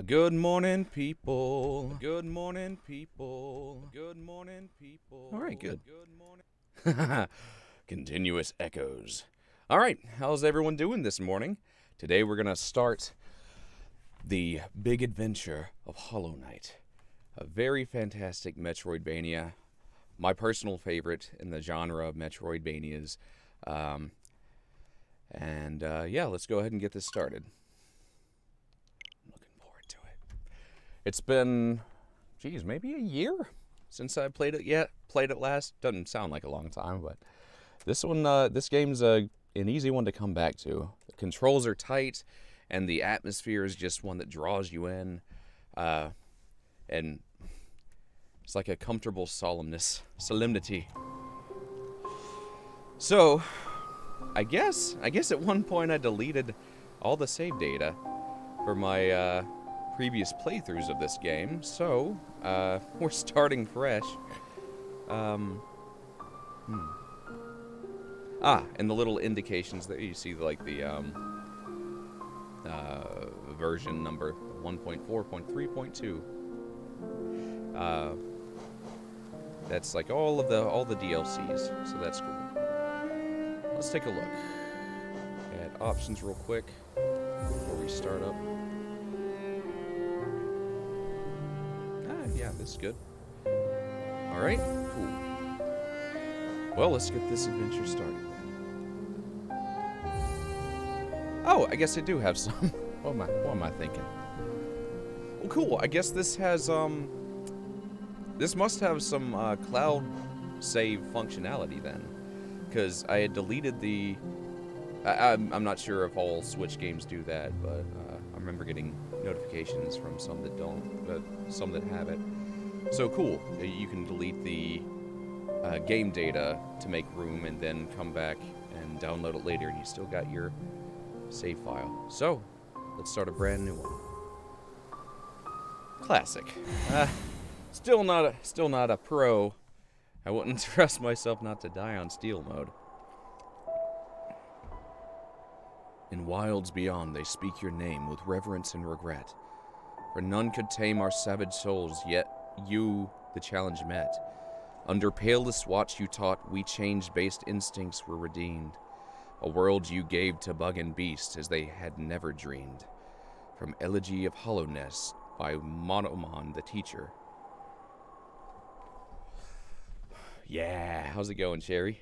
Good morning, people. Good morning, people. Good morning, people. All right, good. Good morning. Continuous echoes. All right, how's everyone doing this morning? Today we're going to start the big adventure of Hollow Knight. A very fantastic Metroidvania. My personal favorite in the genre of Metroidvanias. Yeah, let's go ahead and get this started. It's been, maybe a year since I played it last. Doesn't sound like a long time, but this game's an easy one to come back to. The controls are tight, and the atmosphere is just one that draws you in, and it's like a comfortable solemnity. So, I guess at one point I deleted all the save data for my previous playthroughs of this game, so we're starting fresh. And the little indications that you see, like the version number 1.4.3.2. That's like all the DLCs, so that's cool. Let's take a look at options real quick before we start up. Yeah, this is good. Alright, cool. Well, let's get this adventure started. Oh, I guess I do have some. What am I thinking? Well, cool. I guess this has, this must have some, cloud save functionality then. Because I had deleted the... I'm not sure if all Switch games do that, but I remember getting notifications from some that don't, but some that have it. So cool. You can delete the game data to make room and then come back and download it later, and you still got your save file. So, let's start a brand new one. Classic. Still not a pro. I wouldn't trust myself not to die on steal mode. In wilds beyond, they speak your name with reverence and regret. For none could tame our savage souls, yet you the challenge met. Under palest watch you taught, we changed-based instincts were redeemed. A world you gave to bug and beast as they had never dreamed. From Elegy of Hollowness by Monomon the Teacher. Yeah, how's it going, Sherry?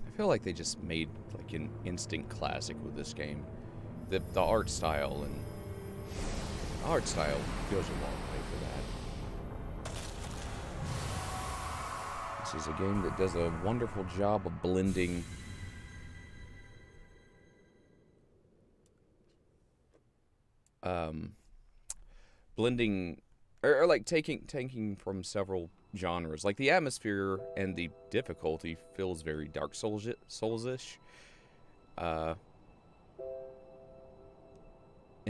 I feel like they just made like an instant classic with this game. The art style goes a long way for that. This is a game that does a wonderful job of blending or like taking from several genres. Like the atmosphere and the difficulty feels very Dark Souls-ish. And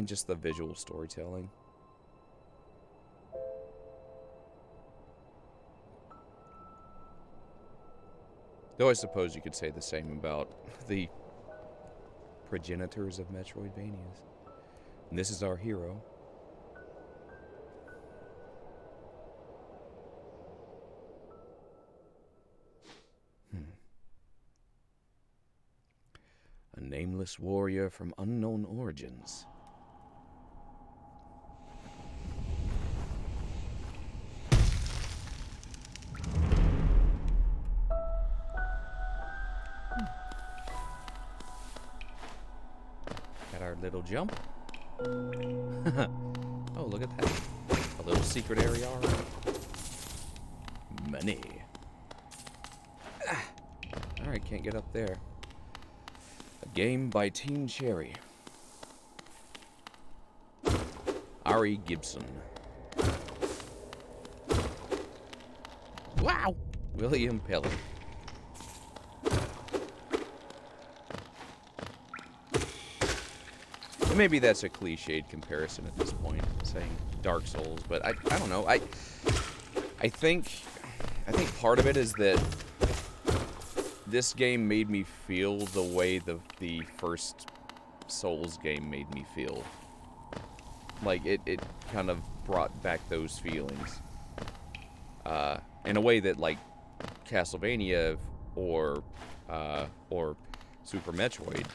just the visual storytelling. Though I suppose you could say the same about the progenitors of Metroidvanias. And this is our hero. A nameless warrior from unknown origins. Got our little jump. Oh, look at that. A little secret area already. Money. Alright, can't get up there. A game by Team Cherry. Ari Gibson. Wow! William Pelly. Maybe that's a cliched comparison at this point, saying Dark Souls, but I don't know. I think part of it is that this game made me feel the way the first Souls game made me feel. Like, it kind of brought back those feelings. In a way that, like, Castlevania or Super Metroid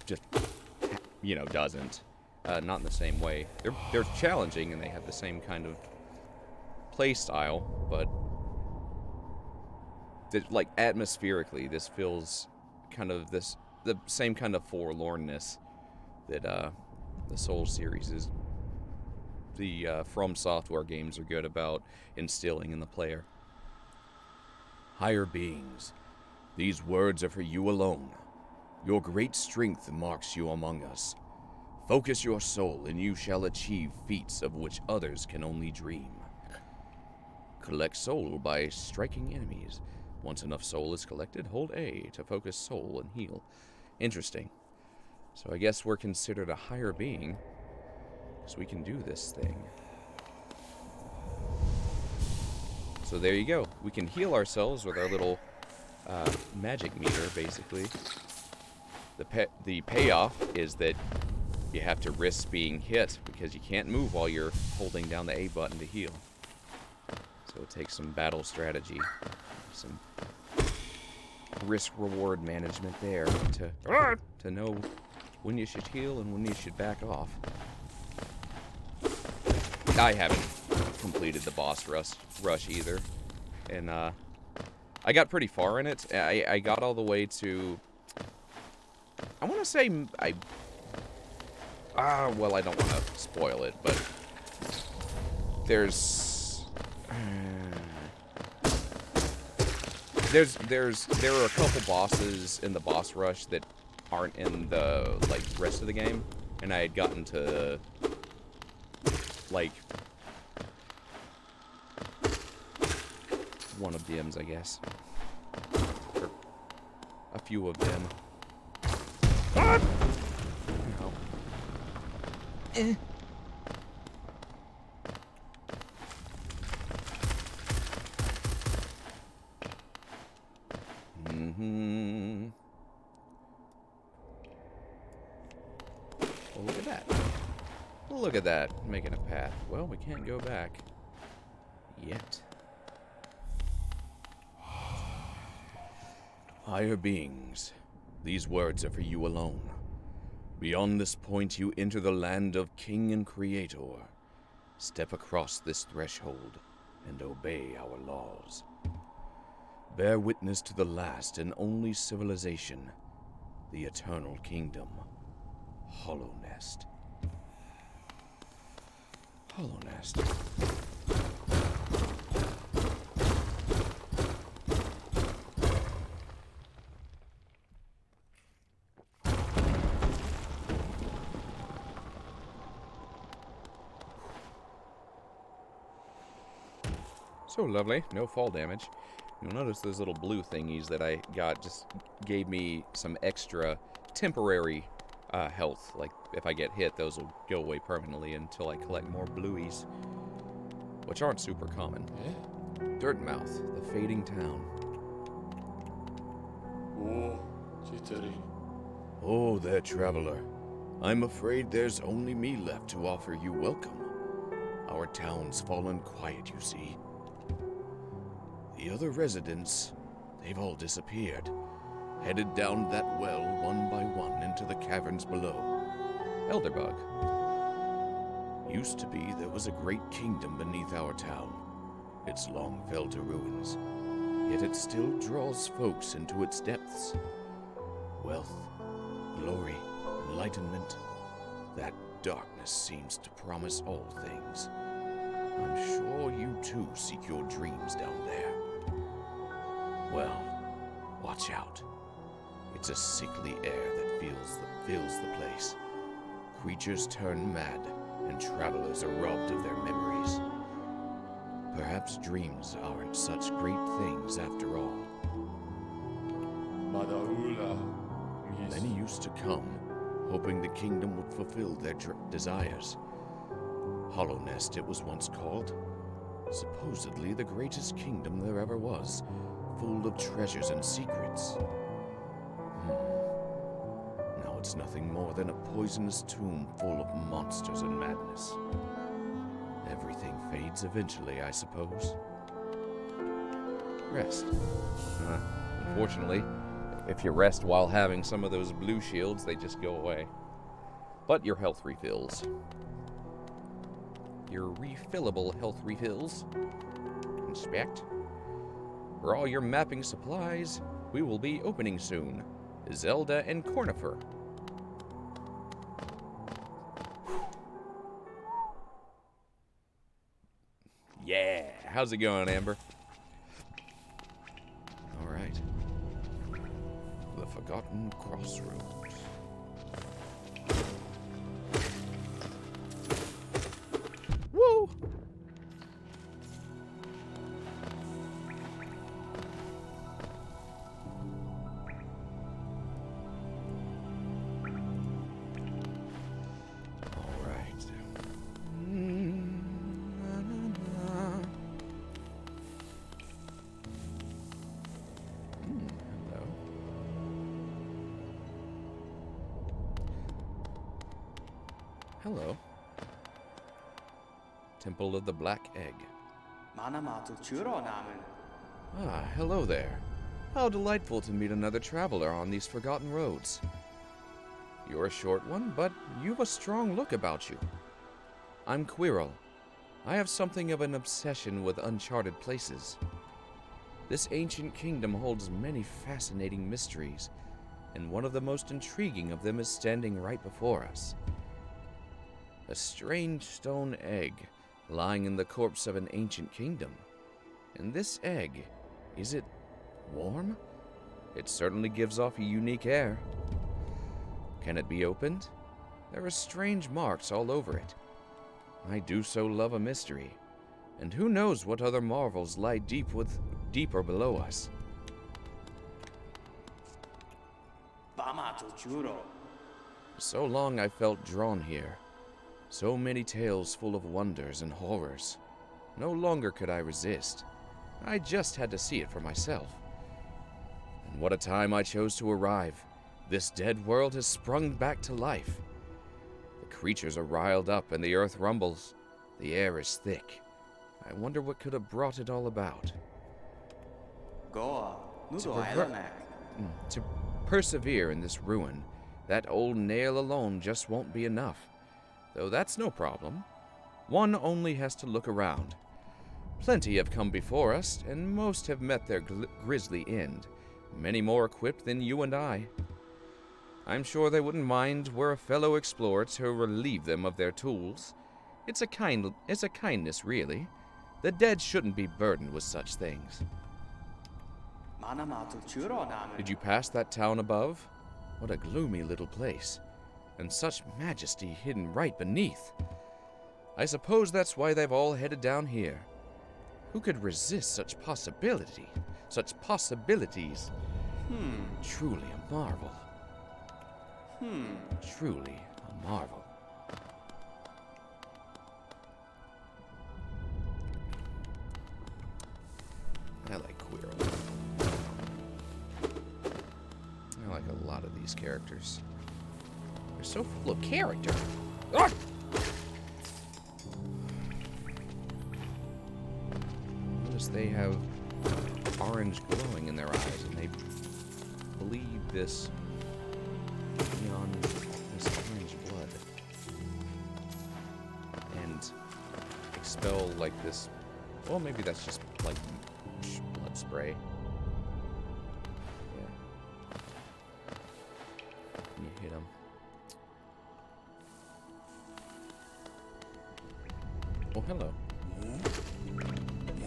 just, doesn't. Not in the same way. They're challenging and they have the same kind of play style, but like atmospherically, this feels kind of the same kind of forlornness that the Souls series is. The From Software games are good about instilling in the player. Higher beings, these words are for you alone. Your great strength marks you among us. Focus your soul, and you shall achieve feats of which others can only dream. Collect soul by striking enemies. Once enough soul is collected, hold A to focus soul and heal. Interesting. So I guess we're considered a higher being, so we can do this thing. So there you go. We can heal ourselves with our little magic meter, basically. The payoff is that you have to risk being hit because you can't move while you're holding down the A button to heal. So it takes some battle strategy, some risk-reward management there to know when you should heal and when you should back off. I haven't completed the boss rush either, and I got pretty far in it. I got all the way to, I want to say, well, I don't want to spoil it, but there are a couple bosses in the boss rush that aren't in the, like, rest of the game, and I had gotten to, like, one of them, I guess. Or a few of them. Ah! No. Well, look at that. Look at that, making a path. Well, we can't go back. Yet. Higher beings, these words are for you alone. Beyond this point, you enter the land of King and Creator. Step across this threshold and obey our laws. Bear witness to the last and only civilization, the eternal kingdom, Hollow Nest. Hollow Nest. So lovely, no fall damage. You'll notice those little blue thingies that I got just gave me some extra temporary health. Like, if I get hit, those will go away permanently until I collect more blueies, which aren't super common. Dirtmouth, the fading town. Oh, there, traveler. I'm afraid there's only me left to offer you welcome. Our town's fallen quiet, you see. The other residents, they've all disappeared, headed down that well one by one into the caverns below. Elderbug. Used to be there was a great kingdom beneath our town. It's long fell to ruins, yet it still draws folks into its depths. Wealth, glory, enlightenment, that darkness seems to promise all things. I'm sure you too seek your dreams down there. Well, watch out. It's a sickly air that fills the place. Creatures turn mad, and travelers are robbed of their memories. Perhaps dreams aren't such great things after all. Many used to come, hoping the kingdom would fulfill their desires. Hollow Nest it was once called. Supposedly the greatest kingdom there ever was, full of treasures and secrets. Now it's nothing more than a poisonous tomb full of monsters and madness. Everything fades eventually, I suppose. Rest. Unfortunately, if you rest while having some of those blue shields, they just go away. But your health refills. Your refillable health refills. Inspect. For all your mapping supplies, we will be opening soon. Zelda and Cornifer. Yeah! How's it going, Amber? Alright. The Forgotten Crossroads. Woo! Alright. Hello. Hello. Temple of the Black Egg. Ah, hello there. How delightful to meet another traveler on these forgotten roads. You're a short one, but you've a strong look about you. I'm Quirrell. I have something of an obsession with uncharted places. This ancient kingdom holds many fascinating mysteries, and one of the most intriguing of them is standing right before us. A strange stone egg lying in the corpse of an ancient kingdom. And this egg, is it warm? It certainly gives off a unique air. Can it be opened? There are strange marks all over it. I do so love a mystery, and who knows what other marvels lie deeper below us. So long I felt drawn here. So many tales full of wonders and horrors. No longer could I resist. I just had to see it for myself. And what a time I chose to arrive. This dead world has sprung back to life. The creatures are riled up and the earth rumbles. The air is thick. I wonder what could have brought it all about. To persevere in this ruin, that old nail alone just won't be enough. Though that's no problem. One only has to look around. Plenty have come before us, and most have met their grisly end. Many more equipped than you and I. I'm sure they wouldn't mind were a fellow explorer to relieve them of their tools. It's a kindness, really. The dead shouldn't be burdened with such things. Did you pass that town above? What a gloomy little place. And such majesty hidden right beneath. I suppose that's why they've all headed down here. Who could resist such possibilities? Truly a marvel. Truly a marvel. I like Quirrell. I like a lot of these characters. They're so full of character. Ah! Notice they have orange glowing in their eyes, and they bleed this orange blood, and expel like this. Well, maybe that's just like blood spray. Yeah. You hit them. Oh, hello.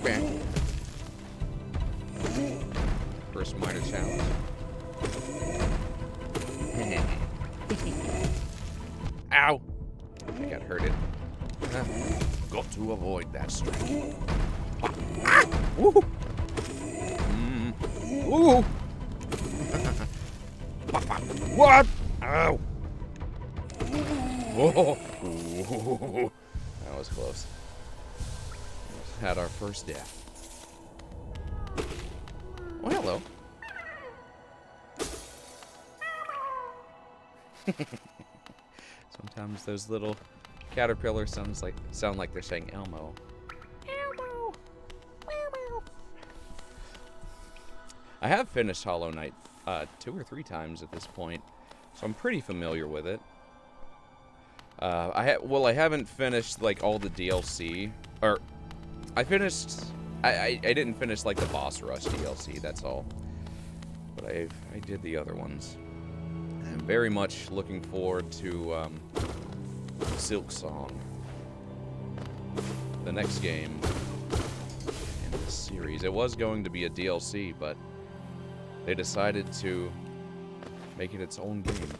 Bam. First minor challenge. Ow! I got hurted. Got to avoid that strike. Ah! Woo! Woo! What? Ow! Whoa! That was close. Had our first death. Oh, hello. Sometimes those little caterpillars sound like they're saying Elmo. Elmo. Elmo. I have finished Hollow Knight 2 or 3 times at this point, so I'm pretty familiar with it. I haven't finished like all the DLC, or I didn't finish like the boss rush DLC. That's all. But I did the other ones. I'm very much looking forward to Silk Song, the next game in this series. It was going to be a DLC, but they decided to make it its own game.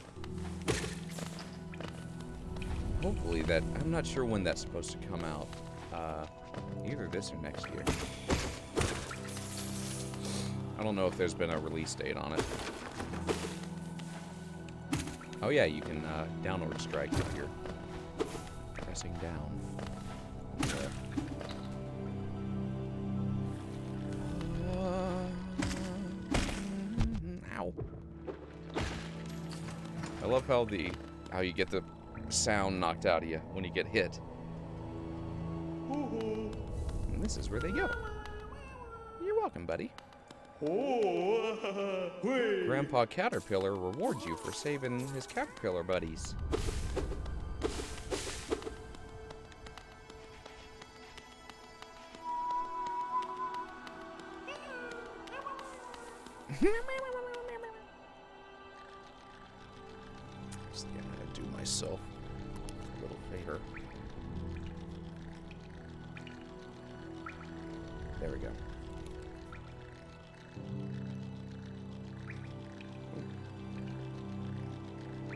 Hopefully that... I'm not sure when that's supposed to come out. Either this or next year. I don't know if there's been a release date on it. Oh yeah, you can downward strike if you're pressing down. Ow. I love how you get the sound knocked out of you when you get hit. And this is where they go. You're welcome, buddy. Grandpa Caterpillar rewards you for saving his caterpillar buddies. Just gonna do myself a little favor. There we go.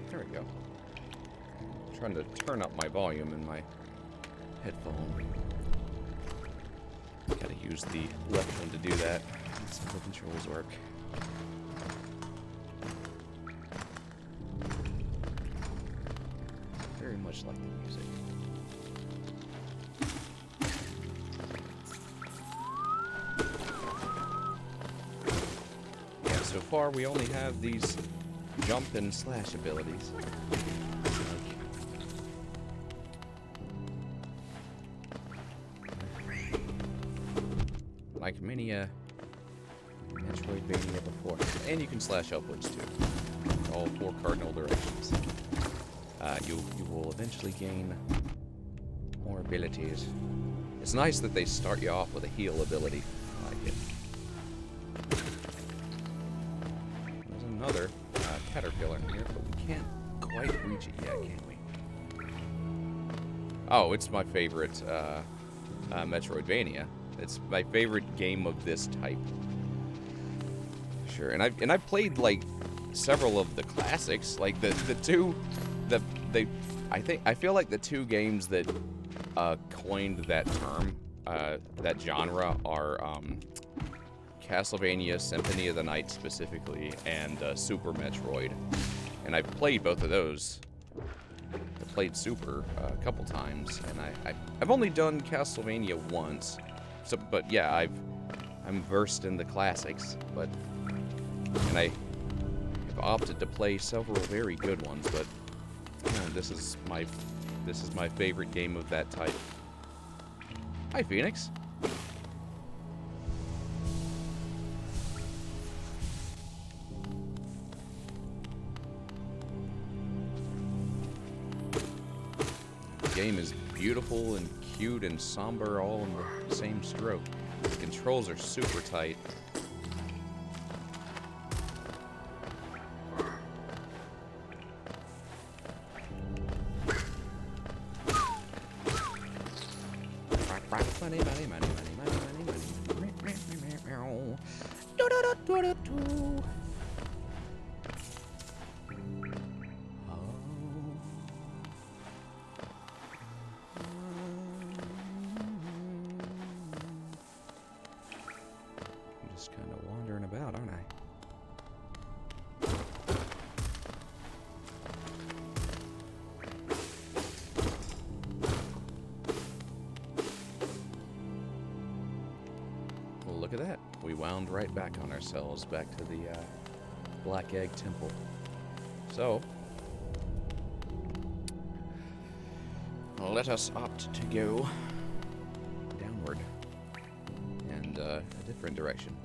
There we go. I'm trying to turn up my volume in my headphone. Gotta use the left one to do that. That's how the controls work. Very much like the music. Yeah, so far we only have these jump and slash abilities. Like many Metroidvania before. And you can slash upwards too. All 4 cardinal directions. You will eventually gain more abilities. It's nice that they start you off with a heal ability. I like it. There's another caterpillar in here, but we can't quite reach it yet, can we? Oh, it's my favorite Metroidvania. It's my favorite game of this type. Sure, and I've played like several of the classics, like I feel like the 2 games that coined that term, that genre, are Castlevania Symphony of the Night specifically, and Super Metroid. And I've played both of those. I played Super a couple times, and I've only done Castlevania once. So, but yeah, I'm versed in the classics, and I've opted to play several very good ones, but this is my favorite game of that type. Hi, Phoenix. The game is beautiful and cute and somber all in the same stroke. The controls are super tight. Money, money, money, money, money, money, money. Do do do do do do. I'm just kind of wandering about, aren't I? Look at that. We wound right back on ourselves, back to the Black Egg Temple. So, let us opt to go downward and a different direction.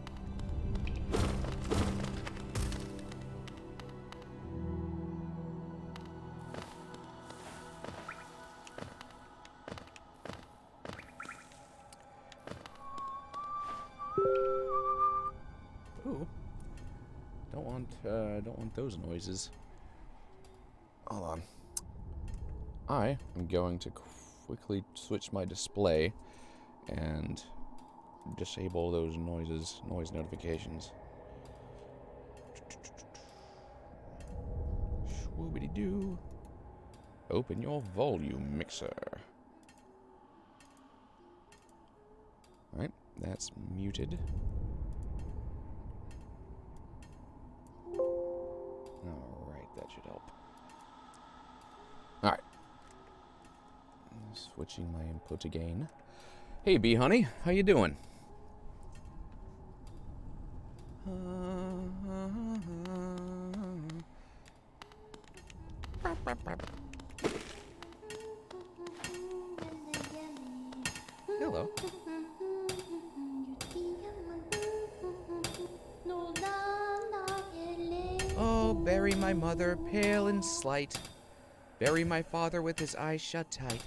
Ooh, don't want those noises. Hold on. I am going to quickly switch my display and disable those noise notifications. Swoobity-doo. Open your volume mixer. Alright, that's muted. Alright, that should help. Alright. Switching my input again. Hey, bee honey, how you doing? Hello. Oh, bury my mother, pale and slight. Bury my father with his eyes shut tight.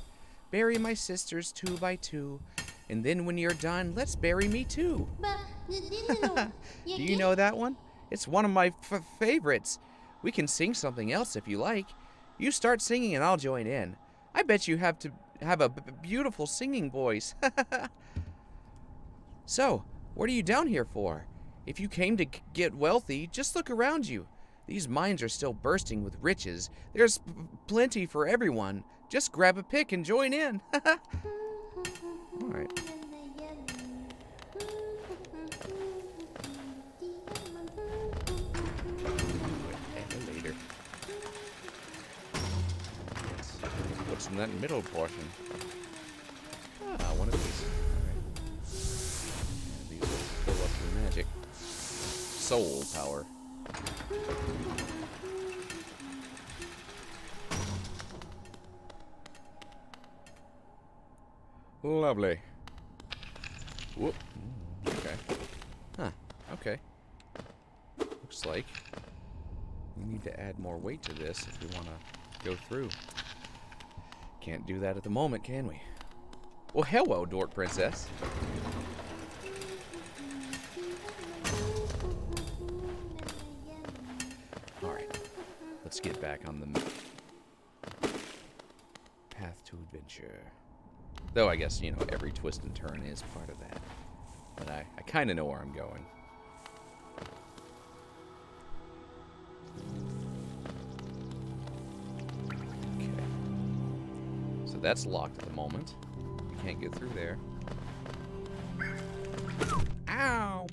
Bury my sisters 2 by 2. And then when you're done, let's bury me too. Do you know that one? It's one of my favorites. We can sing something else if you like. You start singing and I'll join in. I bet you have to have a beautiful singing voice. So, what are you down here for? If you came to get wealthy, just look around you. These mines are still bursting with riches. There's plenty for everyone. Just grab a pick and join in. Alright. Elevator. What's in that middle portion? Ah, one of these. Alright. These will fill up your magic. Soul power. Lovely. Whoop. Okay. Huh. Okay. Looks like we need to add more weight to this if we want to go through. Can't do that at the moment, can we? Well, hello, Dork Princess. Alright. Let's get back on the path to adventure. Though I guess, you know, every twist and turn is part of that. But I kind of know where I'm going. Okay. So that's locked at the moment. You can't get through there. Ow!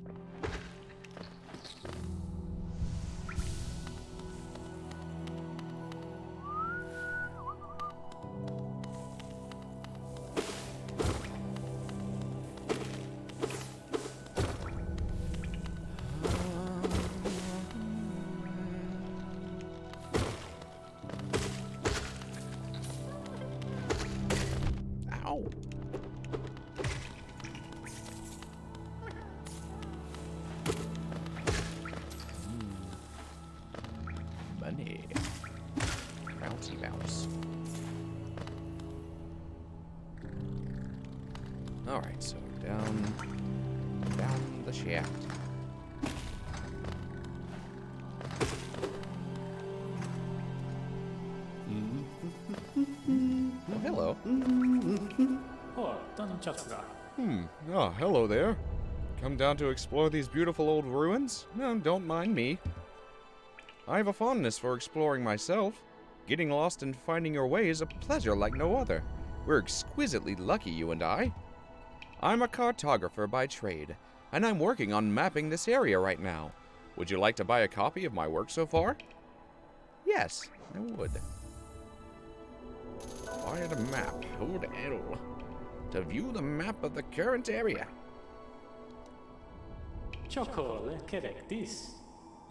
Bunny. Bouncy bounce. Alright, so down the shaft. Oh, hello. Oh, hello there. Come down to explore these beautiful old ruins? No, don't mind me. I have a fondness for exploring myself. Getting lost and finding your way is a pleasure like no other. We're exquisitely lucky, you and I. I'm a cartographer by trade, and I'm working on mapping this area right now. Would you like to buy a copy of my work so far? Yes, I would. Buy a map. Hold L to view the map of the current area. A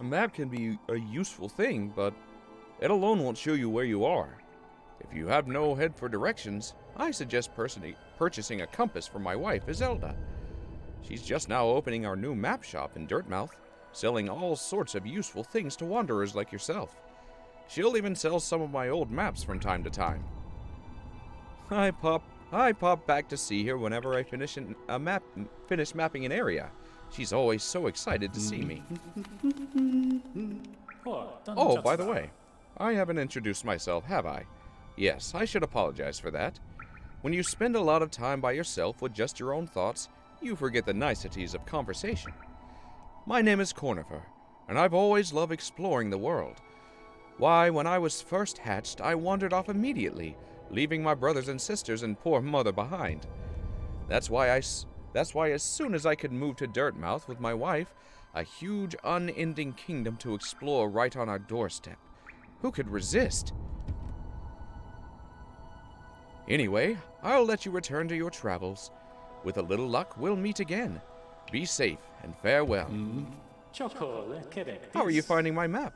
map can be a useful thing, but it alone won't show you where you are. If you have no head for directions, I suggest purchasing a compass for my wife, Zelda. She's just now opening our new map shop in Dirtmouth, selling all sorts of useful things to wanderers like yourself. She'll even sell some of my old maps from time to time. I pop back to see her whenever I finish mapping an area. She's always so excited to see me. Oh, by the way, I haven't introduced myself, have I? Yes, I should apologize for that. When you spend a lot of time by yourself with just your own thoughts, you forget the niceties of conversation. My name is Cornifer, and I've always loved exploring the world. Why, when I was first hatched, I wandered off immediately, leaving my brothers and sisters and poor mother behind. That's why as soon as I could move to Dirtmouth with my wife, a huge, unending kingdom to explore right on our doorstep. Who could resist? Anyway, I'll let you return to your travels. With a little luck, we'll meet again. Be safe and farewell. How are you finding my map?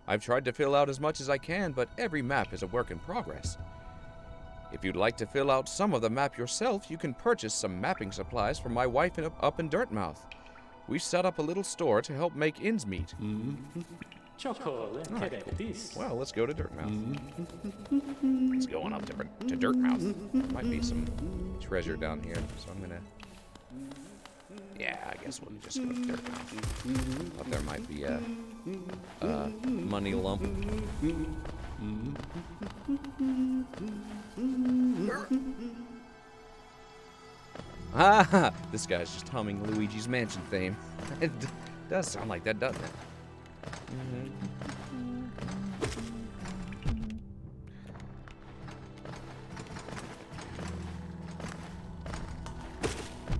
I've tried to fill out as much as I can, but every map is a work in progress. If you'd like to fill out some of the map yourself, you can purchase some mapping supplies from my wife up in Dirtmouth. We've set up a little store to help make ends meet. Right, cool. Well, let's go to Dirtmouth. Let's go on up to Dirtmouth. There might be some treasure down here, so I'm gonna... Yeah, I guess we'll just go to Dirtmouth. Thought there might be a money lump. Ah, this guy's just humming Luigi's Mansion theme. It does sound like that, doesn't it?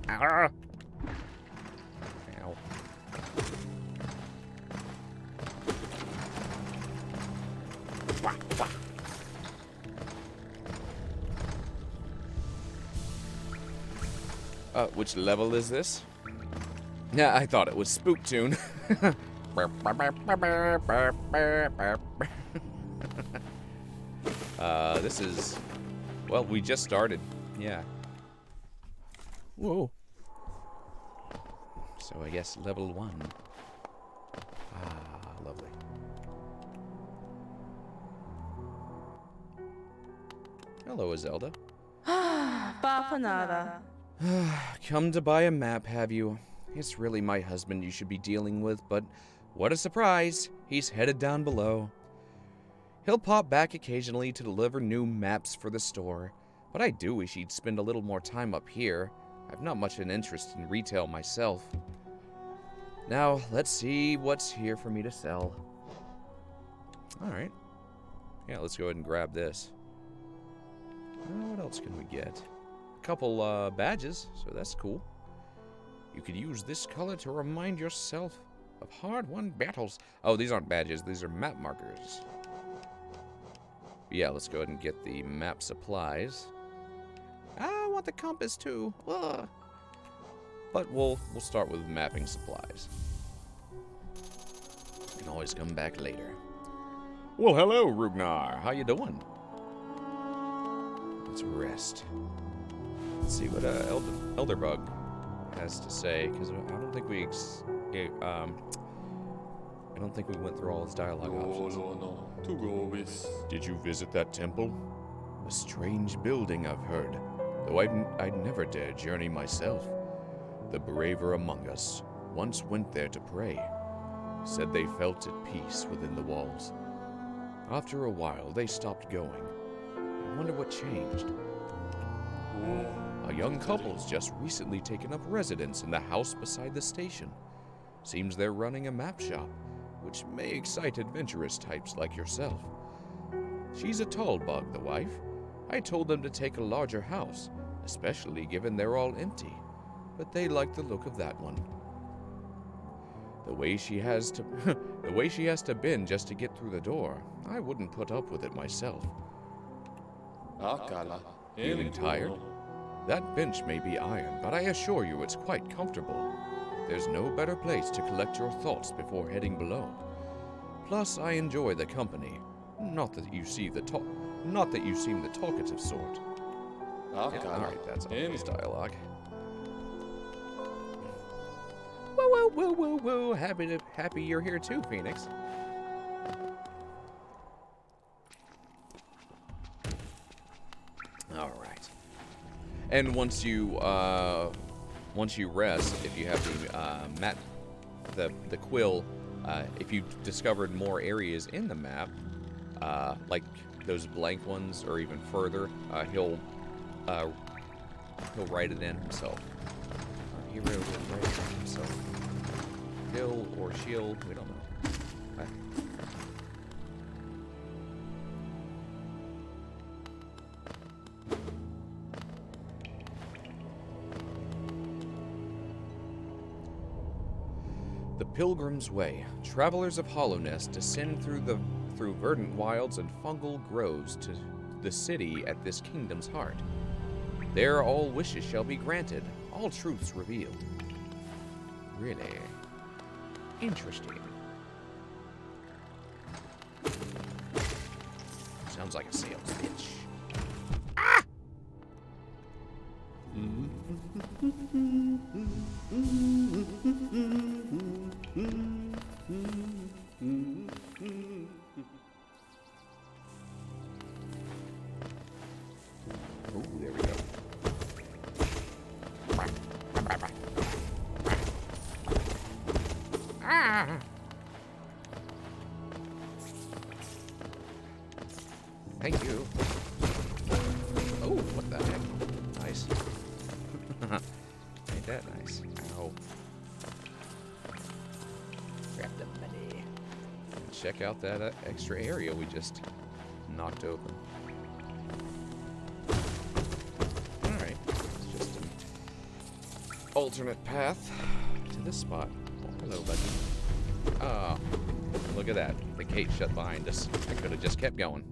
Ah. Ow. Wah, wah. Which level is this? Yeah, I thought it was Spook Tune. This is... Well, we just started. Yeah. Whoa. So I guess level 1. Ah, lovely. Hello, Zelda. Bapanada. Come to buy a map, have you? It's really my husband you should be dealing with, but what a surprise! He's headed down below. He'll pop back occasionally to deliver new maps for the store, but I do wish he'd spend a little more time up here. I've not much an interest in retail myself. Now, let's see what's here for me to sell. Alright. Yeah, let's go ahead and grab this. What else can we get? A couple badges, so that's cool. You could use this color to remind yourself of hard-won battles. Oh, these aren't badges, these are map markers. Yeah, let's go ahead and get the map supplies. I want the compass too. Ugh. But we'll start with mapping supplies. You can always come back later. Well, hello, Rugnar. How you doing? Let's rest. Let's see what Elderbug has to say, because I don't think we went through all his dialogue options. Did you visit that temple? A strange building, I've heard, though I'd never dare journey myself. The braver among us once went there to pray. Said they felt at peace within the walls. After a while, they stopped going. I wonder what changed. A young couple's just recently taken up residence in the house beside the station. Seems they're running a map shop, which may excite adventurous types like yourself. She's a tall bug, the wife. I told them to take a larger house, especially given they're all empty, but they like the look of that one. The way she has to bend just to get through the door, I wouldn't put up with it myself. Feeling tired? That bench may be iron, but I assure you it's quite comfortable. There's no better place to collect your thoughts before heading below. Plus, I enjoy the company. Not that you seem the talkative sort. Yeah, alright, that's all his dialogue. Woo woo woo woo woo! Happy you're here too, Phoenix. All right. And once you rest, if you have the quill, if you've discovered more areas in the map, like those blank ones or even further, he'll write it in himself. He wrote it himself. He'll or she'll, we don't know. The Pilgrim's Way. Travelers of Hollowness descend through verdant wilds and fungal groves to the city at this kingdom's heart. There all wishes shall be granted, all truths revealed. Really interesting. Sounds like a sales pitch. Ah! Oh, there we go. Ah! Thank you. Oh, what the heck? Nice. Ain't that nice? Ow. Grab the money. And check out that extra area we just knocked open. Alright. It's just an alternate path to this spot. Oh, hello, buddy. Oh, look at that. The gate shut behind us. I could have just kept going.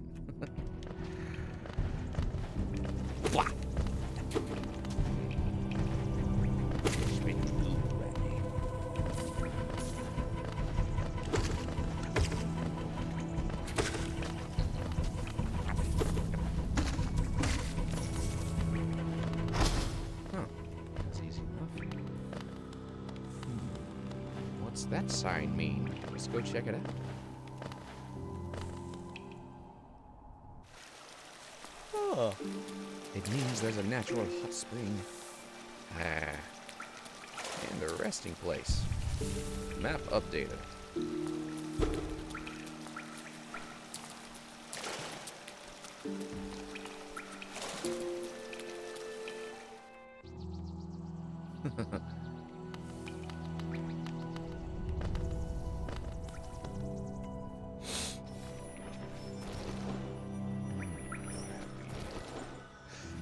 Blah. What's that sign mean? Let's go check it out. Oh, it means there's a natural hot spring. And a resting place. Map updated.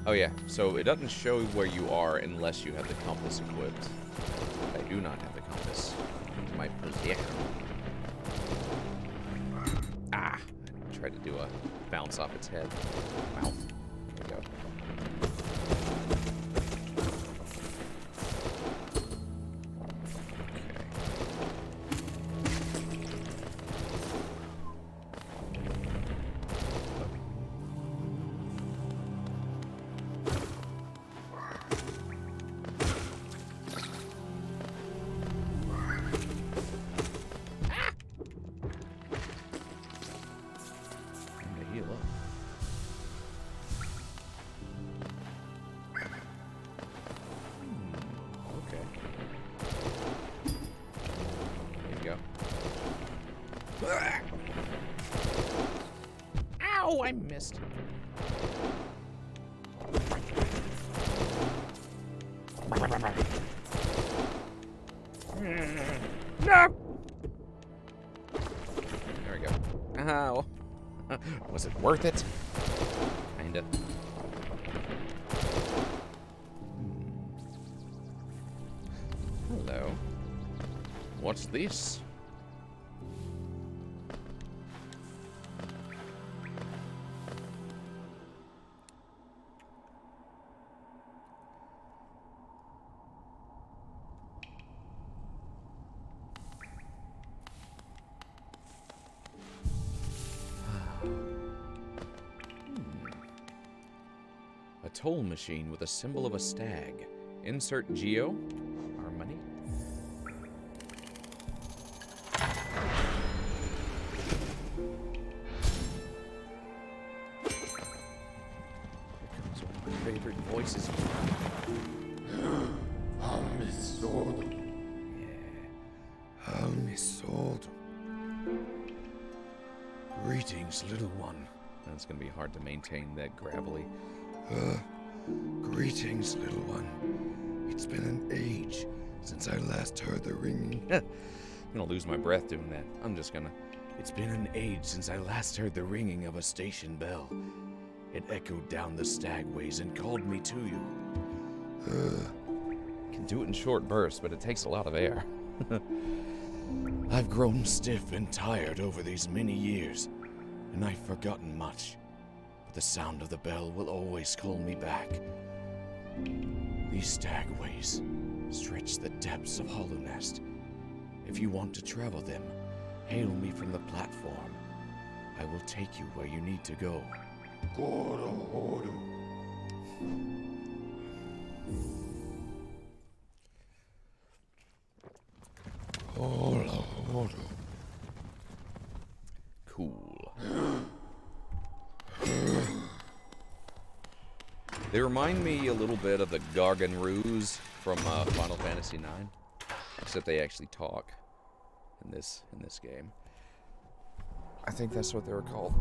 Oh yeah, so it doesn't show where you are unless you have the compass equipped. I do not have the compass. My position. Ah! I tried to do a bounce off its head. Mouth. There we go. Ow, I missed. No! There we go. Ow. Was it worth it? Kinda. Hello. What's this? toll machine with a symbol of a stag. Insert geo. Our money. Here comes one of my favorite voices. Greetings, little one. That's gonna be hard to maintain that gravelly. Greetings, little one. It's been an age since I last heard the ringing. I'm gonna lose my breath doing that. I'm just gonna. It's been an age since I last heard the ringing of a station bell. It echoed down the stagways and called me to you. Can do it in short bursts, but it takes a lot of air. I've grown stiff and tired over these many years, and I've forgotten much. But the sound of the bell will always call me back. These stagways stretch the depths of Hollownest. If you want to travel them, hail me from the platform. I will take you where you need to go. Cool. They remind me a little bit of the Garganroos from Final Fantasy IX, except they actually talk in this game. I think that's what they were called.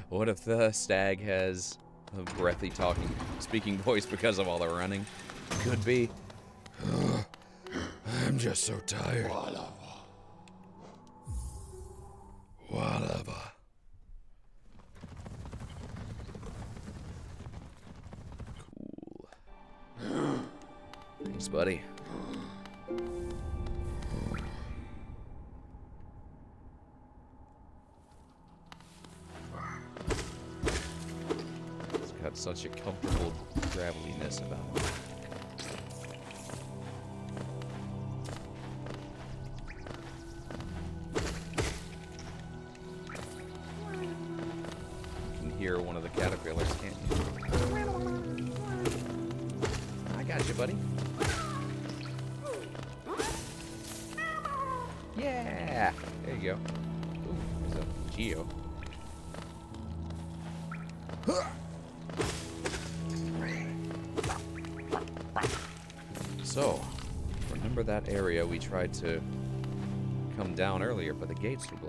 What if the stag has a breathy speaking voice because of all the running? Could be. I'm just so tired. Whatever. Cool. Thanks, buddy. It's got such a comfortable graveliness about it. Hear one of the caterpillars, can't you? I got you, buddy. Yeah! There you go. Ooh, there's a geo. So, remember that area we tried to come down earlier, but the gates were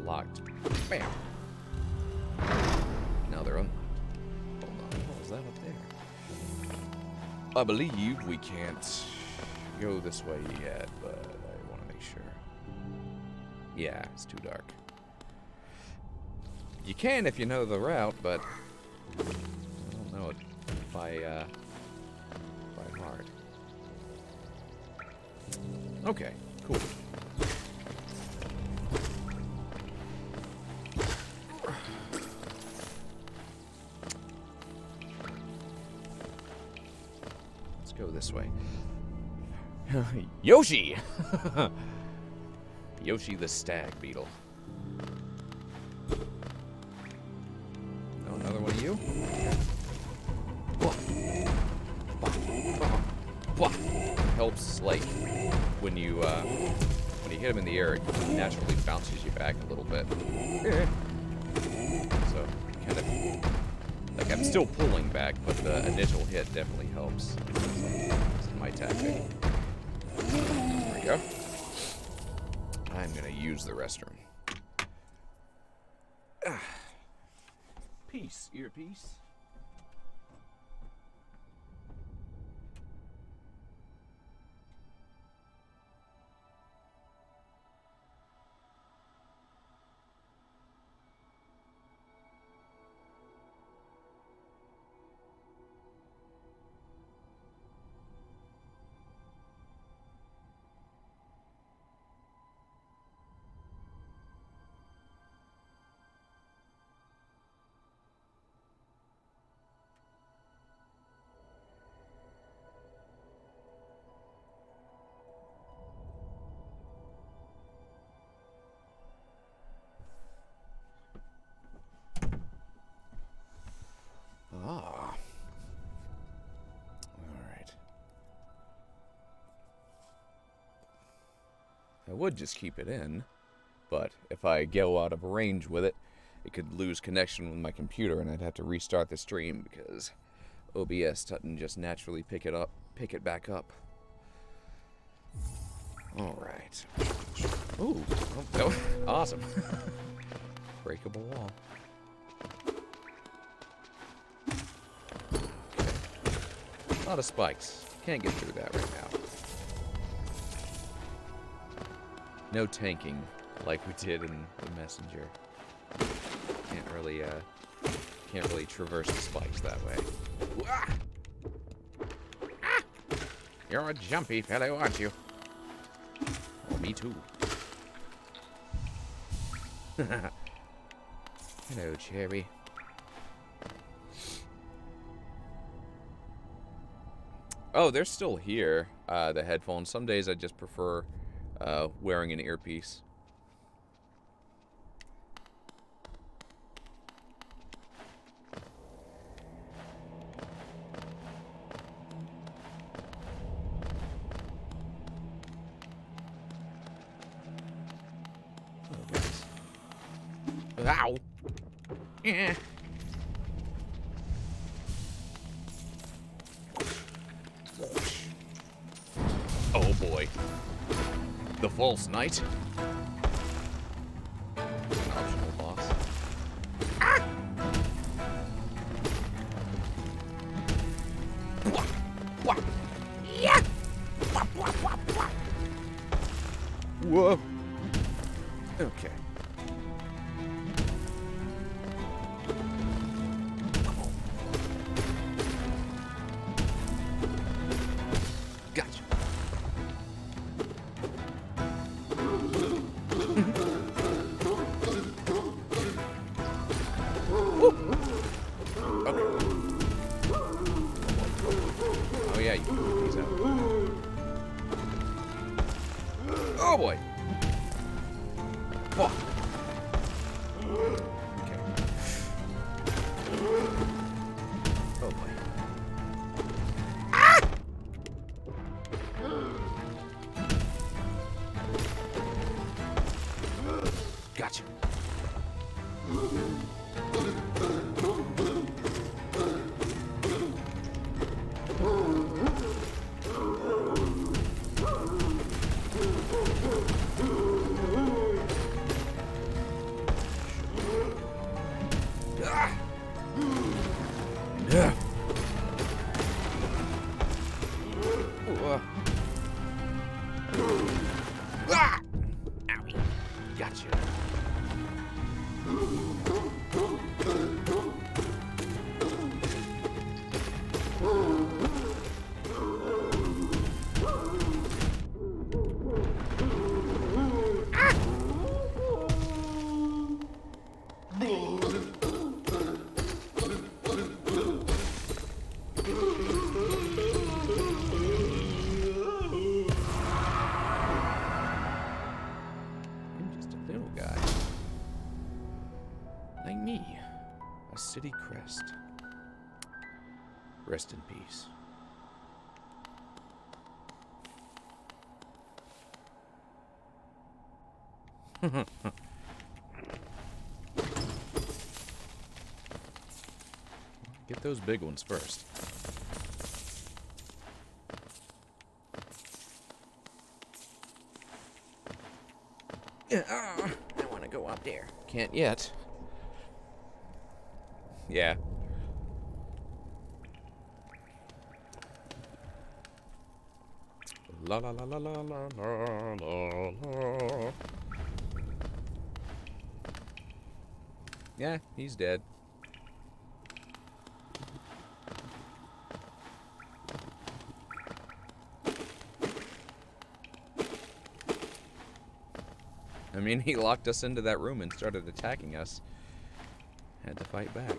locked. Bam! Now they're unlocked. Hold on, what was that up there? I believe we can't go this way yet, but I want to make sure. Yeah, it's too dark. You can if you know the route, but I don't know it by heart. Okay, cool. Go this way. Yoshi! Yoshi the stag beetle. Oh, another one of you? Helps, like, when you hit him in the air, it naturally bounces you back a little bit. So, kind of... Like, I'm still pulling back, but the initial hit definitely helps. This is my tactic. There we go. I'm gonna use the restroom. Peace, earpiece. I would just keep it in, but if I go out of range with it, it could lose connection with my computer and I'd have to restart the stream because OBS doesn't just naturally pick it back up. Alright. Ooh, oh, awesome. Breakable wall. Okay. A lot of spikes. Can't get through that right now. No tanking like we did in the messenger. Can't really traverse the spikes that way. Ah! Ah! You're a jumpy fellow, aren't you? Oh, me too. Hello, Cherry. Oh, they're still here, the headphones. Some days I just prefer wearing an earpiece. Ow! Eh. Oh boy. The false knight. An optional boss. Ah! Yeah! Whoa. Okay. Gotcha. Okay. Oh yeah, you can move these out. Oh boy. Fuck. Okay. Oh boy. Ah! Gotcha. Ah! Yeah. Ah! Owie. Gotcha. I'm just a little guy. Like me. A city crest. Rest in peace. Get those big ones first. I want to go up there. Can't yet. Yeah. La la la la la la la la la. Yeah, he's dead. I mean, he locked us into that room and started attacking us. Had to fight back.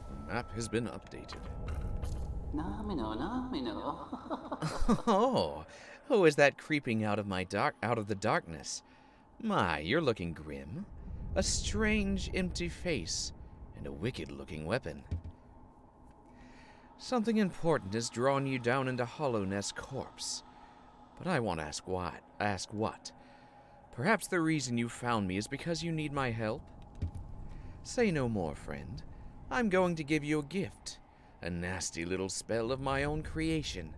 The map has been updated. Oh, who is that creeping out of the darkness? My, you're looking grim. a strange, empty face, and a wicked-looking weapon. Something important has drawn you down into Hollowness corpse. But I won't ask what. Perhaps the reason you found me is because you need my help? Say no more, friend. I'm going to give you a gift. A nasty little spell of my own creation.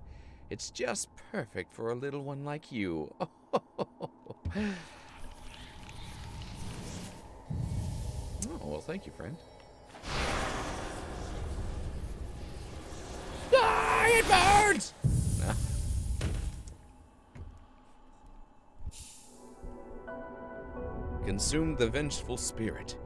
It's just perfect for a little one like you. Oh, well, thank you, friend. Ah, it burns! Nah. Consume the vengeful spirit.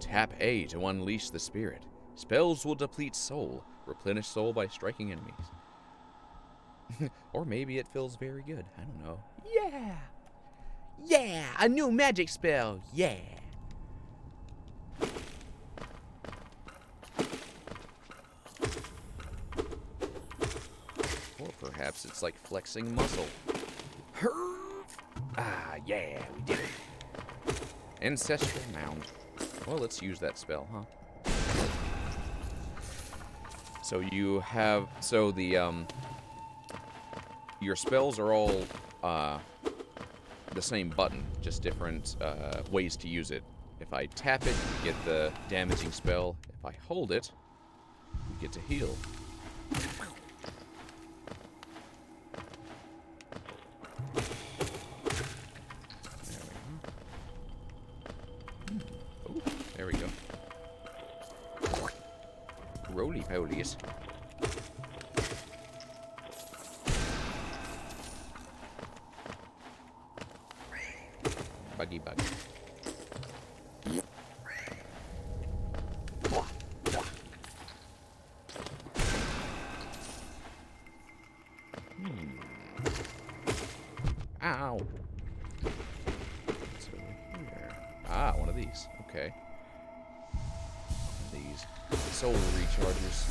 Tap A to unleash the spirit. Spells will deplete soul. Replenish soul by striking enemies. Or maybe it feels very good. I don't know. Yeah! Yeah! A new magic spell! Yeah! Or perhaps it's like flexing muscle. Ah, yeah, we did it. Ancestral Mound. Well, let's use that spell, huh? So you have, your spells are all the same button, just different ways to use it. If I tap it, you get the damaging spell. If I hold it, you get to heal. There we go. Roly-polies. Buggy. Ow. What's over here? Ah, one of these. Okay. These soul rechargers.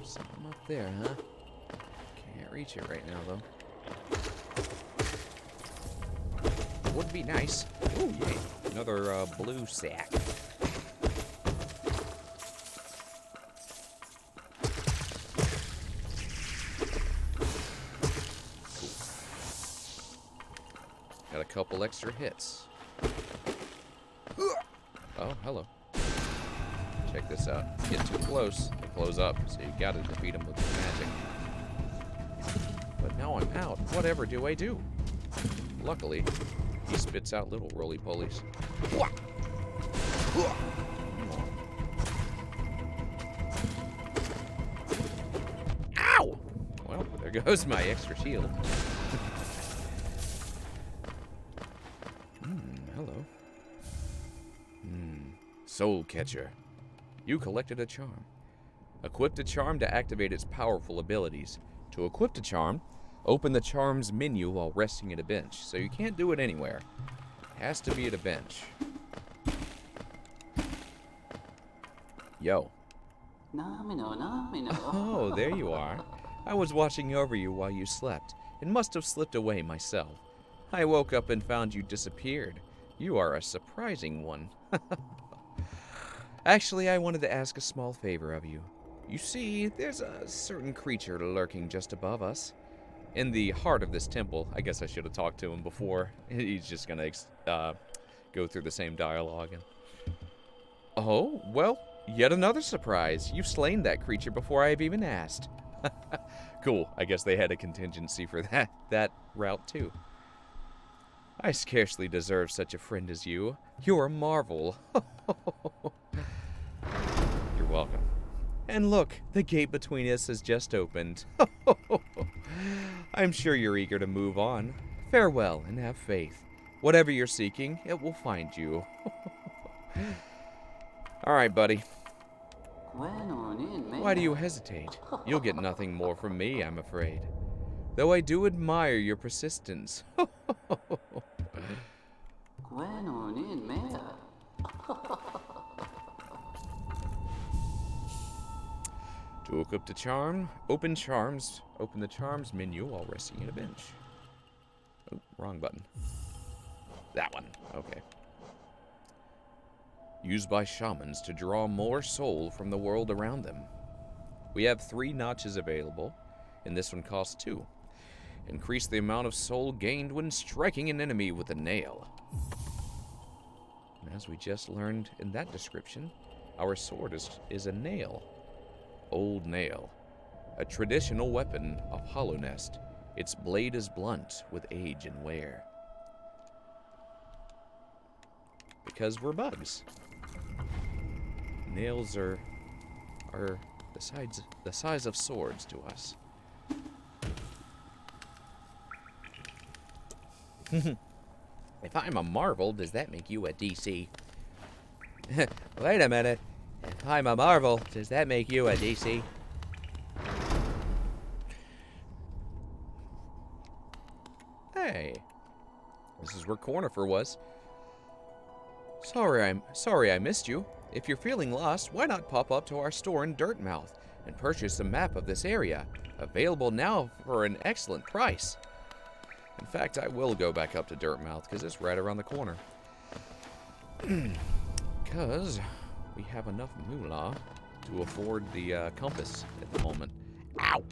Something up there, huh? Can't reach it right now, though. Would be nice. Ooh, yay. Another blue sack. Cool. Got a couple extra hits. Oh, hello. Check this out. Get too close, they close up, so you gotta defeat them with magic. But now I'm out. Whatever do I do? Luckily, he spits out little roly-polies. Ow! Well, there goes my extra shield. Hello. Soul Catcher. You collected a charm. Equip the charm to activate its powerful abilities. To equip the charm, open the charm's menu while resting at a bench. So you can't do it anywhere. Has to be at a bench. Yo. Oh, there you are. I was watching over you while you slept, and must have slipped away myself. I woke up and found you disappeared. You are a surprising one. Actually, I wanted to ask a small favor of you. You see, there's a certain creature lurking just above us. In the heart of this temple. I guess I should have talked to him before. He's just gonna go through the same dialogue. Oh, well, yet another surprise. You've slain that creature before I've even asked. Cool. I guess they had a contingency for that route too. I scarcely deserve such a friend as you. You're a marvel. You're welcome. And look, the gate between us has just opened. I'm sure you're eager to move on. Farewell and have faith. Whatever you're seeking, it will find you. All right, buddy. Why do you hesitate? You'll get nothing more from me, I'm afraid. Though I do admire your persistence. To equip the charm, open the charms menu while resting in a bench. Oh, wrong button. That one, okay. Used by shamans to draw more soul from the world around them. We have 3 notches available, and this one costs 2. Increase the amount of soul gained when striking an enemy with a nail. And as we just learned in that description, our sword is a nail. Old nail. A traditional weapon of Hollow Nest. Its blade is blunt with age and wear. Because we're bugs. Nails are the size of swords to us. If I'm a marvel, does that make you a DC? Wait a minute. If I'm a marvel, does that make you a DC? Hey. This is where Cornifer was. Sorry I missed you. If you're feeling lost, why not pop up to our store in Dirtmouth and purchase a map of this area, available now for an excellent price. In fact, I will go back up to Dirtmouth because it's right around the corner. Because we have enough moolah to afford the compass at the moment. Ow!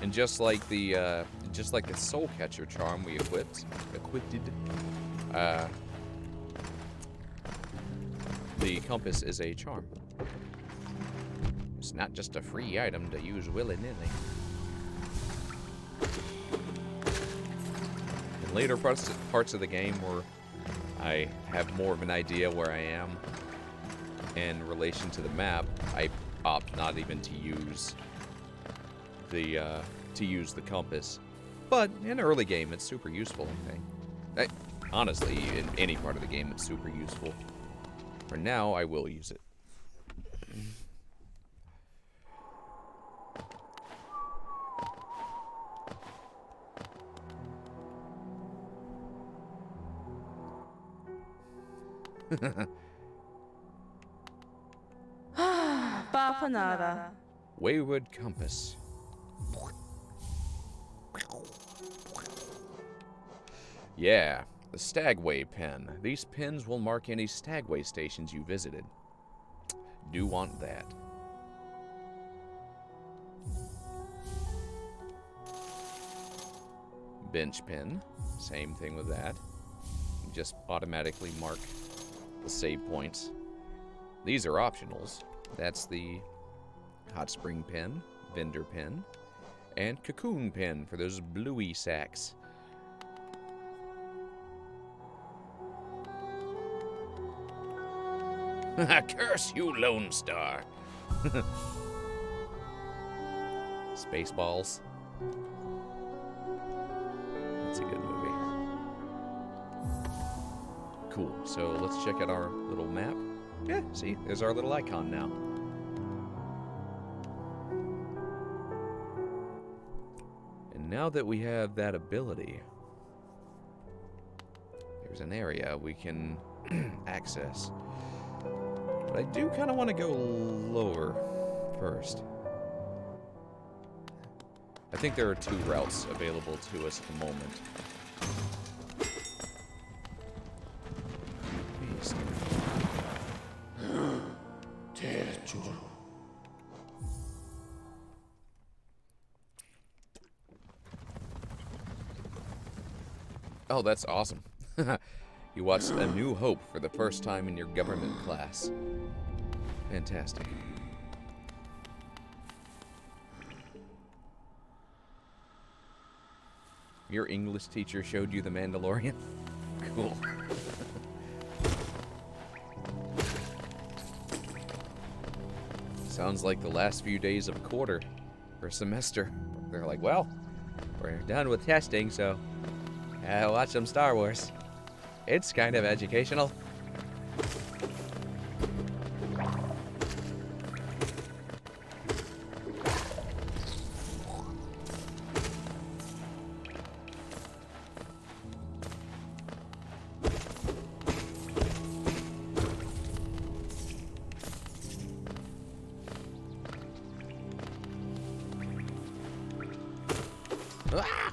And just like the soul catcher charm we equipped, the compass is a charm. It's not just a free item to use willy-nilly. In later parts of the game where I have more of an idea where I am in relation to the map, I opt not even to use the compass. But in early game, it's super useful, I think. Honestly, in any part of the game, it's super useful. For now, I will use it. Bapanada. Wayward Compass. Yeah, the Stagway Pen. These pins will mark any Stagway stations you visited. Do want that. Bench pin. Same thing with that. You just automatically mark the save points. These are optionals. That's the hot spring pin, vendor pin, and cocoon pin for those bluey sacks. Curse you, Lone Star. Spaceballs. That's a good movie. Cool. So let's check out our little map. Yeah, see, there's our little icon now. And now that we have that ability, there's an area we can access. But I do kind of want to go lower first. I think there are 2 routes available to us at the moment. Oh, that's awesome. You watched A New Hope for the first time in your government class. Fantastic. Your English teacher showed you The Mandalorian? Cool. Sounds like the last few days of a quarter or a semester. They're like, well, we're done with testing, so watch some Star Wars. It's kind of educational. Ah!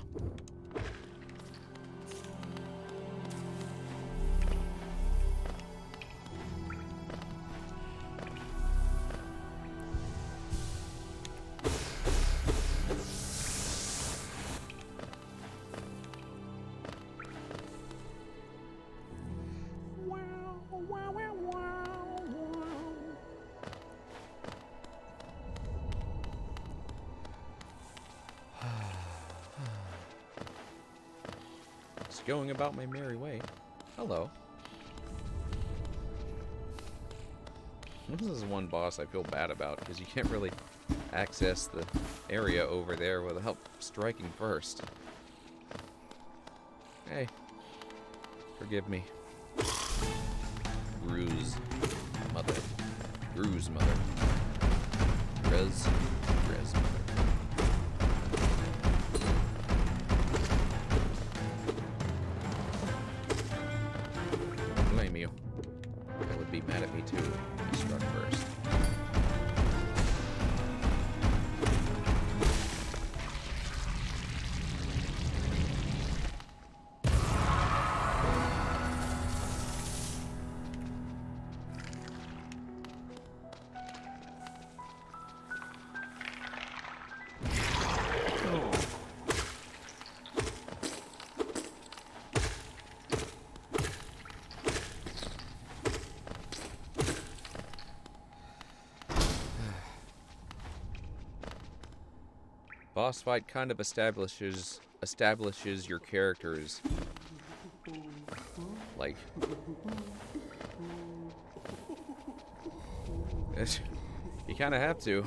Just going about my merry way. Hello. This is one boss I feel bad about because you can't really access the area over there without striking first. Hey. Forgive me. Bruise. Mother. Bruise mother. Rez. Rez mother. Blame you. I would be mad at me too if you struck first. Boss fight kind of establishes your characters. Like you kind of have to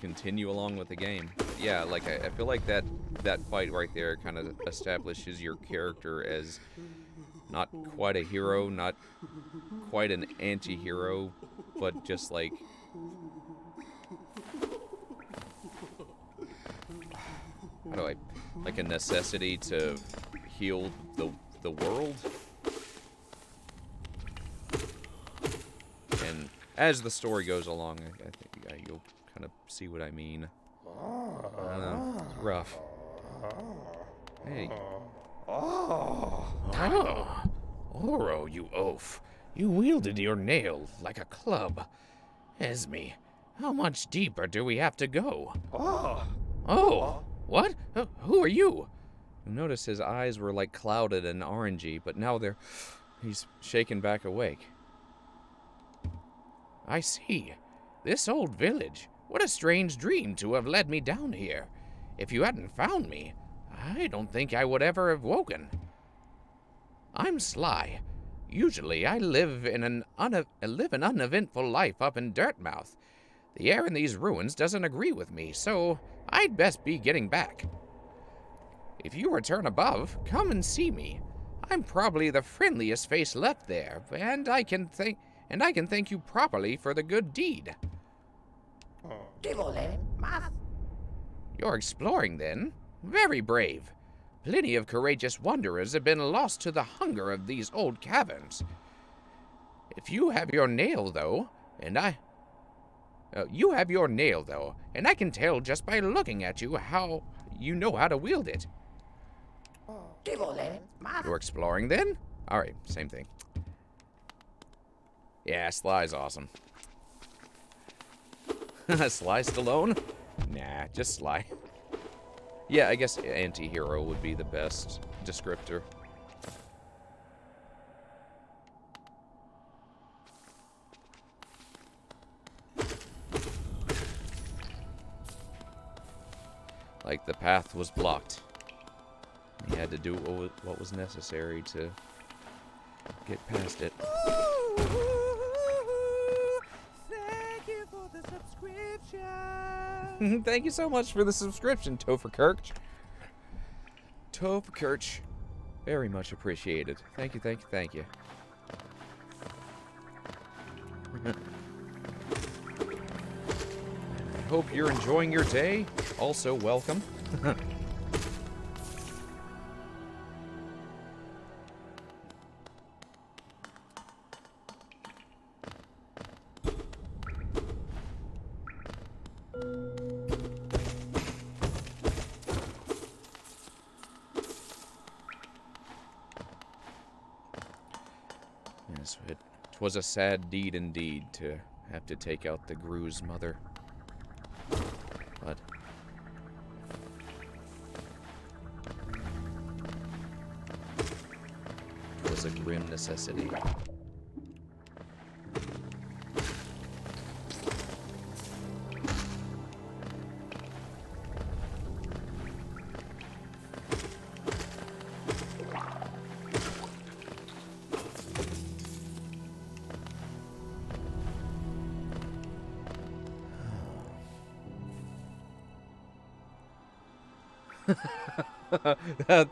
continue along with the game. But yeah, like I feel like that fight right there kind of establishes your character as not quite a hero, not quite an anti-hero, but just like how do I like a necessity to heal the world. And as the story goes along, I think you'll kind of see what I mean. I don't know. It's rough. Hey. Oh, Oro, you oaf. You wielded your nail like a club. Esme, how much deeper do we have to go? Oh, what? Who are you? Notice his eyes were like clouded and orangey, but now he's shaken back awake. I see. This old village. What a strange dream to have led me down here. If you hadn't found me, I don't think I would ever have woken. I'm Sly. Usually I live an uneventful life up in Dirtmouth. The air in these ruins doesn't agree with me, so I'd best be getting back. If you return above, come and see me. I'm probably the friendliest face left there, and I can thank you properly for the good deed. You're exploring, then? Very brave. Plenty of courageous wanderers have been lost to the hunger of these old caverns. If you have your nail, though, and I can tell just by looking at you how you know how to wield it. You're exploring, then? Alright, same thing. Yeah, Sly's awesome. Sly Stallone? Nah, just Sly. Yeah, I guess anti-hero would be the best descriptor. Like the path was blocked. He had to do what was necessary to get past it. Thank you for the subscription. Thank you so much for the subscription, Topher Kirch. Topher Kirch. Very much appreciated. Thank you, thank you, thank you. I hope you're enjoying your day. Also, welcome. it was a sad deed indeed to have to take out the Gru's mother. But it was a grim necessity.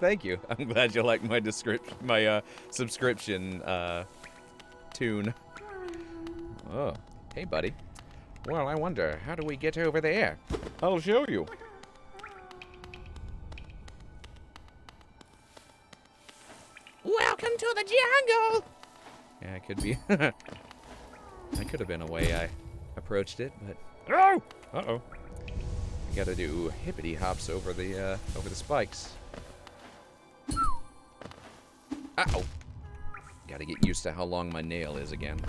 Thank you. I'm glad you like my subscription tune. Oh, hey, buddy. Well, I wonder, how do we get over there? I'll show you. Welcome to the jungle! Yeah, it could be. That could have been a way I approached it, but oh, uh-oh. I gotta do hippity hops over the spikes. Uh-oh. Gotta get used to how long my nail is again.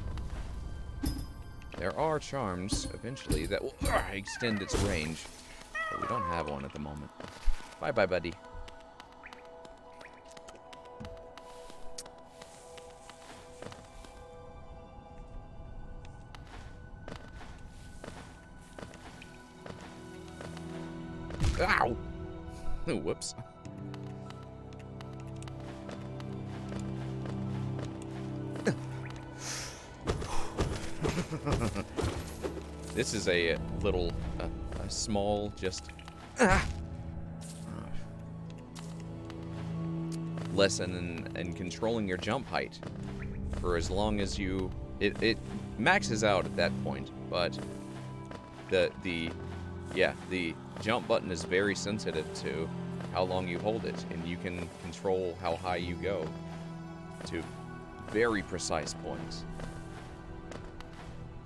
There are charms, eventually, that will extend its range, but we don't have one at the moment. Bye-bye, buddy. Ow! Whoops. This is a little, a small, just lesson in controlling your jump height. For as long as you, it maxes out at that point, but the jump button is very sensitive to how long you hold it, and you can control how high you go to very precise points.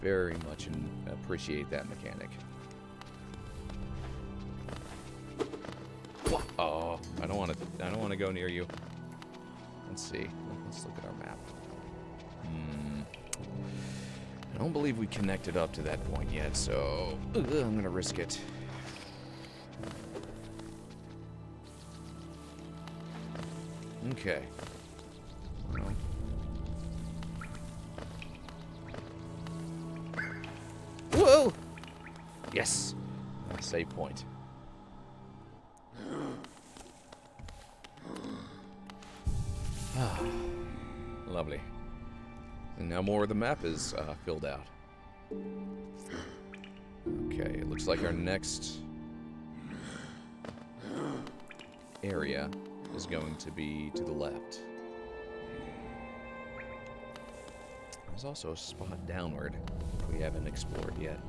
Very much appreciate that mechanic. Oh, I don't want to go near you. Let's see. Let's look at our map. I don't believe we connected up to that point yet, so I'm gonna risk it. Okay. Well. Whoa! Yes. Save point. Lovely. And now more of the map is filled out. Okay, it looks like our next area is going to be to the left. There's also a spot downward we haven't explored yet.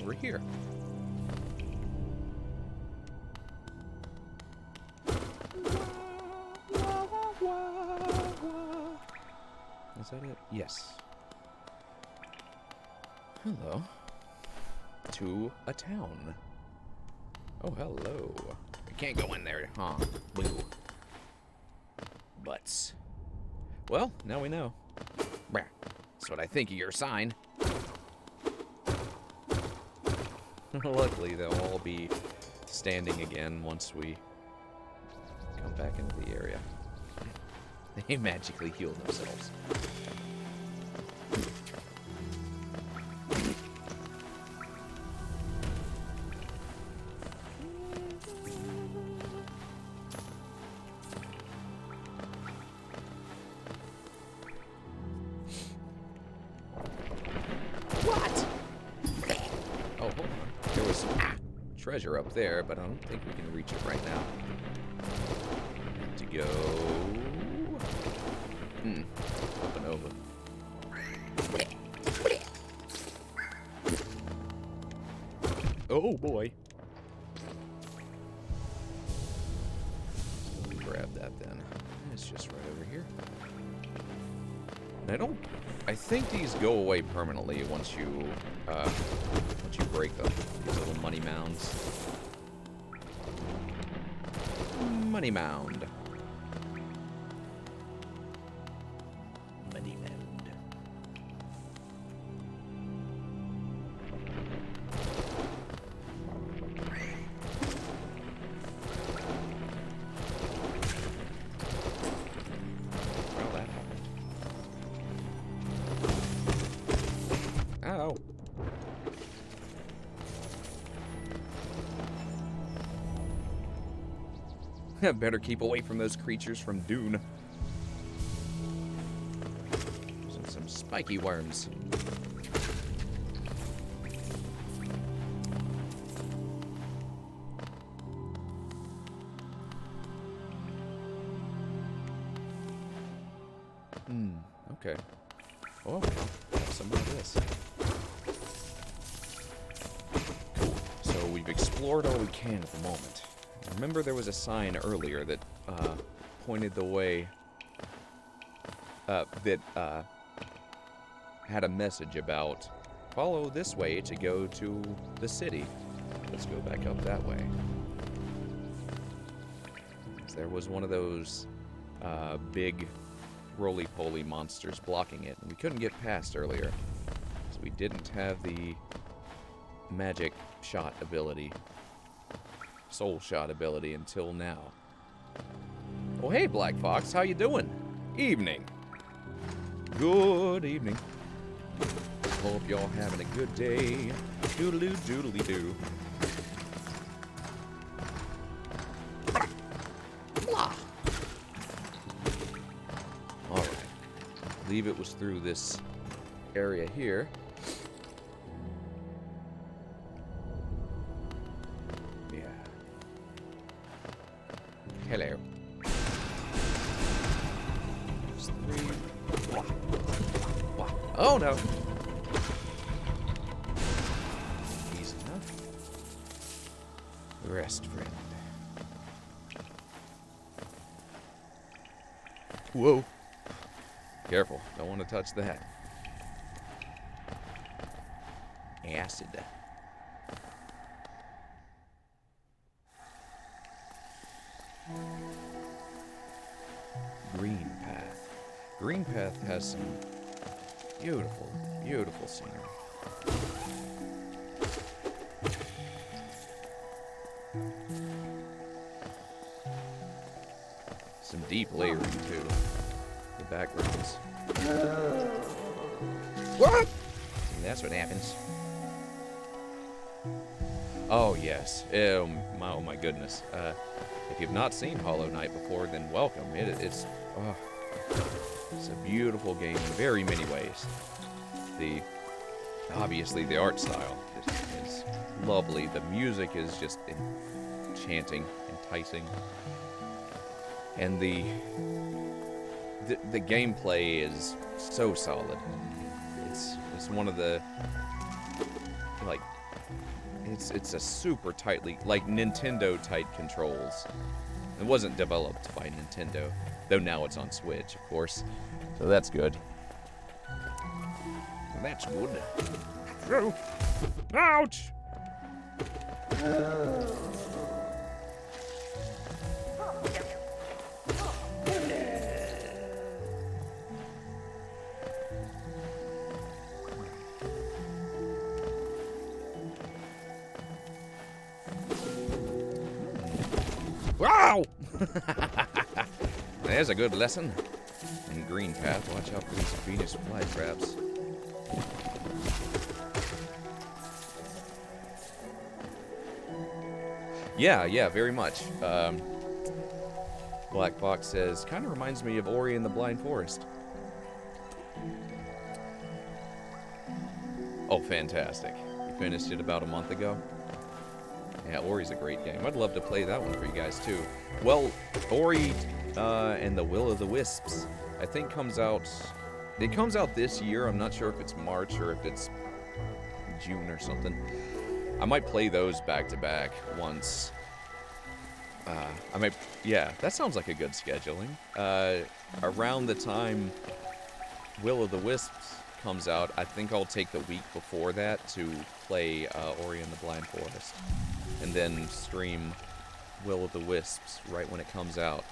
Over here. Is that it? Yes. Hello. To a town. Oh, hello. I can't go in there, huh? Boo. Butts. Well, now we know. That's what I think of your sign. Luckily, they'll all be standing again once we come back into the area. They magically heal themselves. What? Oh, hold on. There was some treasure up there, but I don't think we can reach it right now. Have to go up and over. Oh boy. So let me grab that then. It's just right over here. And I think these go away permanently once you break them. These little money mounds. money mound. Money mound. Well, that happened. Ow. Better keep away from those creatures from Dune. Some spiky worms. Okay. Oh, have some of this. So we've explored all we can at the moment. Remember there was a sign earlier that pointed the way, that had a message about follow this way to go to the city. Let's go back up that way. There was one of those big roly-poly monsters blocking it, and we couldn't get past earlier, so we didn't have the magic shot ability. Soul shot ability until now. Oh, hey, Black Fox, how you doing? Evening. Good evening. Hope y'all having a good day. Doodaloo doodly doo. Blah. All right. I believe it was through this area here. Hello. There's 3. Wah. Wah. Oh no. Easy enough. Rest, friend. Whoa. Careful. Don't want to touch that. Acid. Green Path. Green Path has some beautiful, beautiful scenery. Some deep layering too. The backgrounds. What? See, that's what happens. Oh yes. Oh my goodness. If you've not seen Hollow Knight before, then welcome. It's a beautiful game in very many ways. Obviously the art style is lovely. The music is just enchanting, enticing, and the gameplay is so solid. It's one of the it's a super tightly, like Nintendo tight controls. It wasn't developed by Nintendo, though now it's on Switch, of course. So that's good. That's good. Oh. Ouch! Wow! There's a good lesson. In Green Path, watch out for these Venus flytraps. Yeah, very much. Black Fox says, kind of reminds me of Ori and the Blind Forest. Oh, fantastic. You finished it about a month ago? Yeah, Ori's a great game. I'd love to play that one for you guys, too. Well, Ori and the Will of the Wisps, I think comes out... It comes out this year. I'm not sure if it's March or if it's June or something. I might play those back-to-back once. Yeah, that sounds like a good scheduling. Around the time Will of the Wisps comes out, I think I'll take the week before that to play Ori and the Blind Forest. And then stream Will-o'-the-wisps right when it comes out.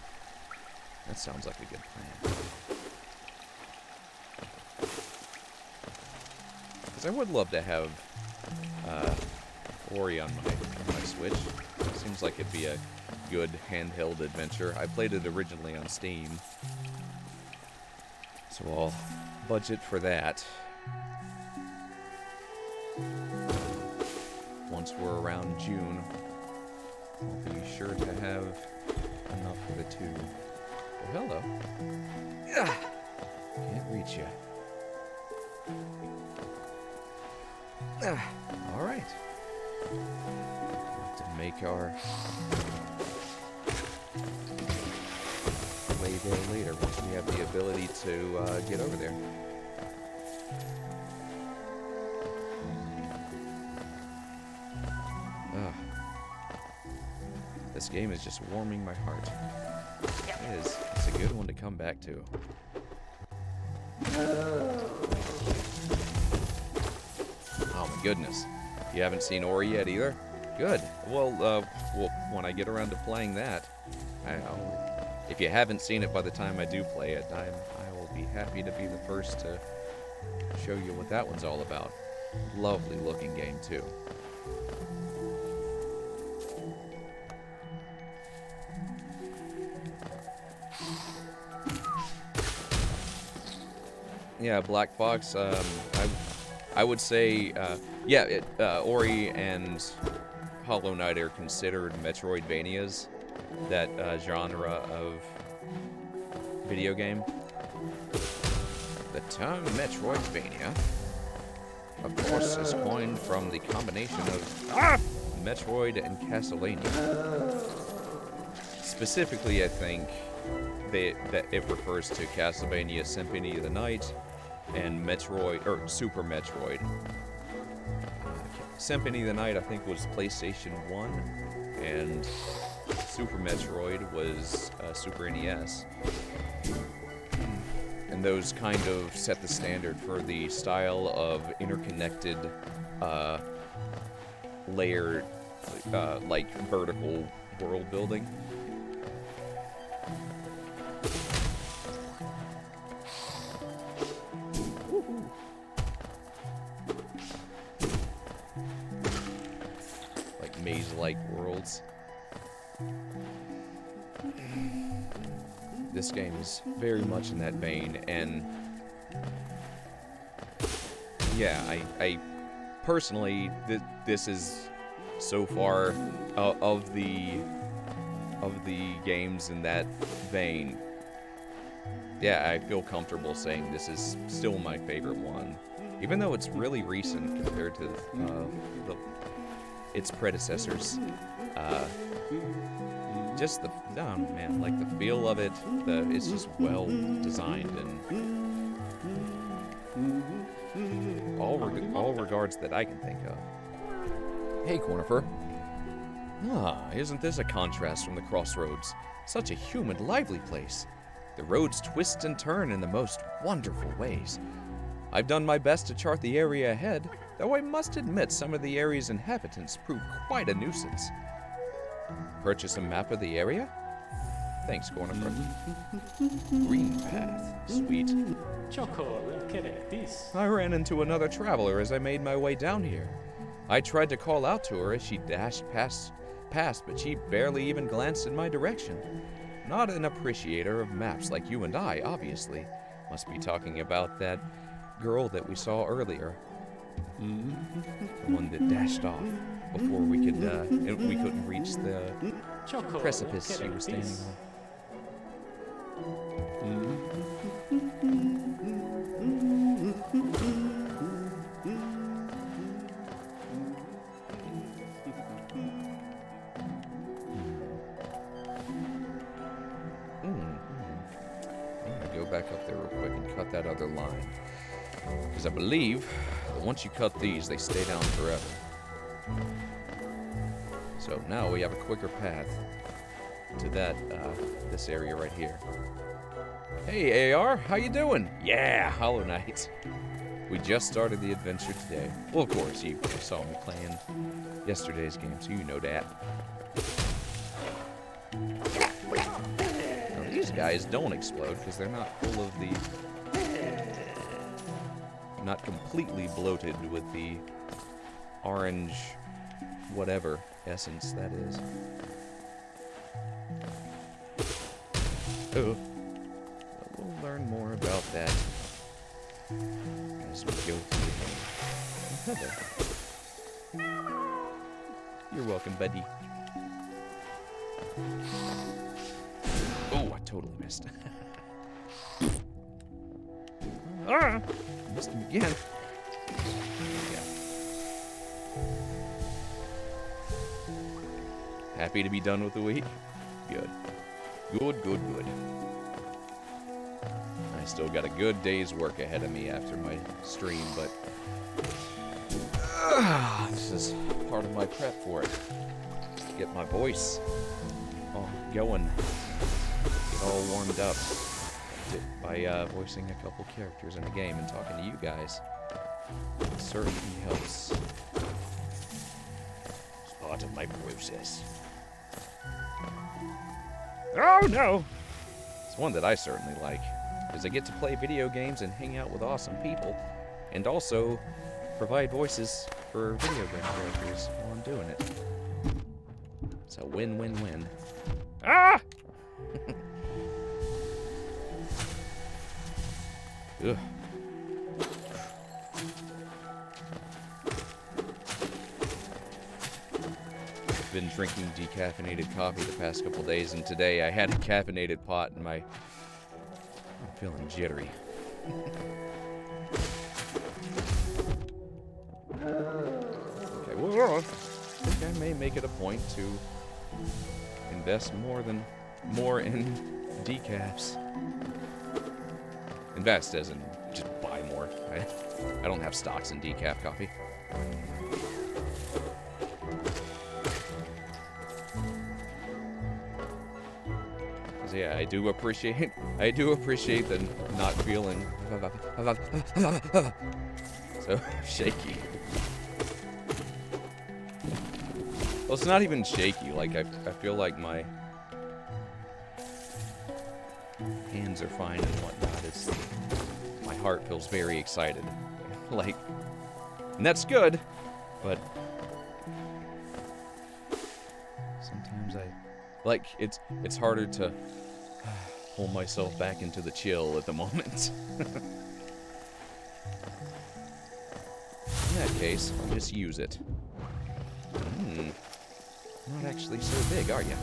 That sounds like a good plan. Because I would love to have Ori on my Switch. Seems like it'd be a good handheld adventure. I played it originally on Steam, so I'll budget for that. Once we're around June, I'll be sure to have enough for the two. Oh, hello. Ugh. Can't reach you. All right. Have to make our way there later once we have the ability to get over there. This game is just warming my heart. It is. It's a good one to come back to. Oh my goodness. You haven't seen Ori yet either? Good. Well, when I get around to playing that, if you haven't seen it by the time I do play it, I will be happy to be the first to show you what that one's all about. Lovely looking game too. Yeah, Black Fox. I would say, Ori and Hollow Knight are considered Metroidvanias, that genre of video game. The term Metroidvania, of course, is coined from the combination of Metroid and Castlevania. Specifically, I think that it refers to Castlevania Symphony of the Night and Metroid, or Super Metroid. Symphony of the Night, I think, was PlayStation 1, and Super Metroid was Super NES. And those kind of set the standard for the style of interconnected, layered, like vertical world building. Maze-like worlds. This game is very much in that vein, and yeah, I personally, this is so far of the games in that vein. Yeah, I feel comfortable saying this is still my favorite one, even though it's really recent compared to its predecessors. Just the, oh man, like the feel of it, it's just well designed in all regards that I can think of. Hey, Cornifer. Isn't this a contrast from the crossroads? Such a humid, lively place. The roads twist and turn in the most wonderful ways. I've done my best to chart the area ahead, though I must admit some of the area's inhabitants prove quite a nuisance. Purchase a map of the area? Thanks, Cornifer. Green path. Sweet. I ran into another traveler as I made my way down here. I tried to call out to her as she dashed past, but she barely even glanced in my direction. Not an appreciator of maps like you and I, obviously. Must be talking about that girl that we saw earlier. The one that dashed off before we couldn't reach the precipice she was standing on. I'm gonna go back up there real quick and cut that other line. Because I believe that once you cut these, they stay down forever. So now we have a quicker path to this area right here. Hey, AR, how you doing? Yeah, Hollow Knight. We just started the adventure today. Well, of course, you saw me playing yesterday's game, so you know that. guys don't explode because they're not full of the... Not completely bloated with the orange whatever essence that is. Oh. We'll learn more about that as we go through the game. Heather. You're welcome, buddy. Oh, I totally missed. Ah! Missed him again. Yeah. Happy to be done with the week? Good. Good, good, good. I still got a good day's work ahead of me after my stream, but this is part of my prep for it. Get my voice all going. Get all warmed up by voicing a couple characters in a game and talking to you guys. It certainly helps. It's part of my process. Oh no! It's one that I certainly like, because I get to play video games and hang out with awesome people, and also provide voices for video game characters while I'm doing it. It's a win-win-win. Ah! Ugh. I've been drinking decaffeinated coffee the past couple days, and today I had a caffeinated pot in my... I'm feeling jittery. Okay, well, I think I may make it a point to invest more in decafs. Invest as in just buy more. I don't have stocks in decaf coffee. So yeah, I do appreciate the not feeling so shaky. Well, it's not even shaky. Like I feel like my hands are fine and whatnot. It's my heart feels very excited, like, and that's good. But sometimes it's harder to pull myself back into the chill at the moment. In that case, I'll just use it. Not actually so big, are you?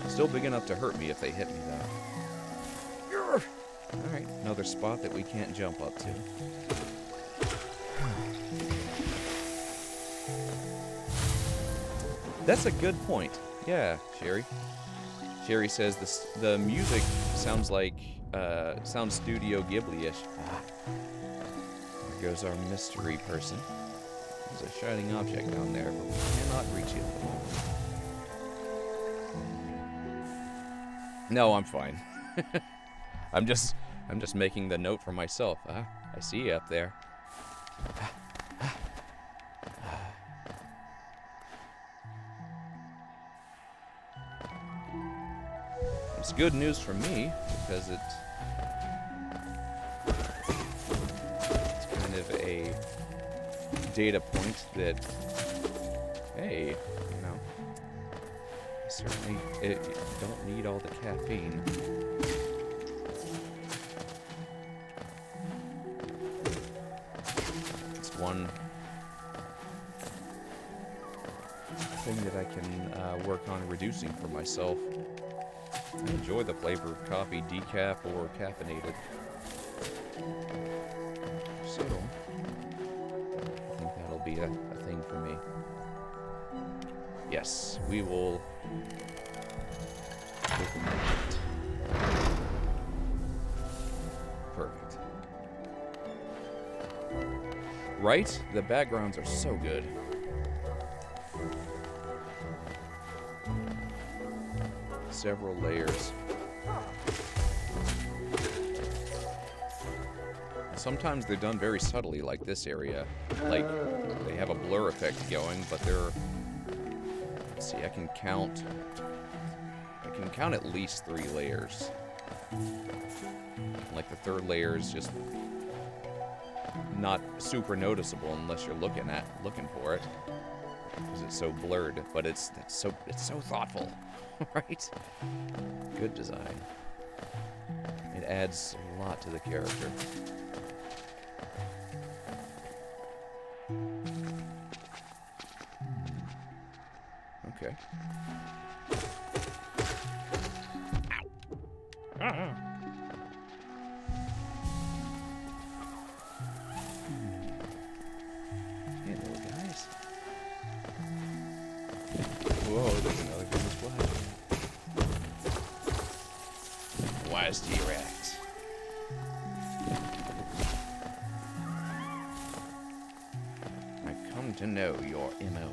Still big enough to hurt me if they hit me, though. Alright, another spot that we can't jump up to. That's a good point. Yeah, Sherry. Sherry says the music sounds like, sounds Studio Ghibli-ish. There goes our mystery person. There's a shining object down there, but we cannot reach it at the moment. No, I'm fine. I'm just making the note for myself. I see you up there. It's good news for me because it's kind of a data point that, hey, you know, I certainly don't need all the caffeine. It's one thing that I can work on reducing for myself. I enjoy the flavor of coffee, decaf or caffeinated. So, I think that'll be a thing for me. Yes, we will take a moment. Perfect. Right? The backgrounds are so good. Several layers. Sometimes they're done very subtly, like this area. Like, they have a blur effect going, but they're... Let's see, I can count can count at least 3 layers. Like the third layer is just not super noticeable unless you're looking for it, because it's so blurred. But it's so thoughtful, right? Good design. It adds a lot to the character. Okay. Ow. Hey, little guys. Whoa, there's another good splash. Wise T-Rex. I've come to know your MO.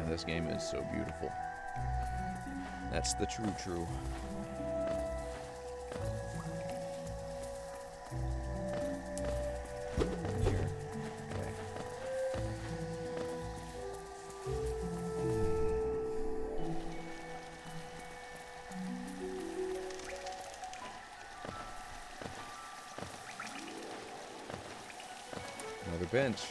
This game is so beautiful. That's the true. Here. Okay. Another bench.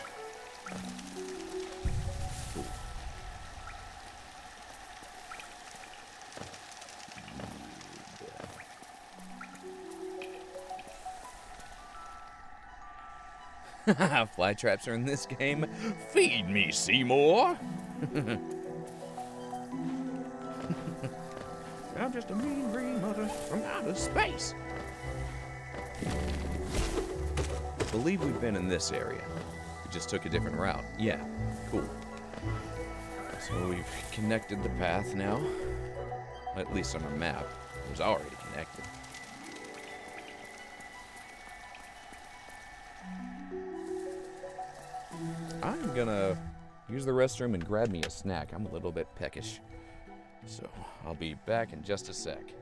Fly traps are in this game. Feed me, Seymour. I'm just a mean green mother from outer space. Believe we've been in this area. We just took a different route. Yeah, cool. So we've connected the path now. At least on our map. It was already connected. I'm gonna use the restroom and grab me a snack. I'm a little bit peckish. So I'll be back in just a sec.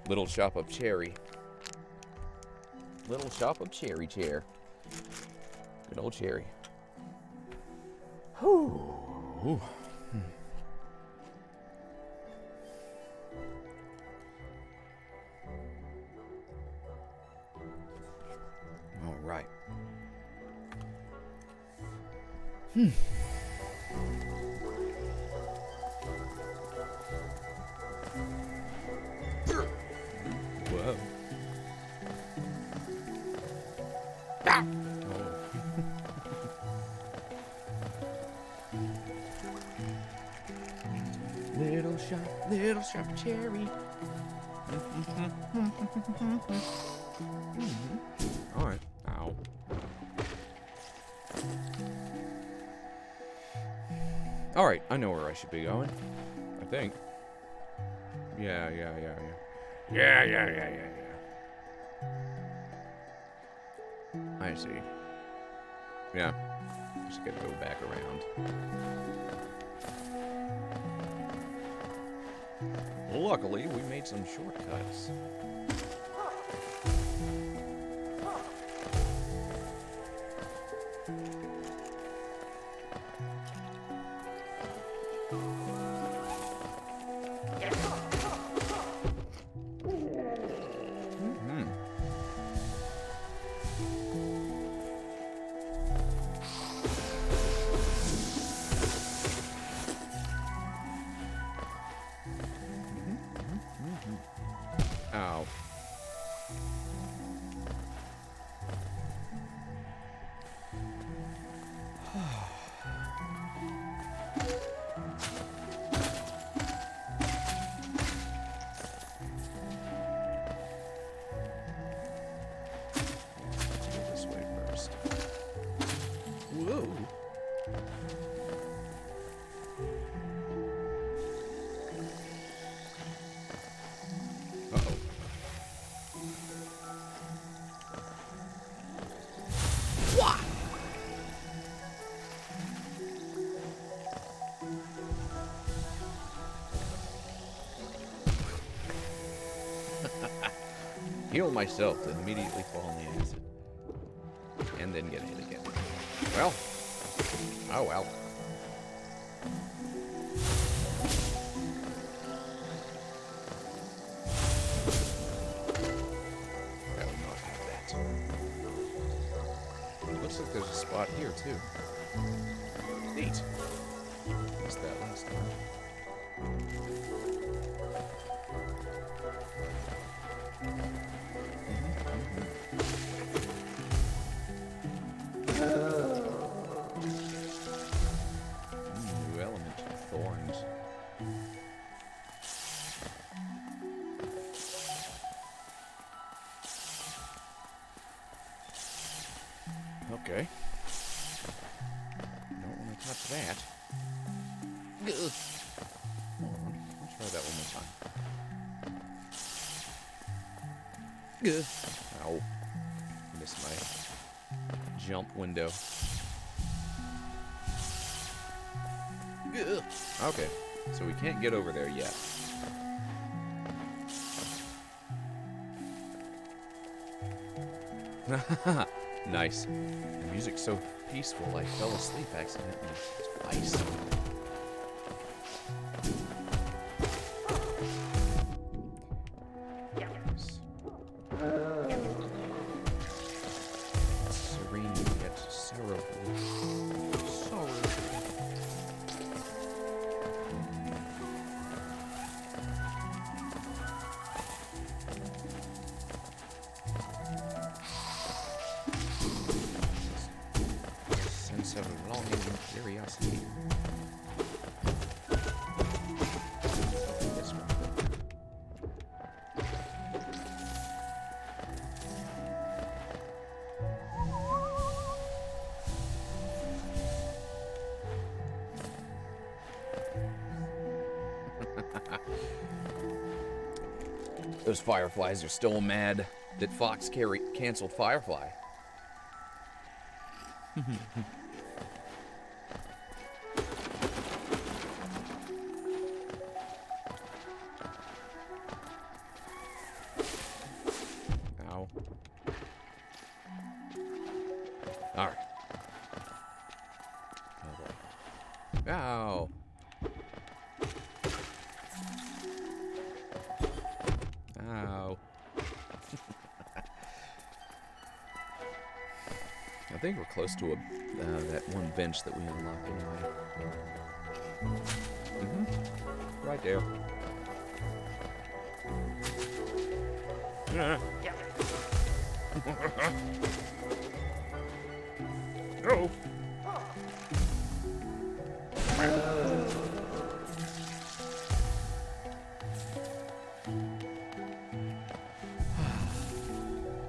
Little shop of cherry. Little shop of cherry chair. Good old cherry. Whew. All right. Whoa. Ah! Little sharp cherry. All right. Ow. All right. I know where I should be going. I think. Yeah. I see. Yeah. Just gotta go back around. Luckily, we made some shortcuts. Ow. Let's go this way first. Whoa. Uh-oh. Heal myself to immediately fall in the acid. And then get hit again. Well. Oh well. I will not have that. Looks like there's a spot here too. Neat. Missed that last time. New element, thorns. Okay. Don't want to touch that. Ugh. Hold on. I'll try that one more time. Ugh. Ow. Missed my jump window. Ugh. Okay. So we can't get over there yet. Nice. The music's so peaceful, I fell asleep accidentally twice. Serene yet sorrowful. Sorrowful. Sense of longing and curiosity. This one. Those fireflies are still mad that Fox canceled Firefly. Ow. All right. Oh boy. Ow. Ow. I think we're close to that one bench that we unlocked anyway. Right there. go.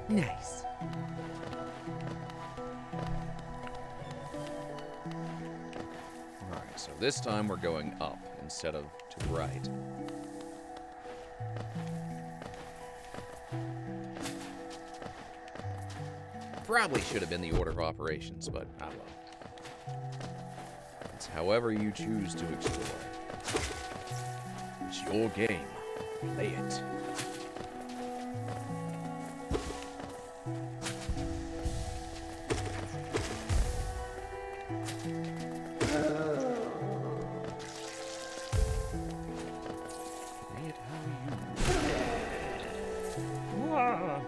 Nice. Alright, so this time we're going up instead of to the right. Probably should have been the order of operations, but I don't know. It's however you choose to explore. It's your game. Play it. Play it how you... Ah.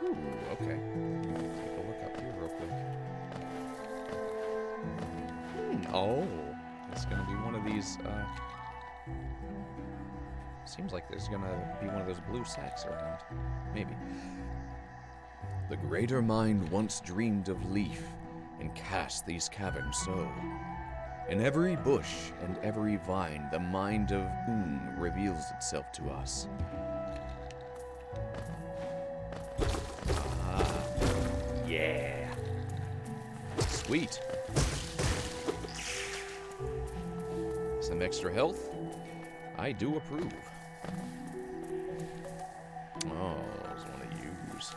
Ooh, okay. Take a look up here real quick. Oh, it's gonna be one of these, seems like there's gonna be one of those blue sacks around. Maybe. The greater mind once dreamed of leaf, and cast these caverns so. In every bush and every vine, the mind of reveals itself to us. Yeah. Sweet. Some extra health? I do approve. Oh, there's one to use.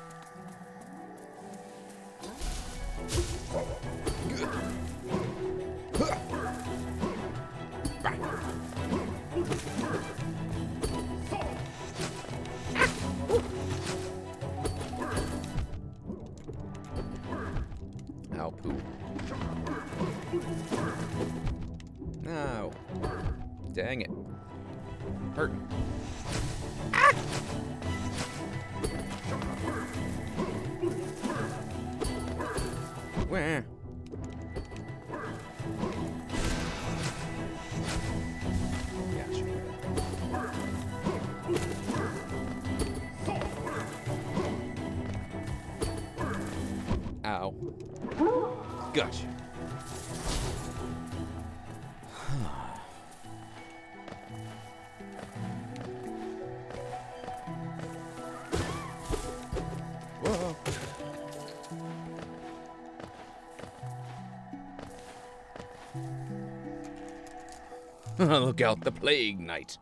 Ow, poo. No. Dang it. Hurting. Ah! Wah. Gotcha. Ow. Gotcha. Whoa. Look out, the plague knight.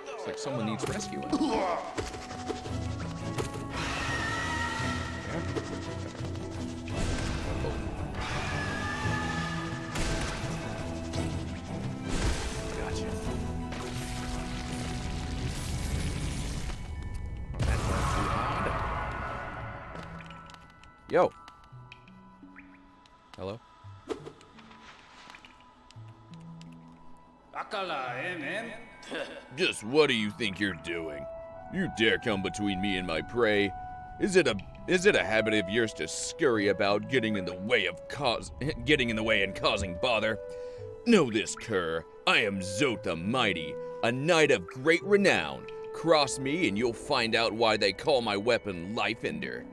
Looks like someone needs rescuing. Yeah. Gotcha. That's not too hard. Yo. Hello? Just what do you think you're doing? You dare come between me and my prey? Is it a habit of yours to scurry about, getting in the way and causing bother? Know this, cur. I am Zot the Mighty, a knight of great renown. Cross me and you'll find out why they call my weapon Life Ender.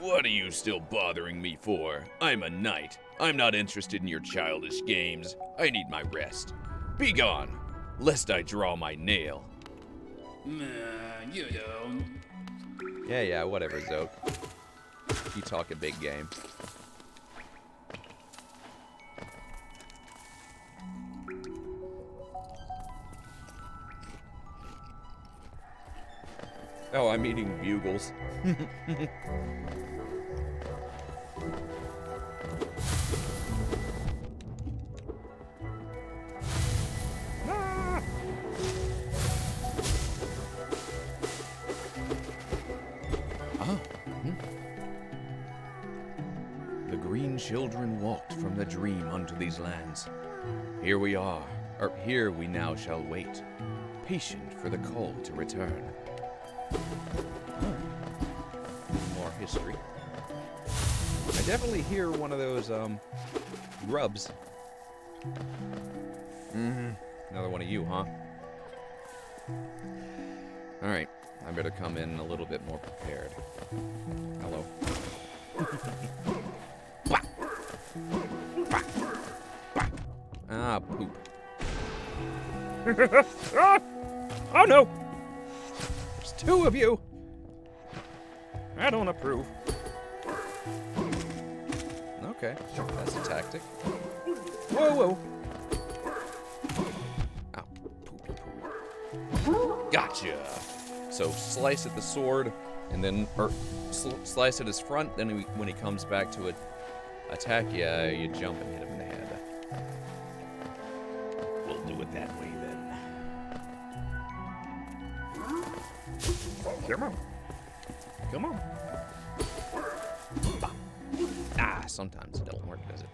What are you still bothering me for? I'm a knight. I'm not interested in your childish games. I need my rest. Be gone, lest I draw my nail. Yeah, whatever, Zote. You talk a big game. Oh, I'm eating bugles. children walked from the dream unto these lands. Here we are, or here we now shall wait, patient for the call to return. More history. I definitely hear one of those, grubs. Another one of you, huh? Alright, I better come in a little bit more prepared. Hello. Ah, poop. Oh no! There's two of you! I don't approve. Okay, that's a tactic. Whoa, whoa. Ow, poopy poo. Gotcha. So slice at the sword, and then, or slice at his front. Then when he comes back to attack you, you jump and hit him in the head. We'll do it that way then. Come on. Come on. Ah, sometimes it don't work, does it?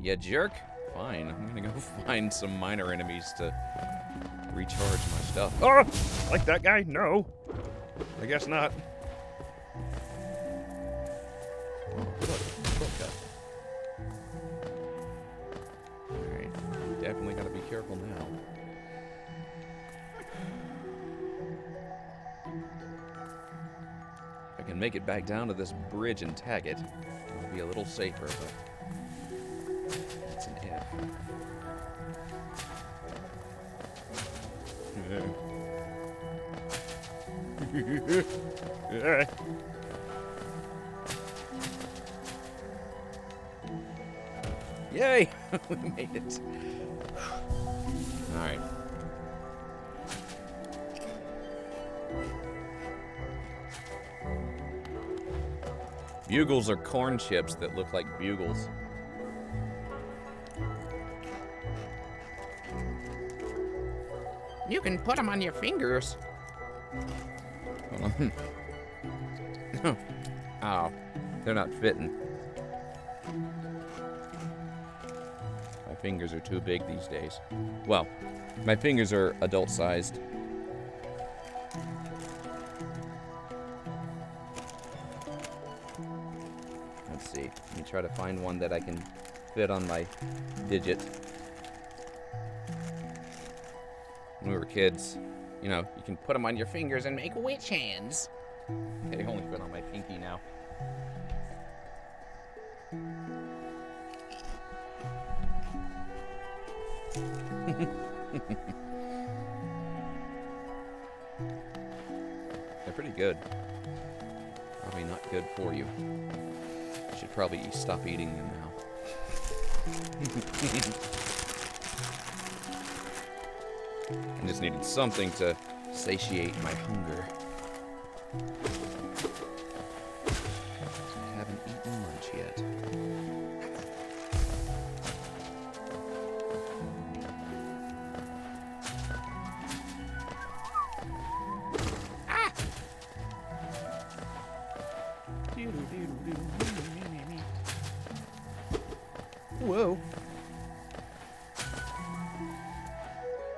You jerk. Fine, I'm gonna go find some minor enemies to recharge my stuff. Oh! Like that guy? No. I guess not. Look, shortcut. Alright, definitely gotta be careful now. If I can make it back down to this bridge and tag it, it'll be a little safer, but it's an if. Yeah. Yay! We made it. Alright. Bugles are corn chips that look like bugles. You can put them on your fingers. Hold on. Ow. They're not fitting. My fingers are too big these days. Well, my fingers are adult-sized. Let's see. Let me try to find one that I can fit on my digit. When we were kids, you know, you can put them on your fingers and make witch hands. They only fit on my pinky now. They're pretty good. Probably not good for you. Should probably stop eating them now. I just needed something to satiate my hunger. I haven't eaten lunch yet. Ah! Whoa.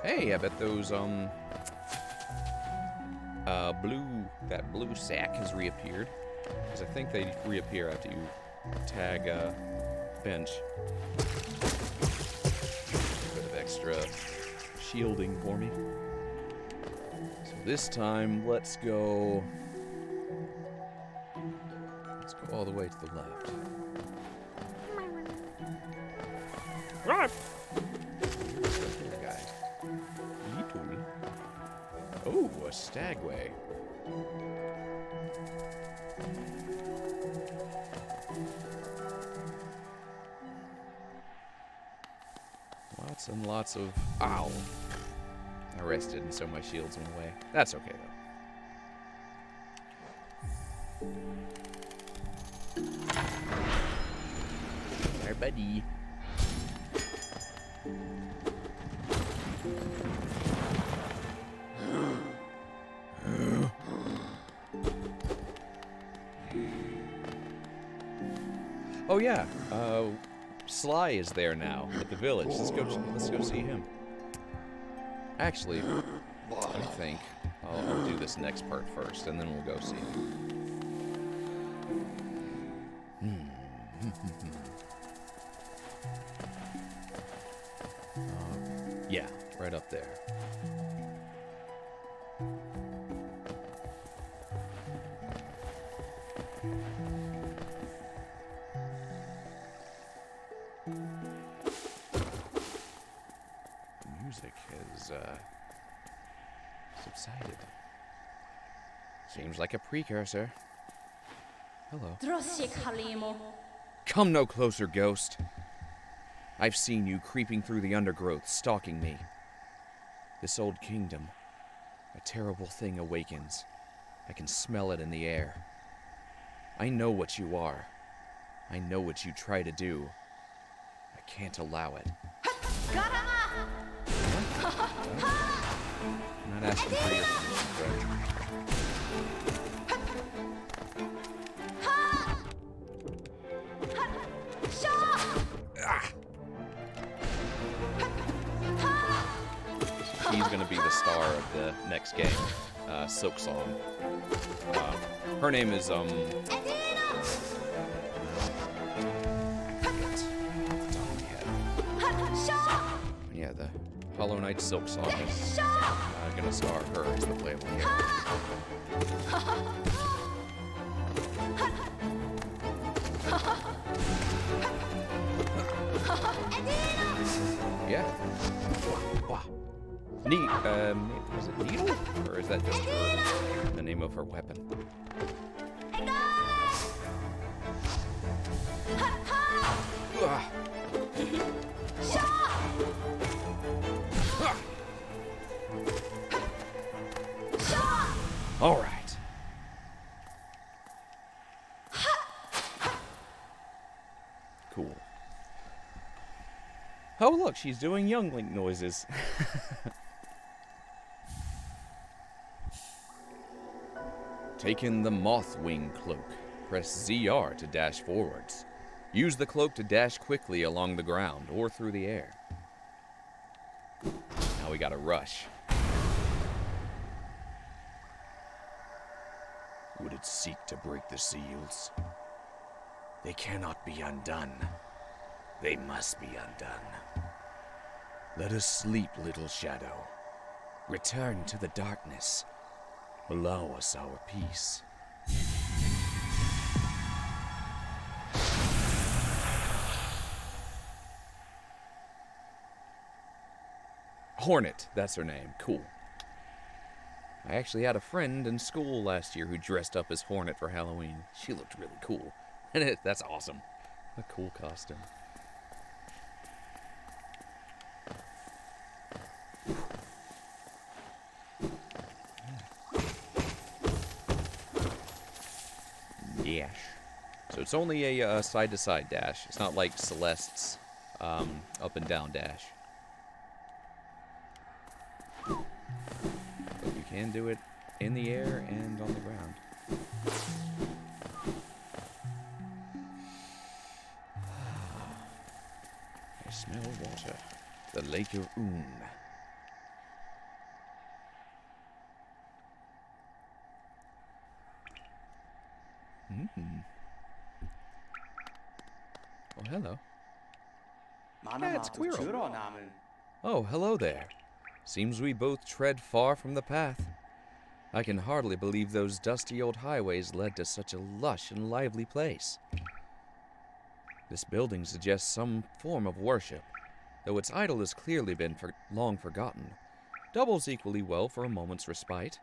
Hey, I bet those, that blue sack has reappeared. Because I think they reappear after you tag, bench. A bit of extra shielding for me. So this time, let's go all the way to the left. Right. Here, guys. Little. Oh, a stagway. Lots and lots of... Ow. I rested, and so my shields went away. That's okay, though. There, buddy. yeah, Sly is there now at the village. Let's go see him. Actually, I think I'll do this next part first, and then we'll go see him. Yeah, right up there. The music has subsided. Seems like a precursor. Hello. Come no closer, ghost. I've seen you creeping through the undergrowth, stalking me. This old kingdom, a terrible thing awakens. I can smell it in the air. I know what you are. I know what you try to do. I can't allow it. I'm not asking for your permission, He's gonna be the star of the next game, Silk Song. Her name is yeah, the Hollow Knight Silk Song is gonna star her as the playable character. Yeah. Wow. Is it Needle? Or is that just the name of her weapon? All right. Cool. Oh, look, she's doing youngling noises. Take in the Mothwing Cloak. Press ZR to dash forwards. Use the cloak to dash quickly along the ground or through the air. Now we gotta rush. Would it seek to break the seals? They cannot be undone. They must be undone. Let us sleep, little shadow. Return to the darkness. Allow us our peace. Hornet, that's her name. Cool. I actually had a friend in school last year who dressed up as Hornet for Halloween. She looked really cool. And that's awesome. A cool costume. Dash. So it's only a side-to-side dash. It's not like Celeste's up and down dash. But you can do it in the air and on the ground. I smell water. The Lake of Un. Oh, hello. Yeah, it's Quirrell. Oh, hello there. Seems we both tread far from the path. I can hardly believe those dusty old highways led to such a lush and lively place. This building suggests some form of worship, though its idol has clearly been long forgotten. Doubles equally well for a moment's respite.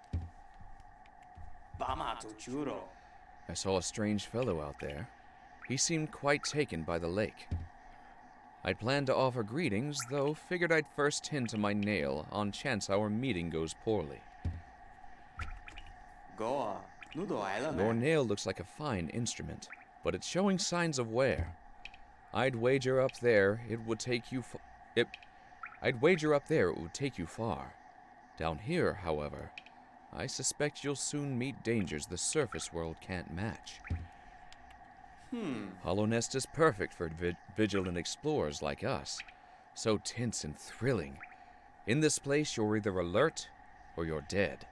I saw a strange fellow out there. He seemed quite taken by the lake. I'd planned to offer greetings, though figured I'd first tend to my nail on chance our meeting goes poorly. Your nail looks like a fine instrument, but it's showing signs of wear. I'd wager up there it would take you far. Down here, however, I suspect you'll soon meet dangers the surface world can't match. Hollow Nest is perfect for vigilant explorers like us. So tense and thrilling. In this place, you're either alert or you're dead.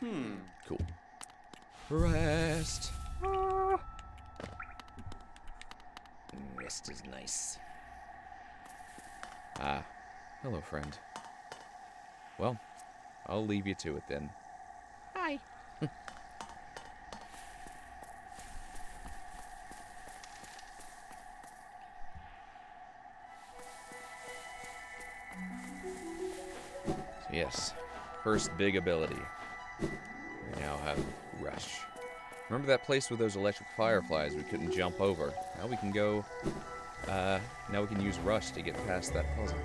Cool. Rest. Rest is nice. Ah, hello, friend. Well, I'll leave you to it then. Hi. Yes, first big ability. We now have Rush. Remember that place with those electric fireflies we couldn't jump over? Now we can go, now we can use Rush to get past that puzzle.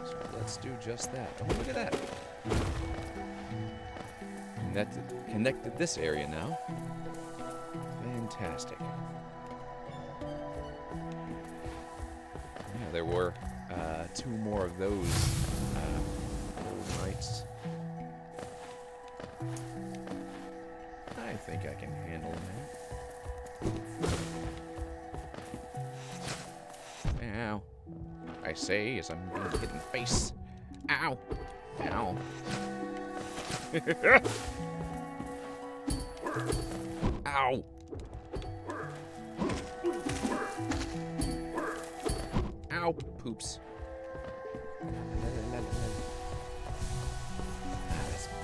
So let's do just that. Oh, look at that. Connected this area now. Fantastic. Yeah, there were two more of those knights. I think I can handle them. Ow. I say as I'm being hit in the face. Ow. Ow. Ow. Ow, poops.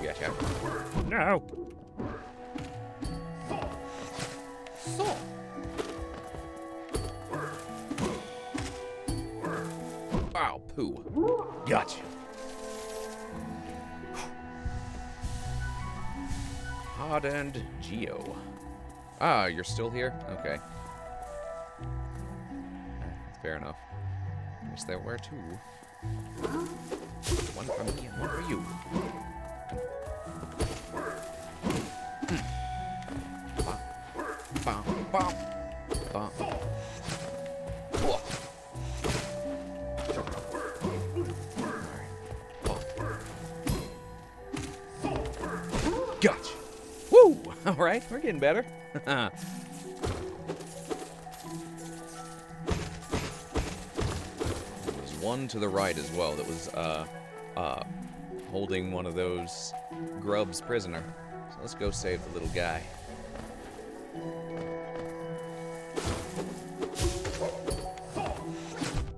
Gotcha. No. So. Ow, poo. Gotcha. Hardened Geo. Ah, you're still here? Okay. Fair enough. I guess there were two. One for me and one for you. Bum, bum, bum. Whoa. Gotcha. Woo! All right, we're getting better. One to the right as well that was holding one of those grubs prisoner. So let's go save the little guy.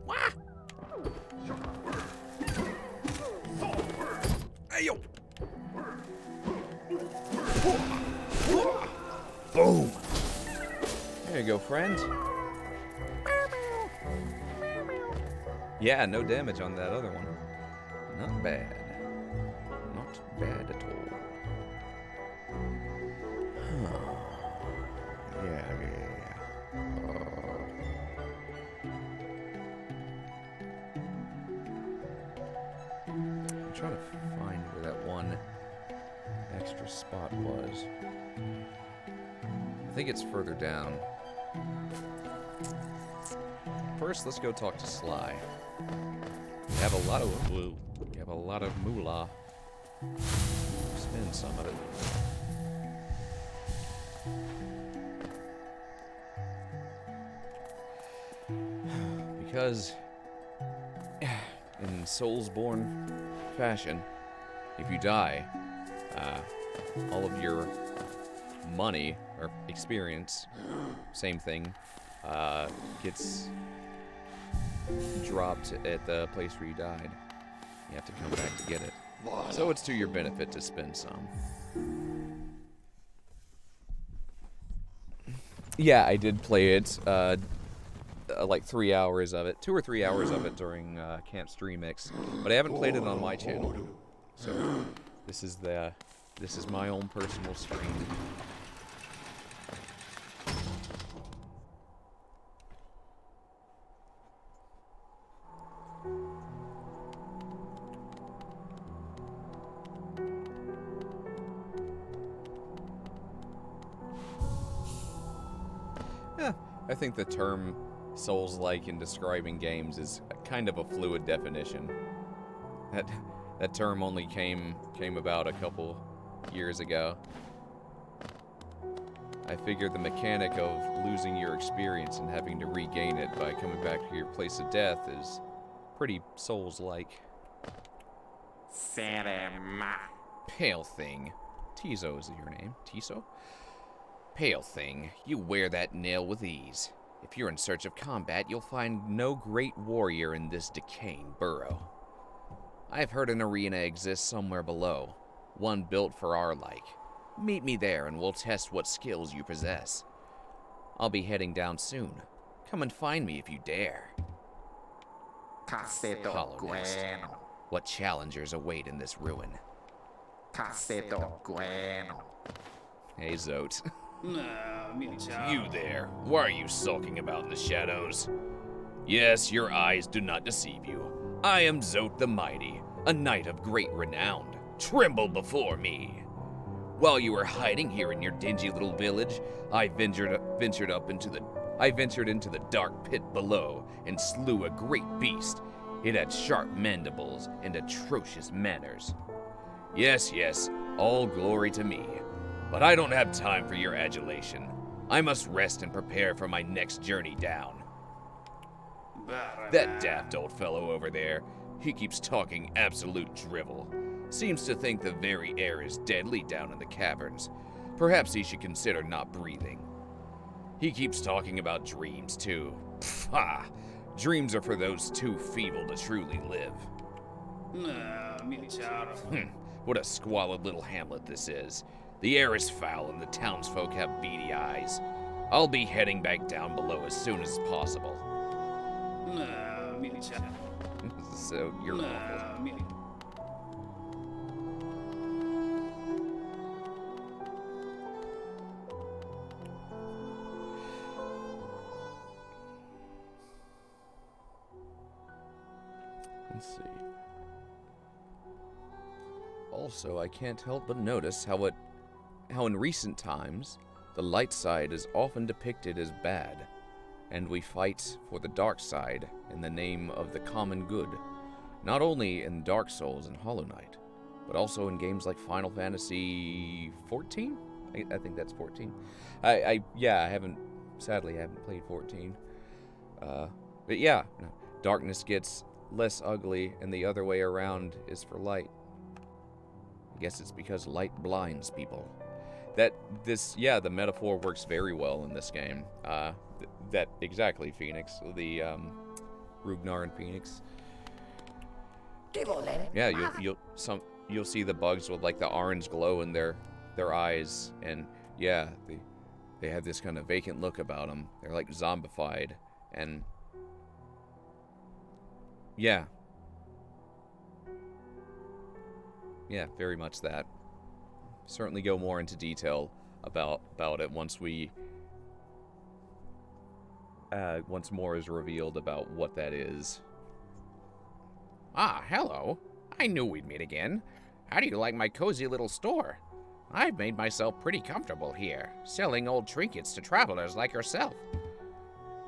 Wah! Ayo! Boom! There you go, friend. Yeah, no damage on that other one. Not bad. Not bad at all. Yeah. I'm trying to find where that one extra spot was. I think it's further down. First, let's go talk to Sly. We have a lot of moolah. Spend some of it. Because in Soulsborne fashion, if you die, all of your money or experience, same thing, gets dropped at the place where you died. You have to come back to get it. So it's to your benefit to spend some. Yeah, I did play it, like 3 hours of it, 2 or 3 hours of it during Camp Stream Mix, but I haven't played it on my channel. So this is my own personal stream. Yeah, I think the term Souls-like in describing games is kind of a fluid definition. That term only came about a couple years ago. I figured the mechanic of losing your experience and having to regain it by coming back to your place of death is pretty Souls-like. Pale thing. Tizo is your name. Tiso? Pale thing, you wear that nail with ease. If you're in search of combat, you'll find no great warrior in this decaying burrow. I've heard an arena exists somewhere below, one built for our like. Meet me there and we'll test what skills you possess. I'll be heading down soon. Come and find me if you dare. Hollow Nest. What challengers await in this ruin? Hey, Zote. You there. Why are you sulking about in the shadows? Yes, your eyes do not deceive you. I am Zote the Mighty, a knight of great renown. Tremble before me. While you were hiding here in your dingy little village, I ventured into the dark pit below and slew a great beast. It had sharp mandibles and atrocious manners. Yes, all glory to me. But I don't have time for your adulation. I must rest and prepare for my next journey down. That daft old fellow over there, he keeps talking absolute drivel. Seems to think the very air is deadly down in the caverns. Perhaps he should consider not breathing. He keeps talking about dreams, too. Pfft, dreams are for those too feeble to truly live. What a squalid little hamlet this is. The air is foul and the townsfolk have beady eyes. I'll be heading back down below as soon as possible. So, you're awful. Let's see. Also, I can't help but notice how in recent times, the light side is often depicted as bad, and we fight for the dark side in the name of the common good, not only in Dark Souls and Hollow Knight, but also in games like Final Fantasy 14? I think that's 14. I sadly haven't played 14. But yeah, darkness gets less ugly, and the other way around is for light. I guess it's because light blinds people. The metaphor works very well in this game. That exactly, Phoenix. The Rugnar and Phoenix. Yeah, you'll see the bugs with like the orange glow in their eyes, and yeah, they have this kind of vacant look about them. They're like zombified, and yeah, very much that. Certainly go more into detail about it once more is revealed about what that is. Ah, hello. I knew we'd meet again. How do you like my cozy little store? I've made myself pretty comfortable here, selling old trinkets to travelers like yourself.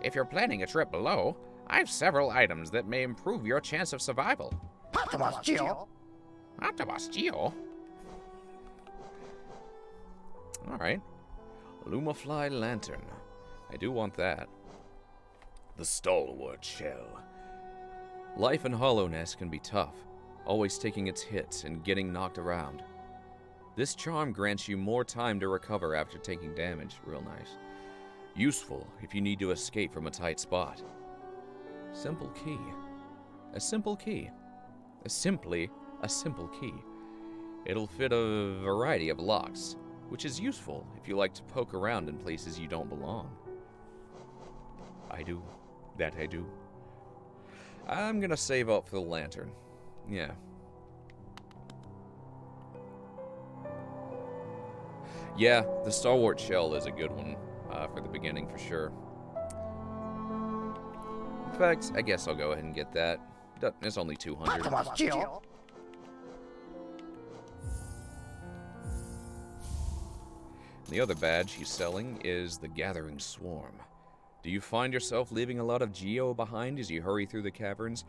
If you're planning a trip below, I've several items that may improve your chance of survival. Octopus Geo? Alright. Lumafly Lantern. I do want that. The Stalwart Shell. Life in Hollow Nest can be tough, always taking its hits and getting knocked around. This charm grants you more time to recover after taking damage. Real nice. Useful if you need to escape from a tight spot. Simple key. A simple key. Simply a simple key. It'll fit a variety of locks, which is useful if you like to poke around in places you don't belong. I do. That I do. I'm gonna save up for the lantern. Yeah. Yeah, the Stalwart Shell is a good one for the beginning for sure. In fact, I guess I'll go ahead and get that. It's only 200. The other badge he's selling is the Gathering Swarm. Do you find yourself leaving a lot of Geo behind as you hurry through the caverns?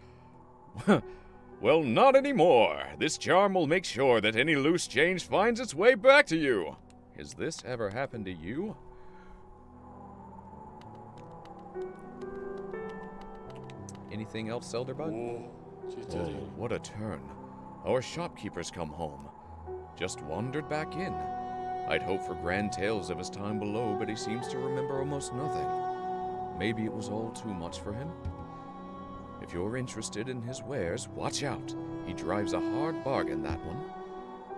Well, not anymore. This charm will make sure that any loose change finds its way back to you. Has this ever happened to you? Anything else, Elderbud? Oh, what a turn. Our shopkeeper's come home. Just wandered back in. I'd hoped for grand tales of his time below, but he seems to remember almost nothing. Maybe it was all too much for him? If you're interested in his wares, watch out. He drives a hard bargain, that one.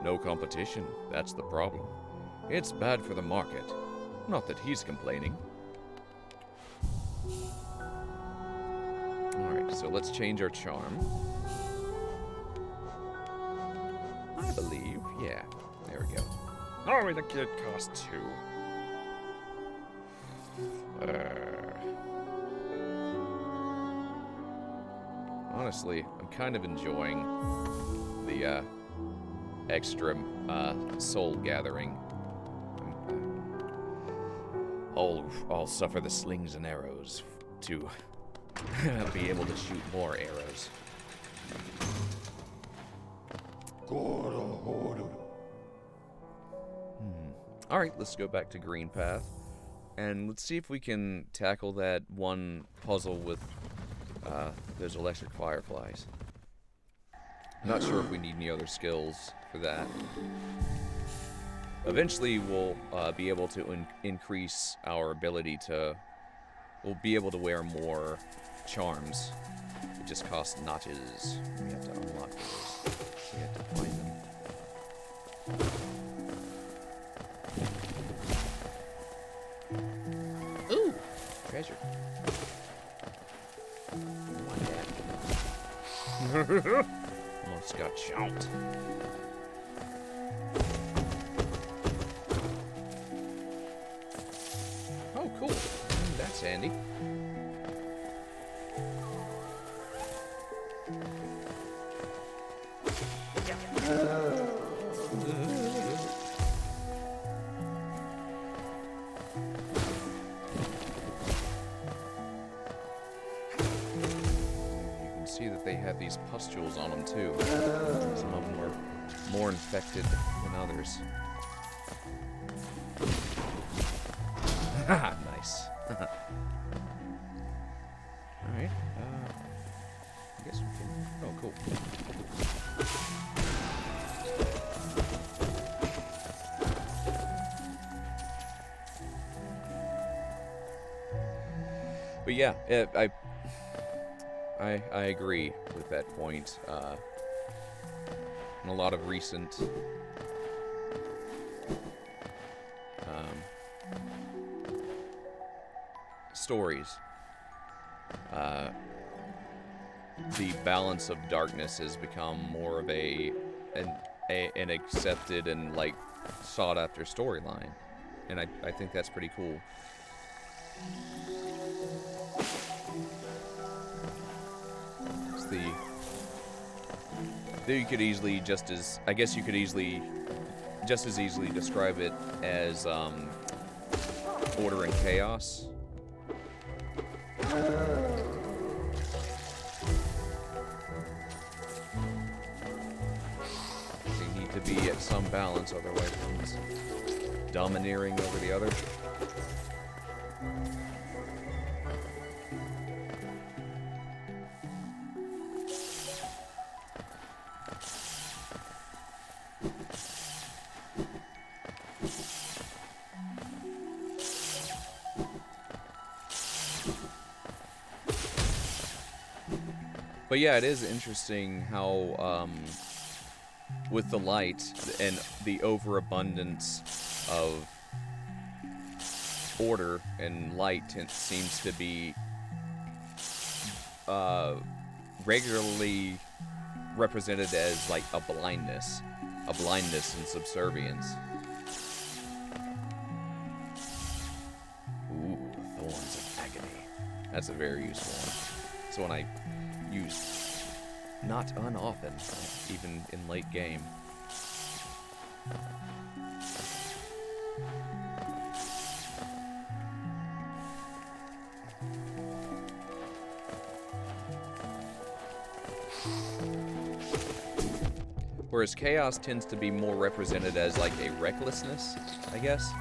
No competition, that's the problem. It's bad for the market. Not that he's complaining. Alright, so let's change our charm. I believe, yeah. There we go. Oh, the kid costs 2. Honestly, I'm kind of enjoying the extra soul gathering. I'll suffer the slings and arrows to be able to shoot more arrows. Alright, let's go back to Green Path. And let's see if we can tackle that one puzzle with those electric fireflies. Not sure if we need any other skills for that. Eventually, we'll be able to increase our ability to... We'll be able to wear more charms. It just costs notches. We have to unlock those. We have to find them. Ooh! Treasure. Almost got chomped. Oh, cool. That's handy. See that they have these pustules on them too. Some of them are more infected than others. Haha, nice. Alright, I guess we can... Oh, cool. But yeah, I agree with that point. In a lot of recent stories, the balance of darkness has become more of an accepted and like sought after storyline, and I think that's pretty cool. You could easily just as easily describe it as order and chaos. They need to be at some balance, otherwise one's domineering over the other. But yeah, it is interesting how, with the light and the overabundance of order and light, it seems to be regularly represented as like a blindness and subservience. Ooh, thorns of agony. That's a very useful one. It's one I use not unoften, even in late game. Whereas chaos tends to be more represented as like a recklessness, I guess.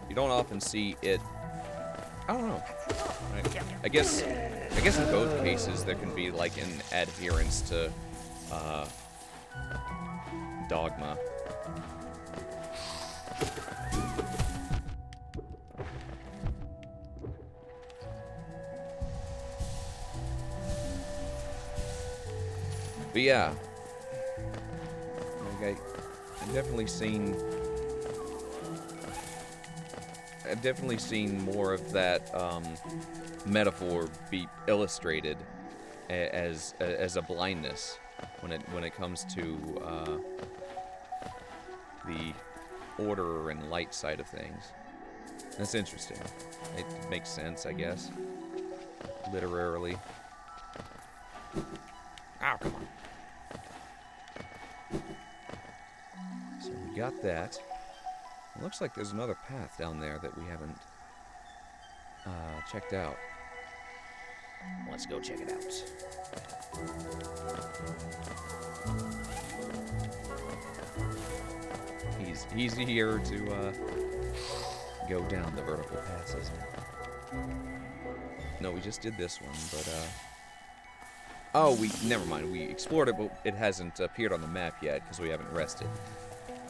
You don't often see it. I don't know. Right. I guess in both cases there can be like an adherence to dogma. But yeah, like I've definitely seen more of that metaphor be illustrated as a blindness when it comes to the order and light side of things. That's interesting. It makes sense, I guess, literarily. Ow, come on. So we got that. It looks like there's another path down there that we haven't checked out. Let's go check it out. He's here to go down the vertical paths, isn't it? No, we just did this one, but oh, never mind. We explored it, but it hasn't appeared on the map yet because we haven't rested.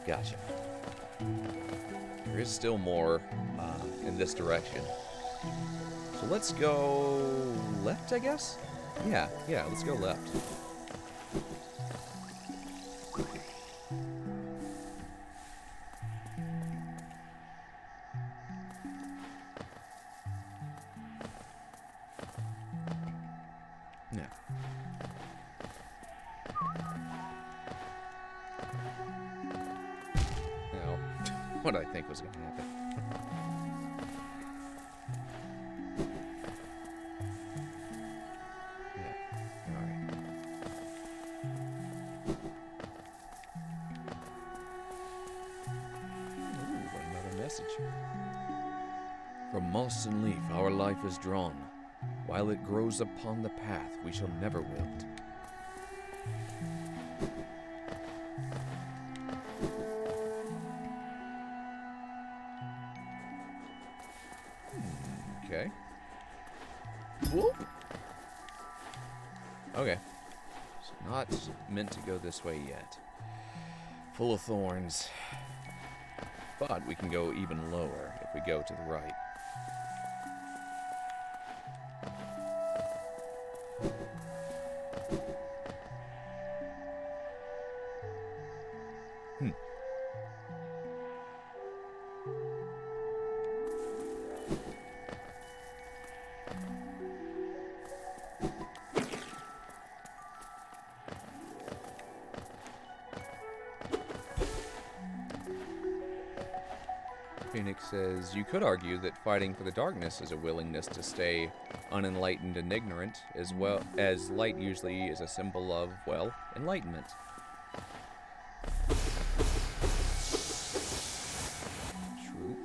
Gotcha. There is still more in this direction. So let's go left, I guess? Yeah, let's go left. Yeah. Now, what I think was going to happen. Yeah, alright. Ooh, another message. From moss and leaf our life is drawn. While it grows upon the path, we shall never wilt. Okay. Whoop. Okay. It's not meant to go this way yet. Full of thorns. But we can go even lower if we go to the right. Phoenix says, you could argue that fighting for the darkness is a willingness to stay unenlightened and ignorant, as well as light usually is a symbol of, well, enlightenment. True.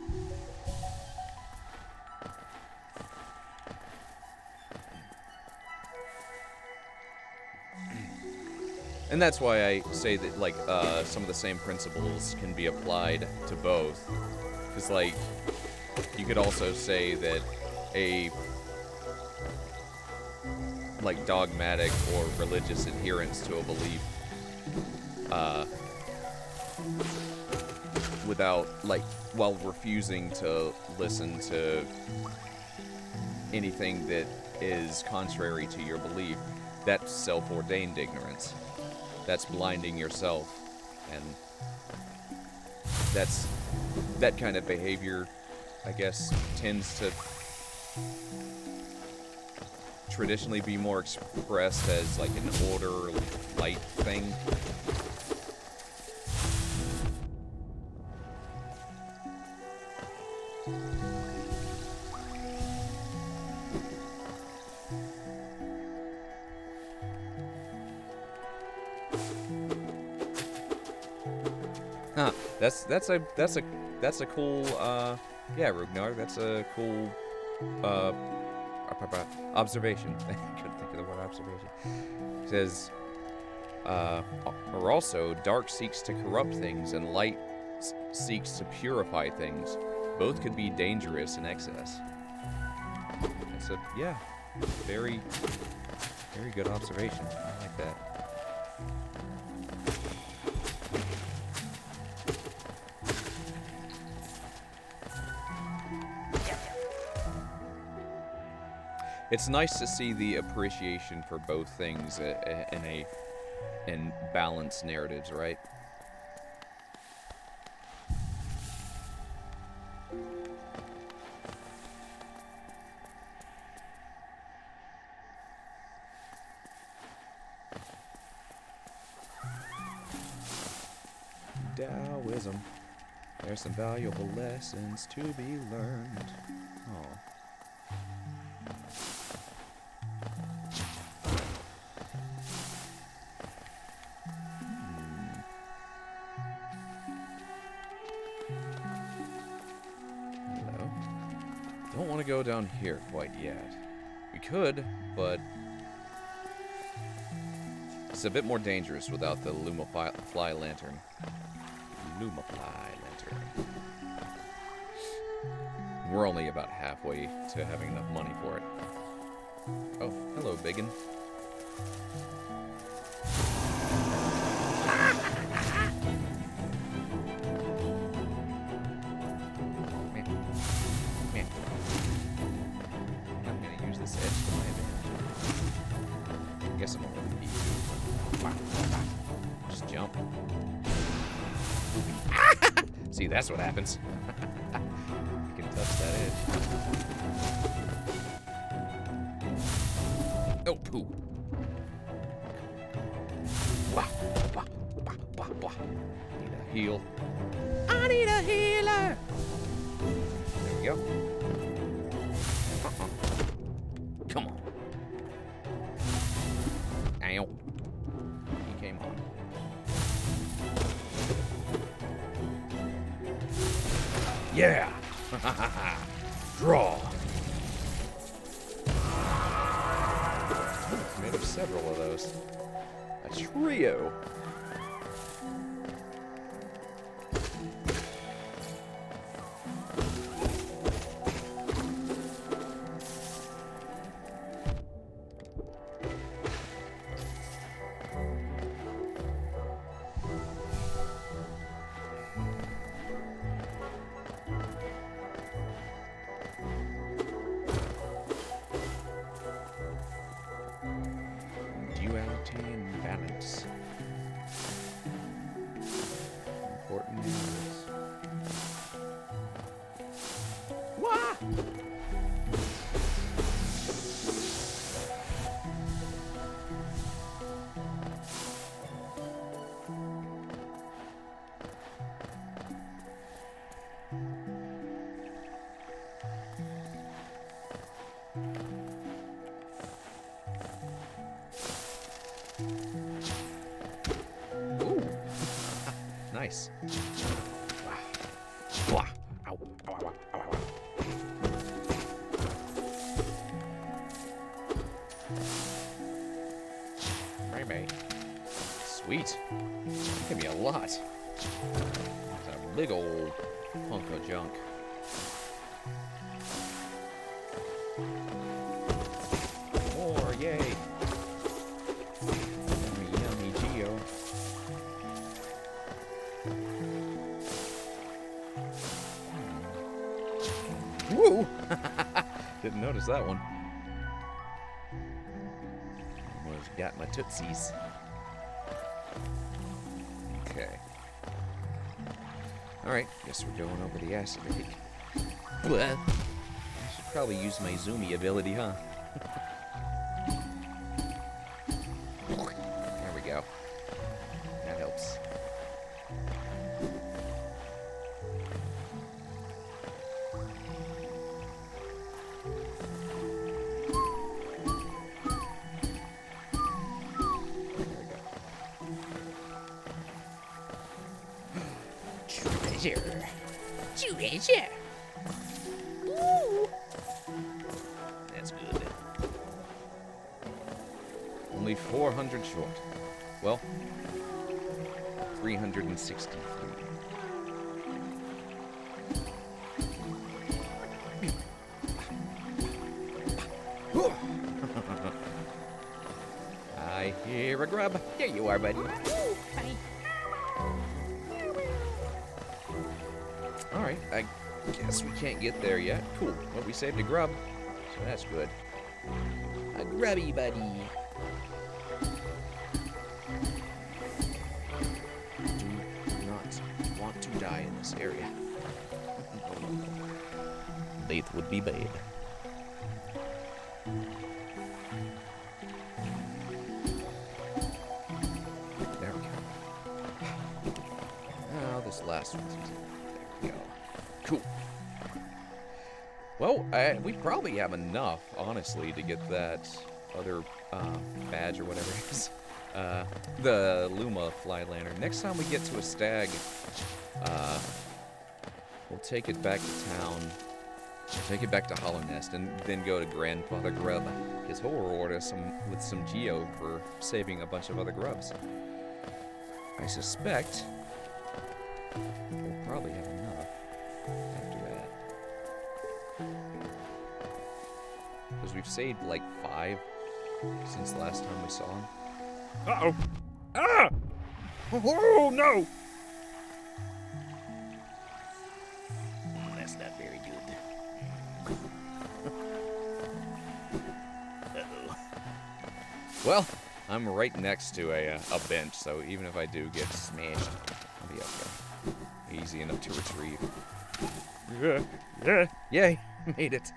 And that's why I say that, like, some of the same principles can be applied to both. Because, like, you could also say that a, like, dogmatic or religious adherence to a belief, without, like, while refusing to listen to anything that is contrary to your belief, that's self-ordained ignorance. That's blinding yourself, and that kind of behavior, I guess, tends to traditionally be more expressed as like an order or light thing. Huh, that's a cool, yeah, Rugnar, that's a cool, observation. I couldn't think of the word observation. It says, or also, dark seeks to corrupt things and light seeks to purify things. Both could be dangerous in excess. It's a, yeah, very, very good observation. I like that. It's nice to see the appreciation for both things in balanced narratives, right? Taoism. There's some valuable lessons to be learned. Oh. Hello. Don't want to go down here quite yet. We could, but it's a bit more dangerous without the Lumafly lantern. Lumafly lantern. We're only about halfway to having enough money for it. Oh, hello, Biggin. Man. I'm gonna use this edge to my advantage. I guess I'm gonna leave you. Just jump. See, that's what happens. You can touch that edge. Oh, poo. Wah, wah, wah, wah, wah. Need a heal. I need a healer. There we go. Come on. Ow. He came on. Yeah! Draw! Made of several of those. A trio! Duality and balance. Important news. Wah! Ooh. Nice. Wah. Ow. Ow, ow, ow, ow, ow. Maybe. Sweet. Give me a lot. It's a big old hunk of junk. More, yay. Yummy, yummy Geo. Woo! Didn't notice that one. Almost got my tootsies. Okay. Alright, guess we're going over the acid lake. Blah. I should probably use my zoomy ability, huh? There we go. That helps. Treasure. Ooh. That's good. Only 400 short. Well, 363. I hear a grub. There you are, buddy. Alright, I guess we can't get there yet. Cool. Well, we saved a grub, so that's good. A grubby buddy. Do not want to die in this area. Death would be bad. There we go. Oh, this last one's easy. There we go. Cool. Well, we probably have enough, honestly, to get that other badge or whatever it is. The Luma fly lantern. Next time we get to a stag, we'll take it back to town. Take it back to Hollow Nest and then go to Grandfather Grub, because he'll reward us with some geo for saving a bunch of other grubs. I suspect we'll probably have enough after that. Because we've saved like 5 since the last time we saw him. Uh-oh. Ah! Oh, no! That's not very good. Uh-oh. Well, I'm right next to a bench, so even if I do get smashed, I'll be okay. Easy enough to retrieve. Yeah. Yay, made it.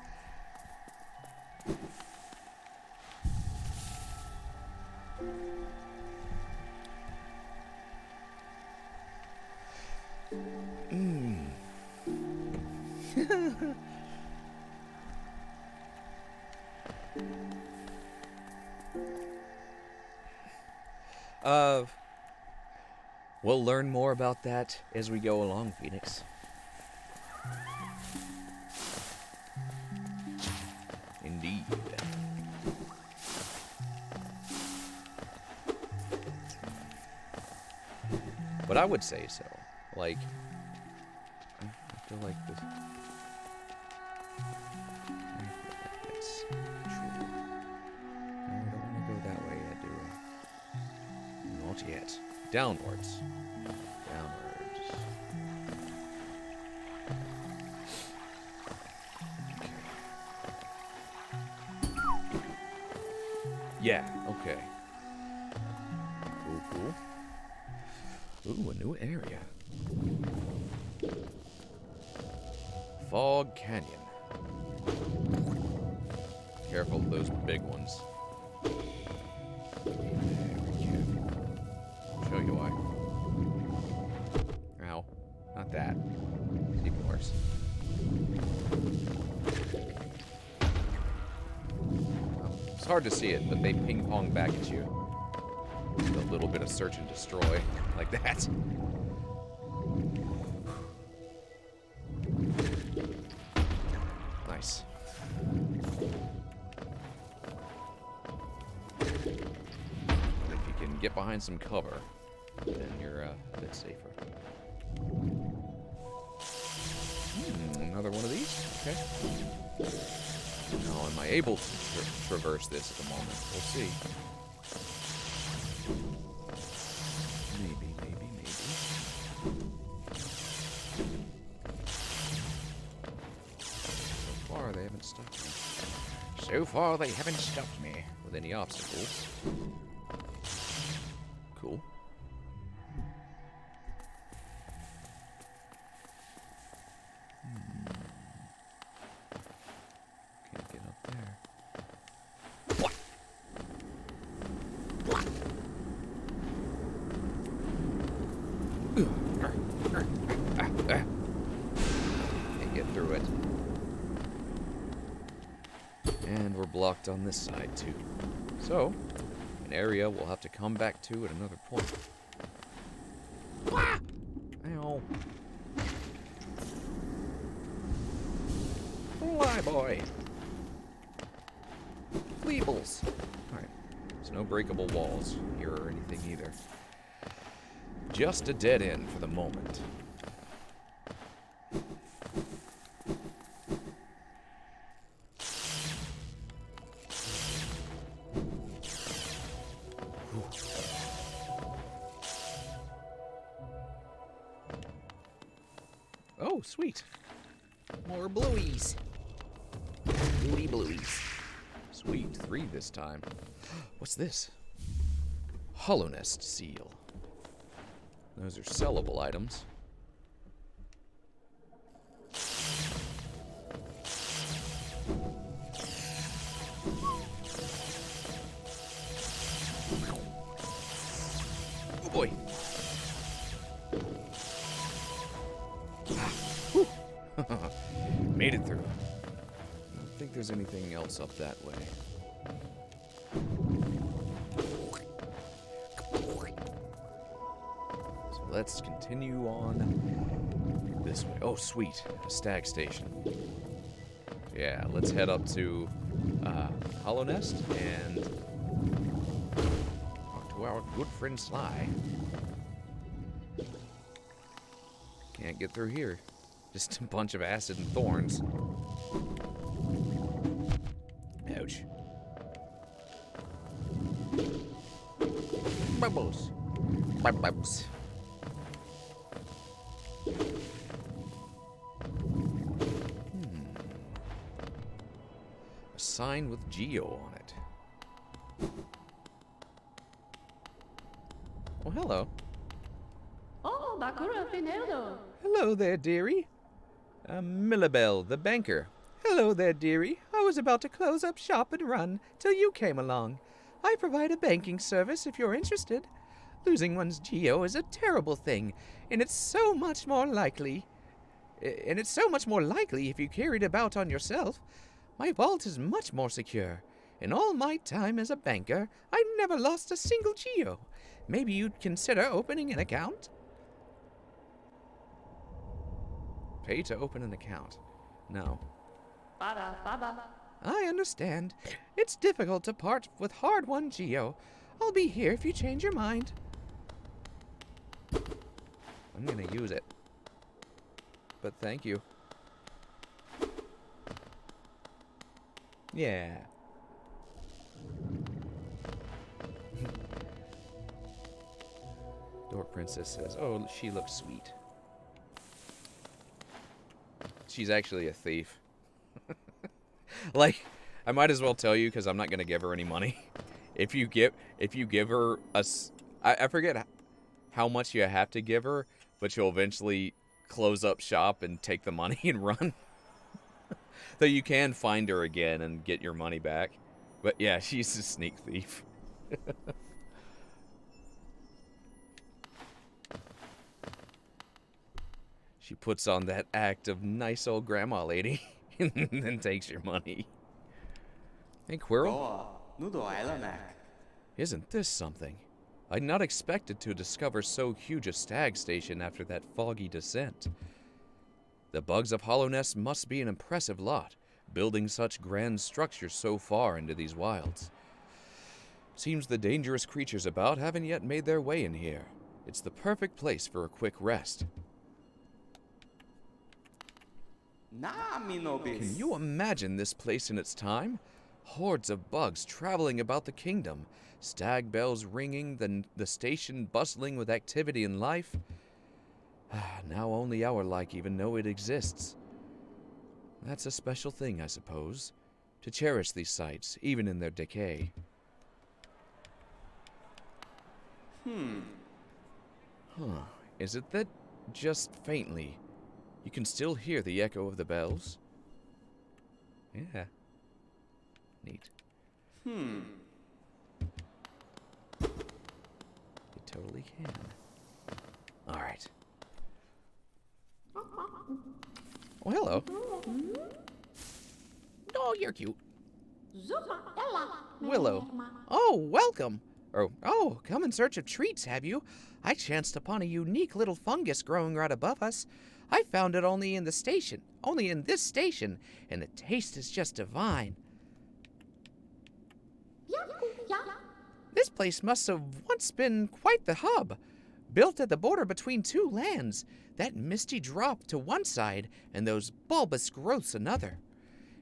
We'll learn more about that as we go along, Phoenix. Indeed. But I would say so. Like, I feel like this. I feel like that's true. No, I don't want to go that way yet, do I? Not yet. Downwards. Downwards. Okay. Yeah, okay. Cool, cool. Ooh, a new area. Fog Canyon. Careful of those big ones. I'll show you why. Ow. Not that. It's even worse. It's hard to see it, but they ping pong back at you. With a little bit of search and destroy. Like that. Nice. If you can get behind some cover, then you're a bit safer. Another one of these? Okay. Now, am I able to traverse this at the moment? We'll see. Maybe, maybe, maybe. So far, they haven't stopped me. So far, they haven't stopped me with any obstacles. Cool. Can't get up there. Can't get through it. And we're blocked on this side too. So, an area we'll have to come back to at another point. Ow. Fly boy. Weebles. Alright. There's no breakable walls here or anything either. Just a dead end for the moment. Oh, sweet. More blueies. Bluey blueies. Sweet, 3 this time. What's this? Hollow Nest seal. Those are sellable items. Oh boy. Made it through. I don't think there's anything else up that way. So let's continue on this way. Oh, sweet. A stag station. Yeah, let's head up to Hollow Nest and talk to our good friend Sly. Can't get through here. Just a bunch of acid and thorns. Ouch. Bubbles. Bubbles. A sign with Geo on it. Oh, hello. Oh, Bakura Pineldo. Hello there, dearie. Millabelle, the banker. Hello there, dearie. I was about to close up shop and run till you came along. I provide a banking service if you're interested. Losing one's geo is a terrible thing, and it's so much more likely if you carry it about on yourself. My vault is much more secure. In all my time as a banker, I never lost a single geo. Maybe you'd consider opening an account? Pay to open an account. No. I understand. It's difficult to part with hard-won geo. I'll be here if you change your mind. I'm gonna use it. But thank you. Yeah. Door Princess says, oh, she looks sweet. She's actually a thief. Like, I might as well tell you because I'm not gonna give her any money. If you give her I forget how much you have to give her, but you'll eventually close up shop and take the money and run. Though you can find her again and get your money back. But yeah, she's a sneak thief. She puts on that act of nice old grandma lady and then takes your money. Hey, Quirrell. Isn't this something? I'd not expected to discover so huge a stag station after that foggy descent. The bugs of Hollow Nest must be an impressive lot, building such grand structures so far into these wilds. Seems the dangerous creatures about haven't yet made their way in here. It's the perfect place for a quick rest. Can you imagine this place in its time? Hordes of bugs traveling about the kingdom, stag bells ringing, the station bustling with activity and life. Now only our like even know it exists. That's a special thing, I suppose, to cherish these sites, even in their decay. Huh. Is it that, just faintly, you can still hear the echo of the bells? Yeah. Neat. You totally can. Alright. Oh, hello. Oh, you're cute. Willow. Oh, welcome. Oh, come in search of treats, have you? I chanced upon a unique little fungus growing right above us. I found it only in this station, and the taste is just divine. This place must have once been quite the hub. Built at the border between two lands, that misty drop to one side and those bulbous growths another.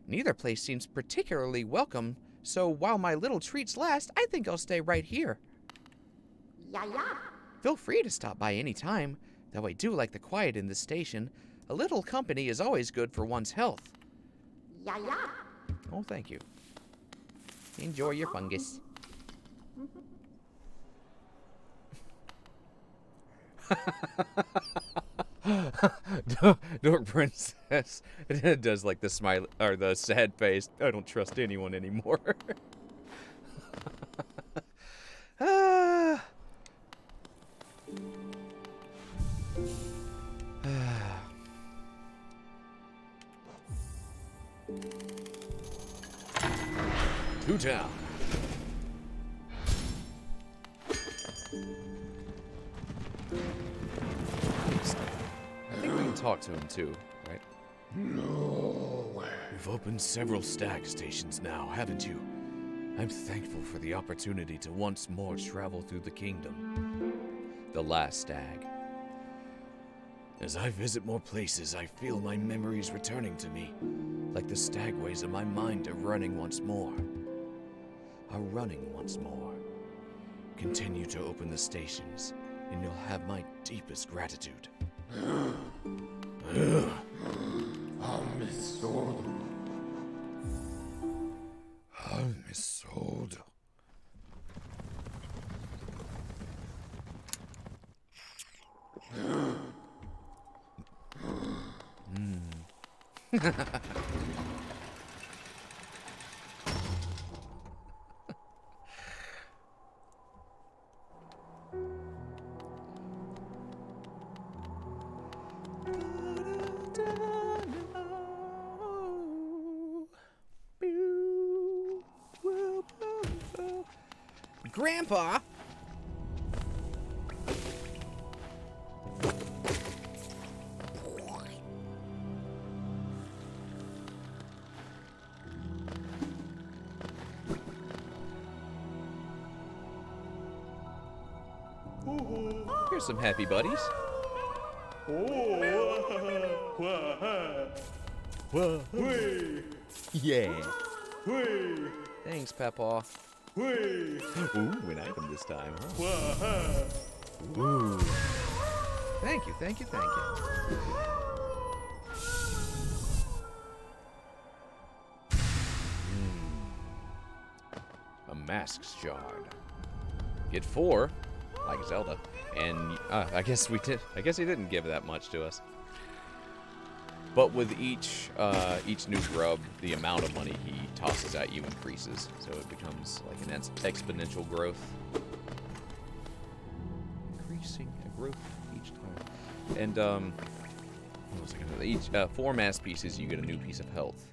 Neither place seems particularly welcome, so while my little treats last, I think I'll stay right here. Yeah, yeah. Feel free to stop by any time, though I do like the quiet in this station. A little company is always good for one's health. Yeah, yeah. Oh, thank you. Enjoy your fungus. Dork Princess does like the smile or the sad face. I don't trust anyone anymore. Ah. 2 down. I think we can talk to him too, right? You've opened several stag stations now, haven't you? I'm thankful for the opportunity to once more travel through the kingdom. The last stag. As I visit more places, I feel my memories returning to me, like the stagways of my mind are running once more. Continue to open the stations, and you'll have my deepest gratitude. Missold. Grandpa! Here's some happy buddies. Yeah. Thanks, Peppaw. Ooh, an item this time, huh? Ooh. Thank you, thank you, thank you. A mask shard. Get 4, like Zelda, and I guess we did. I guess he didn't give that much to us. But with each new grub, the amount of money he tosses at you increases, so it becomes like an exponential growth. Increasing a growth each time. And what was I gonna say? Each 4 mass pieces, you get a new piece of health.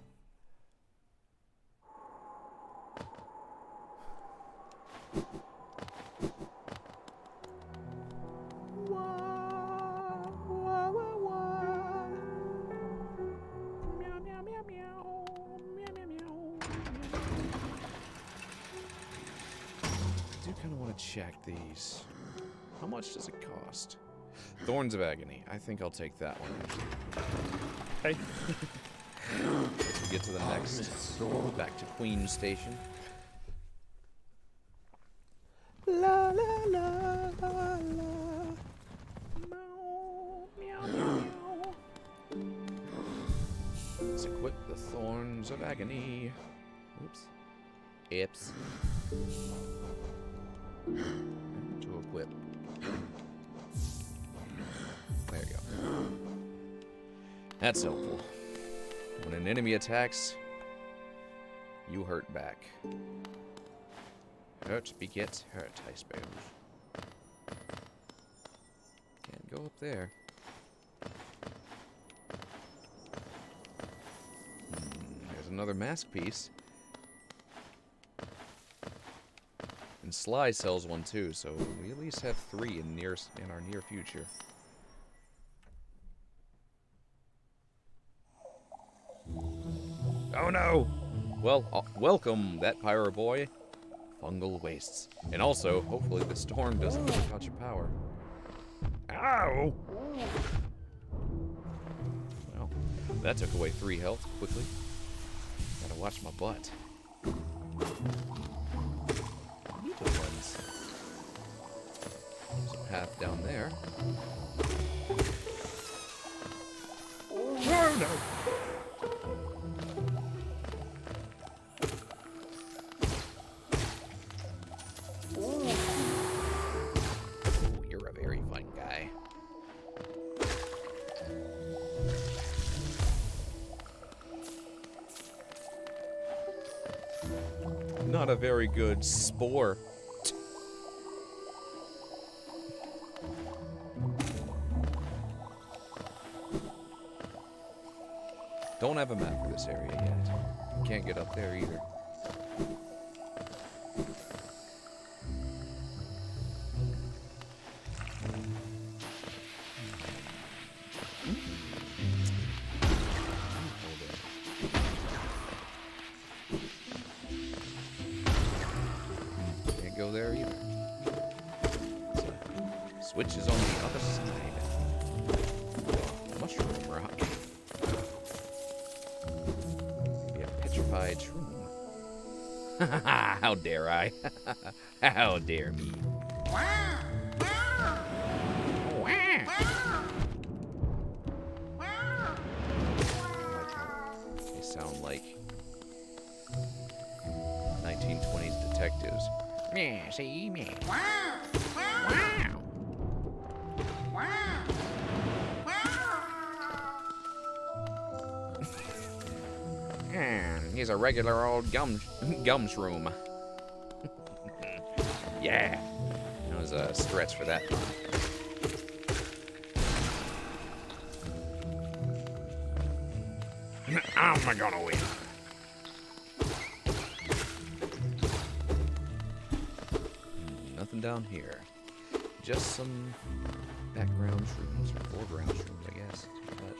Check these. How much does it cost? Thorns of Agony. I think I'll take that one. Hey. Let's get to the next. Back to Queen Station. La la la la la. Meow, meow, meow. Let's equip the Thorns of Agony. Oops. Ips. To equip. There you go. That's helpful. When an enemy attacks, you hurt back. Hurt begets hurt, I suppose. Can't go up there. There's another mask piece. And Sly sells one too, so we at least have 3 in our near future. Oh no! Well, welcome, that pyro boy. fungal wastes. And also, hopefully the storm doesn't take out your power. Ow! Well, that took away 3 health quickly. Gotta watch my butt. Little ones. There's a path down there. Oh no! Ooh, you're a very fun guy. Not a very good spore. Don't have a map for this area yet. Can't get up there either. Can't go there either. So, switch is on the other side. Oh, mushroom rock. Maybe a petrified shroom. How dare I? How dare me? They sound like 1920s detectives. Yeah, see me. He's a regular old gum shroom. Yeah, that was a stretch for that. How am I gonna win? Nothing down here. Just some background shrooms, or foreground shrooms, I guess. But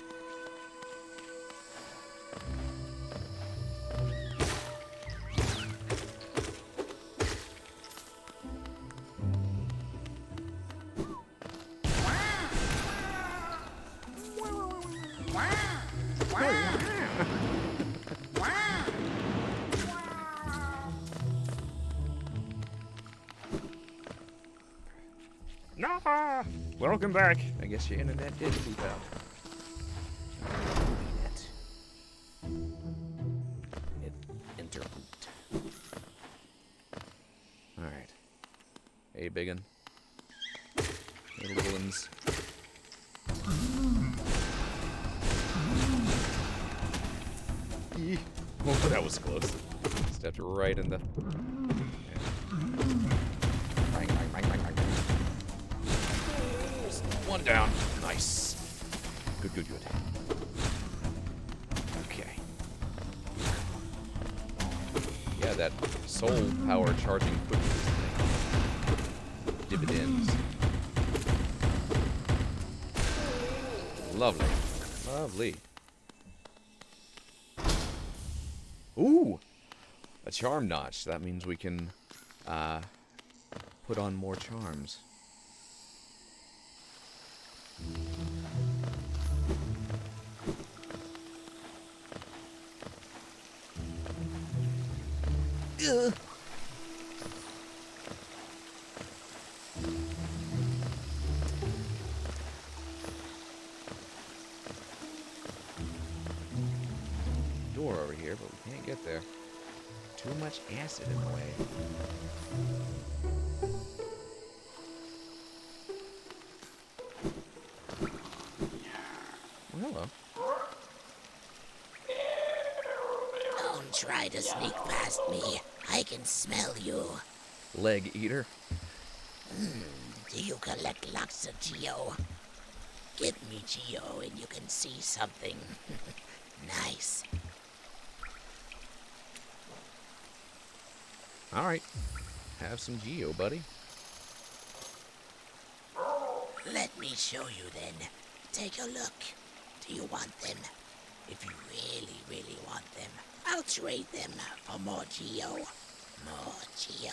Nah! Welcome back. I guess your internet did leave out. It interboot. Alright. Hey, biggin. Hey, little ones. Oh, that was close. Stepped right in the... Bang, bang, bang, bang, bang. One down. Nice. Good, good, good. Okay. Yeah, that soul power charging quickly thing. Dividends. Lovely. Lovely. Ooh! A charm notch. That means we can put on more charms. Ugh. Door over here, but we can't get there. Too much acid in the way. Well, hello. Don't try to sneak past me. I can smell you. Leg eater. Do you collect lots of Geo? Give me Geo and you can see something. Nice. Alright. Have some Geo, buddy. Let me show you then. Take a look. Do you want them? If you really, really want them, I'll trade them for more Geo. more, Geo.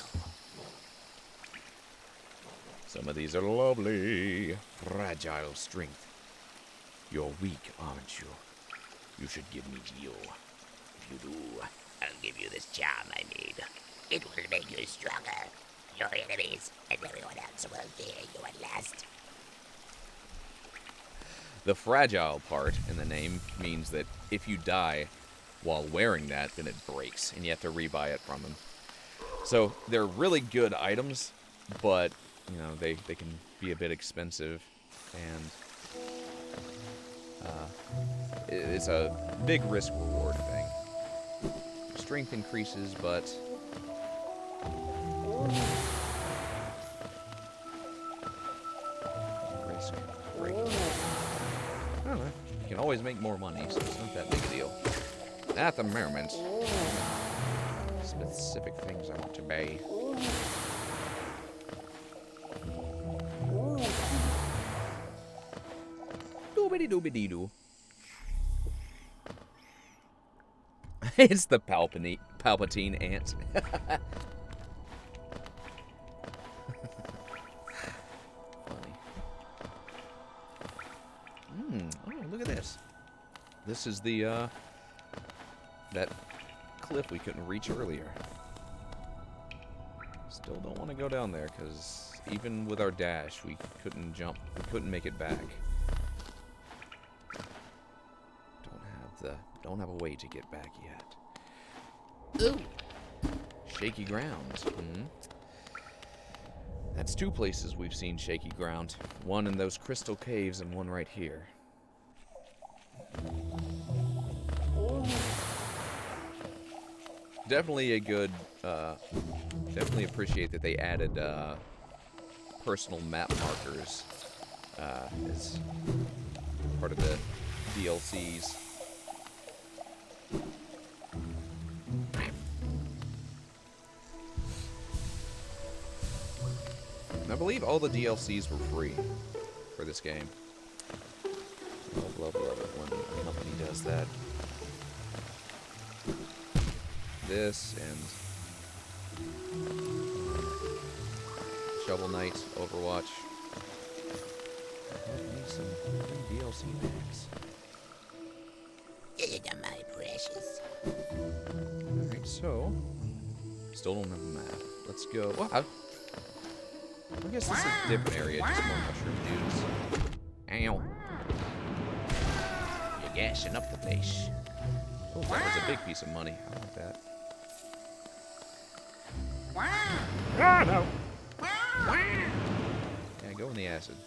Some of these are lovely. Fragile strength. You're weak, aren't you? You should give me Geo. If you do, I'll give you this charm I made. It will make you stronger. Your enemies and everyone else will fear you at last. The fragile part in the name means that if you die while wearing that, then it breaks, and you have to rebuy it from him. So they're really good items, but you know they can be a bit expensive, and it's a big risk reward thing. Strength increases, but risk breaking. I don't know. You can always make more money, so it's not that big a deal. At the moment, specific things I want to buy. Doobity-doobity-doo. It's the Palpatine ant. Funny. Oh, look at this. This is the, that cliff we couldn't reach earlier. Still don't want to go down there, because even with our dash, we couldn't jump. We couldn't make it back. Don't have a way to get back yet. Ooh. Shaky ground. That's two places we've seen shaky ground. One in those crystal caves and one right here. Definitely a good, definitely appreciate that they added, personal map markers, as part of the DLCs. I believe all the DLCs were free for this game. Love it when a company does that. This and Shovel Knight, Overwatch. I need some DLC packs. My precious. Alright, so still don't have a map. Let's go. Well, I guess this is a different area, just more mushroom dudes. Ow. You're gashing up the place. Oh, that was a big piece of money. I want that. Ah, no. Yeah, go in the acid.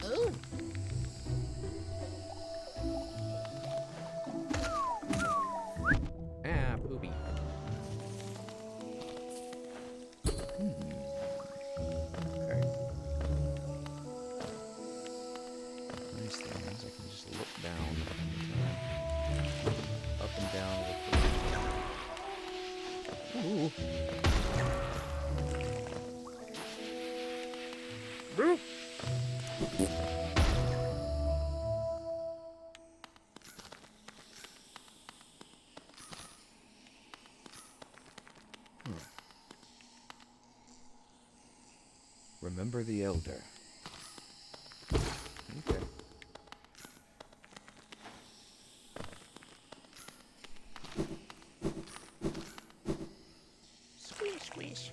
Ooh. Ah, poopy. Okay. Nice things. I can just look down. Up and down. Ooh. Boo. Remember the Elder. Okay. Squish, squish.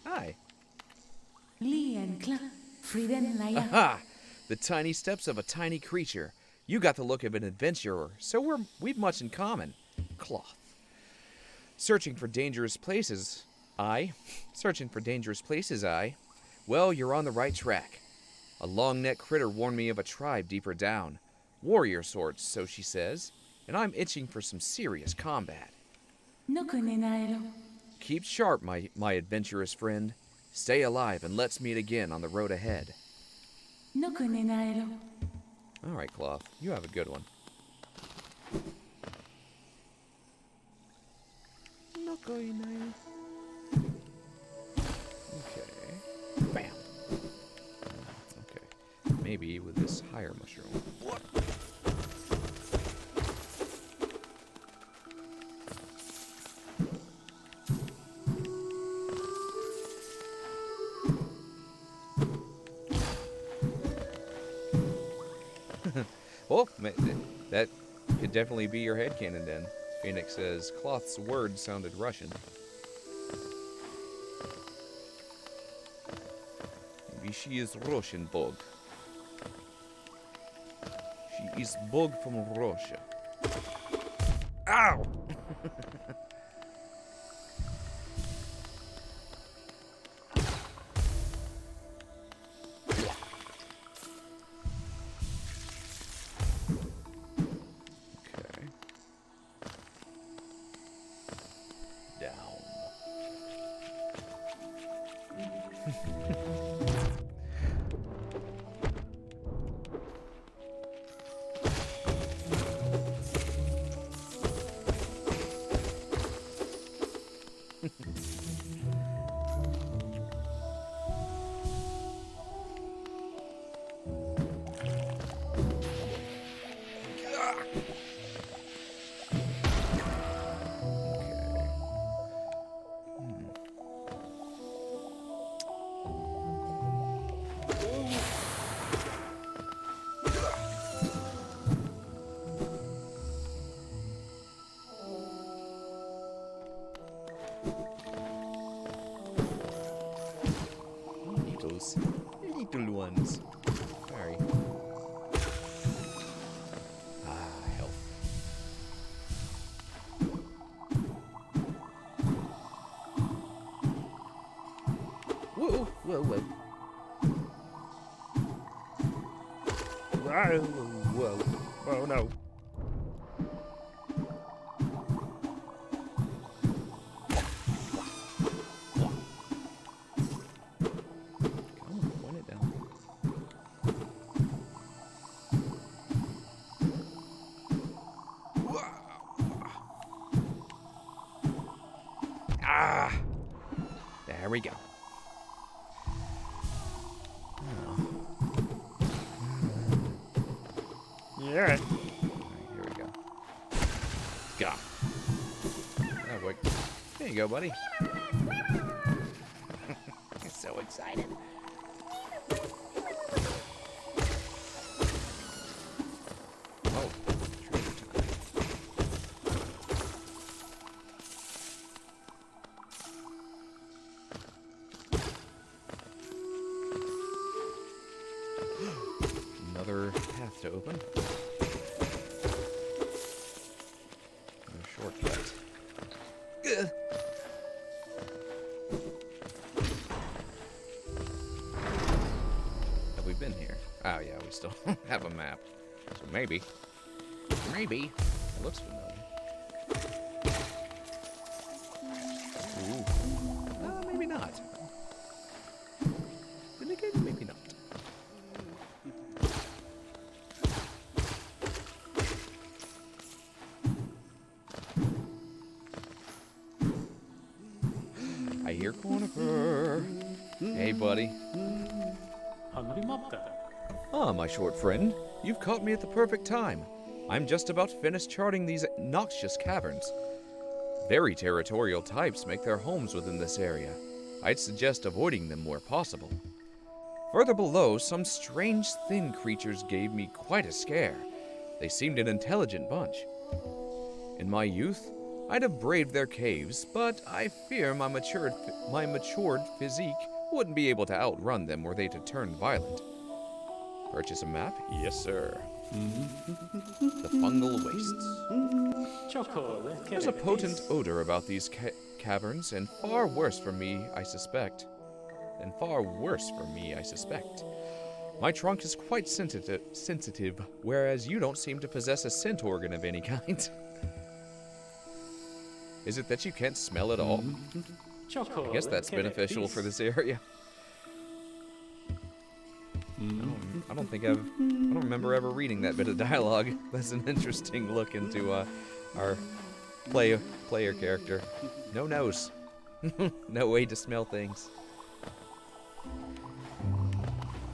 Hi. Aha! The tiny steps of a tiny creature. You got the look of an adventurer, so we've much in common. Cloth. Searching for dangerous places, I. Searching for dangerous places, I. Well, you're on the right track. A long-necked critter warned me of a tribe deeper down. Warrior sorts, so she says, and I'm itching for some serious combat. Keep sharp, my adventurous friend. Stay alive and let's meet again on the road ahead. All right, Cloth. You have a good one. Okay. Bam. Okay. Maybe with this higher mushroom. Well, that could definitely be your headcanon then. Phoenix says, Cloth's words sounded Russian. Maybe she is Russian bug. She is bug from Russia. Ow! Okay. Down. Needles. Little ones. Sorry. Ah, health. Whoa, whoa, whoa. Whoa, whoa. Oh no. Come on, point it down. Ah! There we go. Yeah. Alright, here we go. Go. That worked. There you go, buddy. So excited. Oh, treasure time. Another path to open. Another shortcut. Ugh. Have we been here? Oh yeah, we still have a map. So maybe. Maybe. It looks familiar. Ooh. Maybe not. Then again, maybe not. I hear Conifer. Hey, buddy. Ah, my short friend. You've caught me at the perfect time. I'm just about finished charting these noxious caverns. Very territorial types make their homes within this area. I'd suggest avoiding them where possible. Further below, some strange thin creatures gave me quite a scare. They seemed an intelligent bunch. In my youth, I'd have braved their caves, but I fear my matured physique wouldn't be able to outrun them were they to turn violent. Purchase a map? Yes, sir. The fungal wastes. There's a potent odor about these caverns, and far worse for me, I suspect. My trunk is quite sensitive, whereas you don't seem to possess a scent organ of any kind. Is it that you can't smell at all? I guess that's beneficial for this area. I don't remember ever reading that bit of dialogue. That's an interesting look into our player character. No nose. No way to smell things.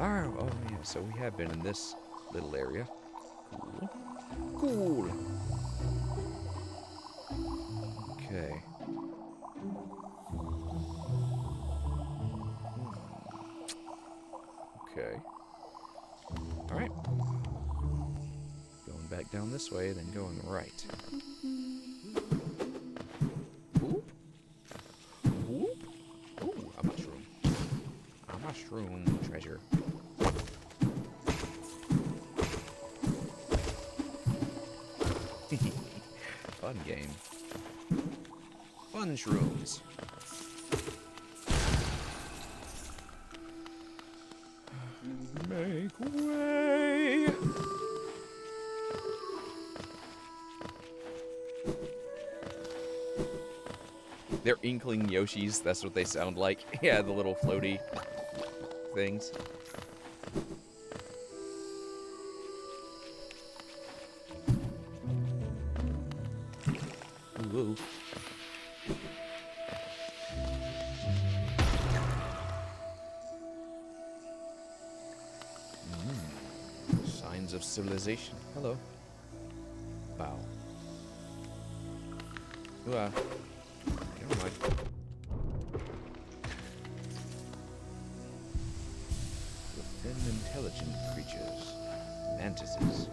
Oh yeah, so we have been in this little area. Cool. Okay. Okay. Alright. Going back down this way, then going right. Whoop. Whoop. Ooh, a mushroom. A mushroom treasure. Fun game. Fun shrooms. Make way. They're inkling Yoshis, that's what they sound like. Yeah, the little floaty things. Ooh. Signs of civilization. Hello. Wow. Never mind. Within intelligent creatures. Mantises.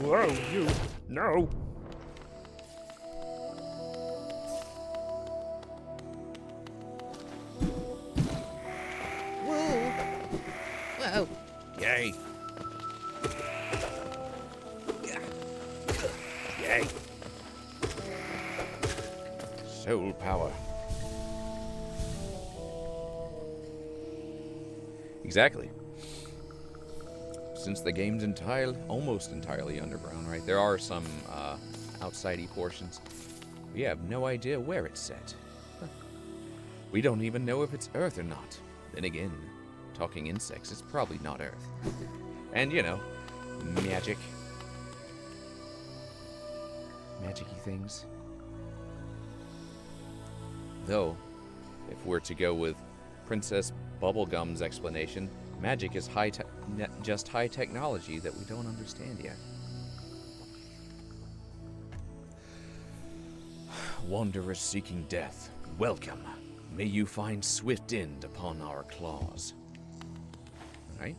Whoa, you! No! Whoa! Whoa! Yay! Yay! Soul power. Exactly. Since the game's almost entirely underground, right? There are some outside-y portions. We have no idea where it's set. We don't even know if it's Earth or not. Then again, talking insects, it's probably not Earth. And, you know, magic. Magic-y things. Though, if we're to go with Princess Bubblegum's explanation, magic is just high technology that we don't understand yet. Wanderers seeking death, welcome. May you find swift end upon our claws. Alright?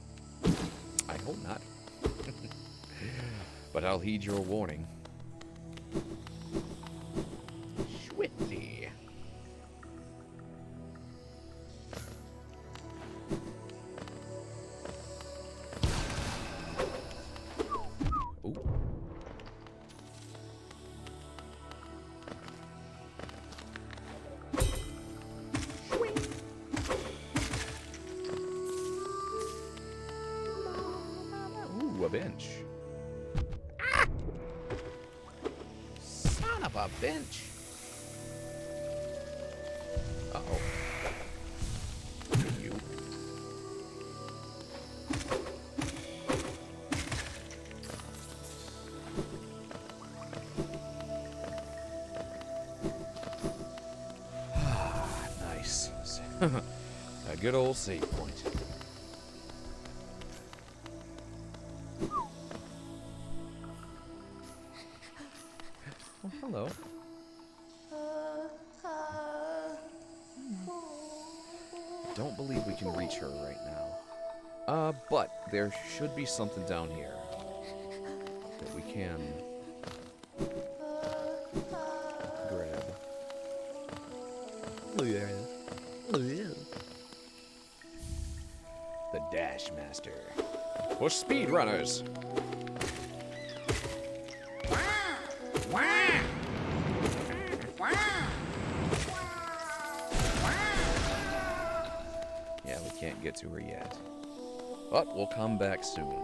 I hope not. But I'll heed your warning. Swiftly. Ooh, a bench. Ah! Son of a bench! Uh-oh. You. Nice. A good old save point. Oh, hello. Don't believe we can reach her right now. But there should be something down here that we can grab. The Dash Master. For speedrunners. Yeah, we can't get to her yet. But we'll come back soon.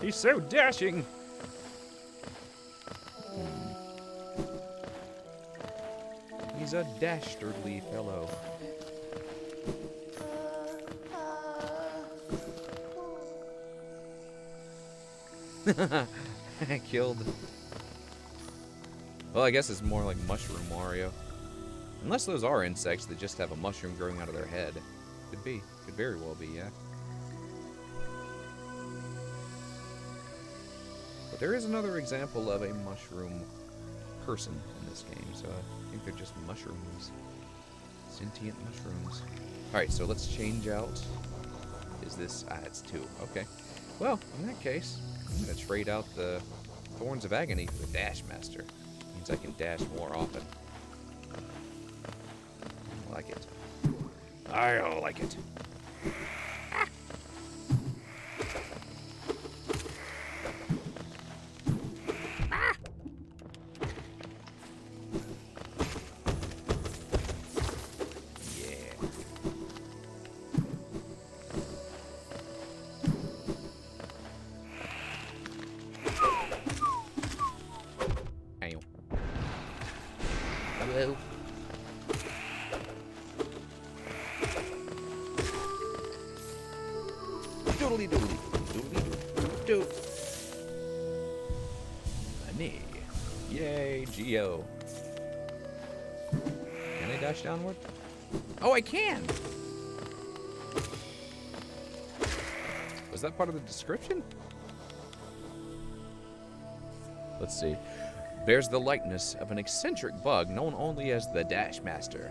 He's so dashing. He's a dastardly fellow. Killed. Well, I guess it's more like Mushroom Mario. Unless those are insects that just have a mushroom growing out of their head. Could be. Could very well be, yeah. But there is another example of a mushroom person in this game, so I think they're just mushrooms. Sentient mushrooms. Alright, so let's change out. Is this... it's 2. Okay. Well, in that case, I'm going to trade out the Thorns of Agony for the Dash Master. Means I can dash more often. I like it. I like it. Hello. Doodly doodly. Doodly doo. Money. Yay, Geo. Can I dash downward? Oh, I can! Was that part of the description? Let's see. Bears the likeness of an eccentric bug known only as the Dash Master.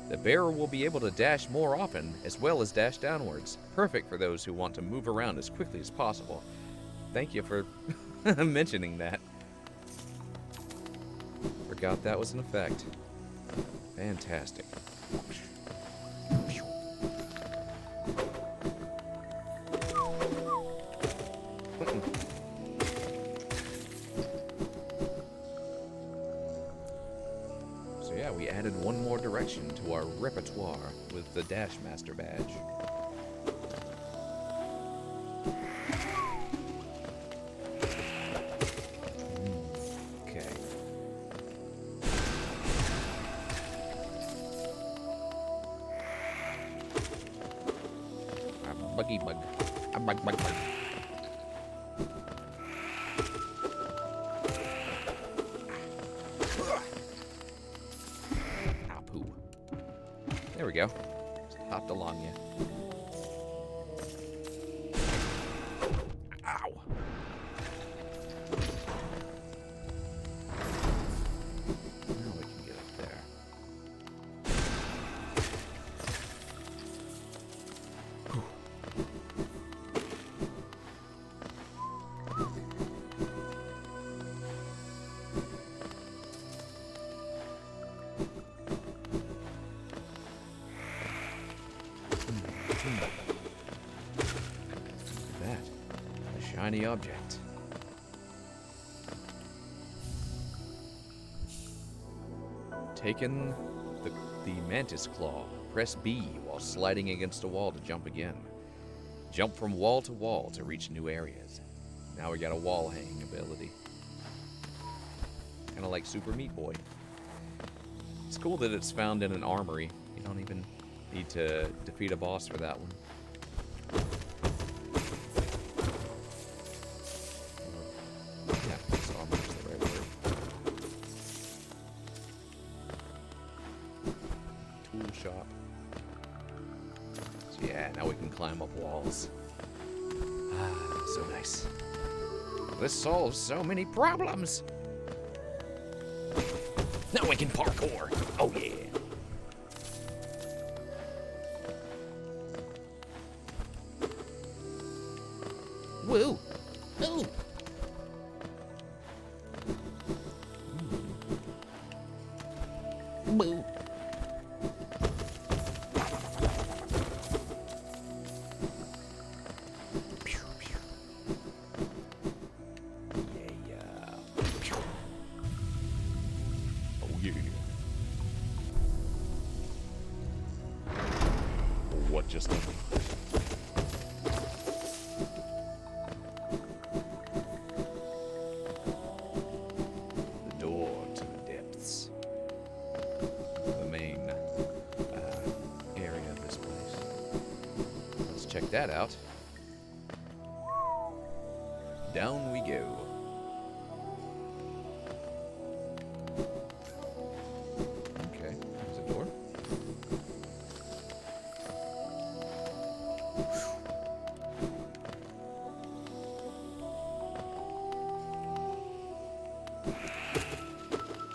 The bearer will be able to dash more often, as well as dash downwards. Perfect for those who want to move around as quickly as possible. Thank you for mentioning that. Forgot that was an effect. Fantastic. So yeah, we added one more direction to our repertoire with the Dash Master badge. Okay. A buggy bug. A bug bug bug. Ah, poo. There we go. Just hopped along you. Ow. Now we can get up there. Whew. Look at that. A shiny object. Taken the mantis claw. Press B while sliding against a wall to jump again. Jump from wall to reach new areas. Now we got a wall hanging ability. Kind of like Super Meat Boy. It's cool that it's found in an armory. You don't even need to defeat a boss for that one. Yeah, it's armory's the right word. Tool shop. So yeah, now we can climb up walls. Ah, so nice. This solves so many problems. Now we can parkour. Oh yeah. Woo. Ooh. Boo. Pew, pew. Yeah. Pew. Oh yeah. but just a... The door to the depths. The main area of this place. Let's check that out. Down we go. Okay, there's a door.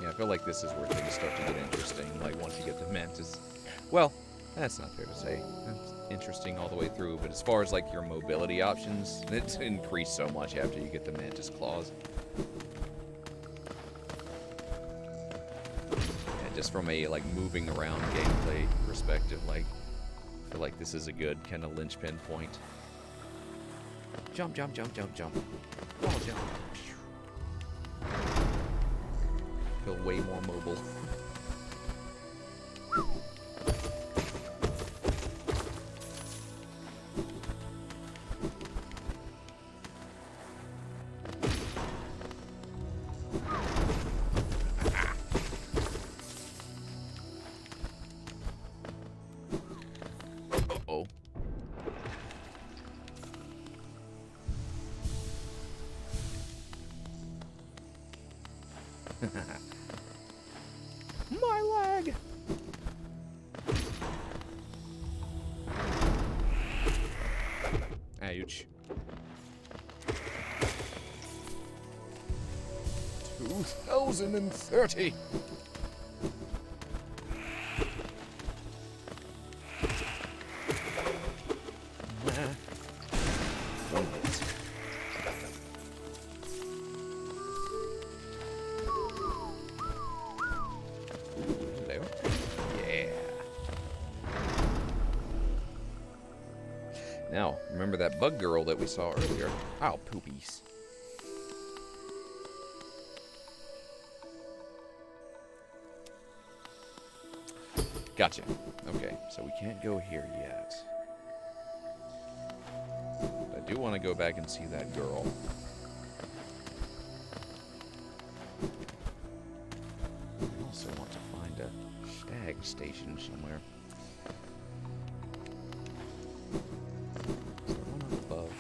Yeah, I feel like this is where things start to get interesting, like once you get the mantis. Well, that's not fair to say. That's interesting all the way through, but as far as like your mobility options, it's increased so much after you get the mantis claws. And just from a like moving around gameplay perspective, like I feel like this is a good kind of linchpin point. Jump, jump, jump, jump, jump. Wall jump. Feel way more mobile. Uh-oh. My leg! Ouch. 2030! One minute. Hello. Yeah. Now, remember that bug girl that we saw earlier? Ow, poopies. Gotcha. Okay, so we can't go here yet. I do want to go back and see that girl. I also want to find a stag station somewhere. Is there one up above?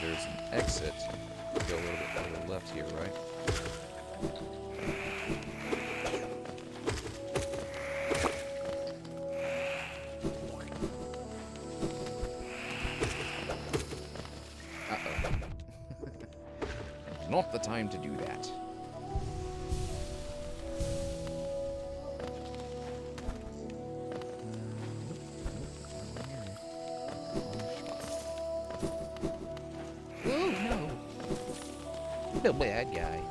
There's an exit. Go a little bit to the left here, right? Not the time to do that. Oh no! The bad guy.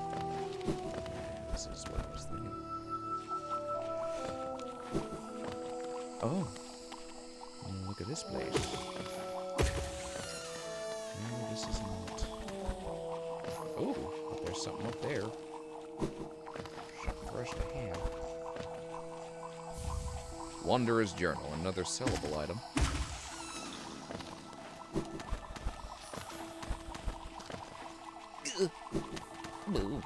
This is what I was thinking. Oh. Look at this place. No, this is not. Oh, but there's something up there. Something for us to have. Wanderer's Journal, another sellable item. Boo.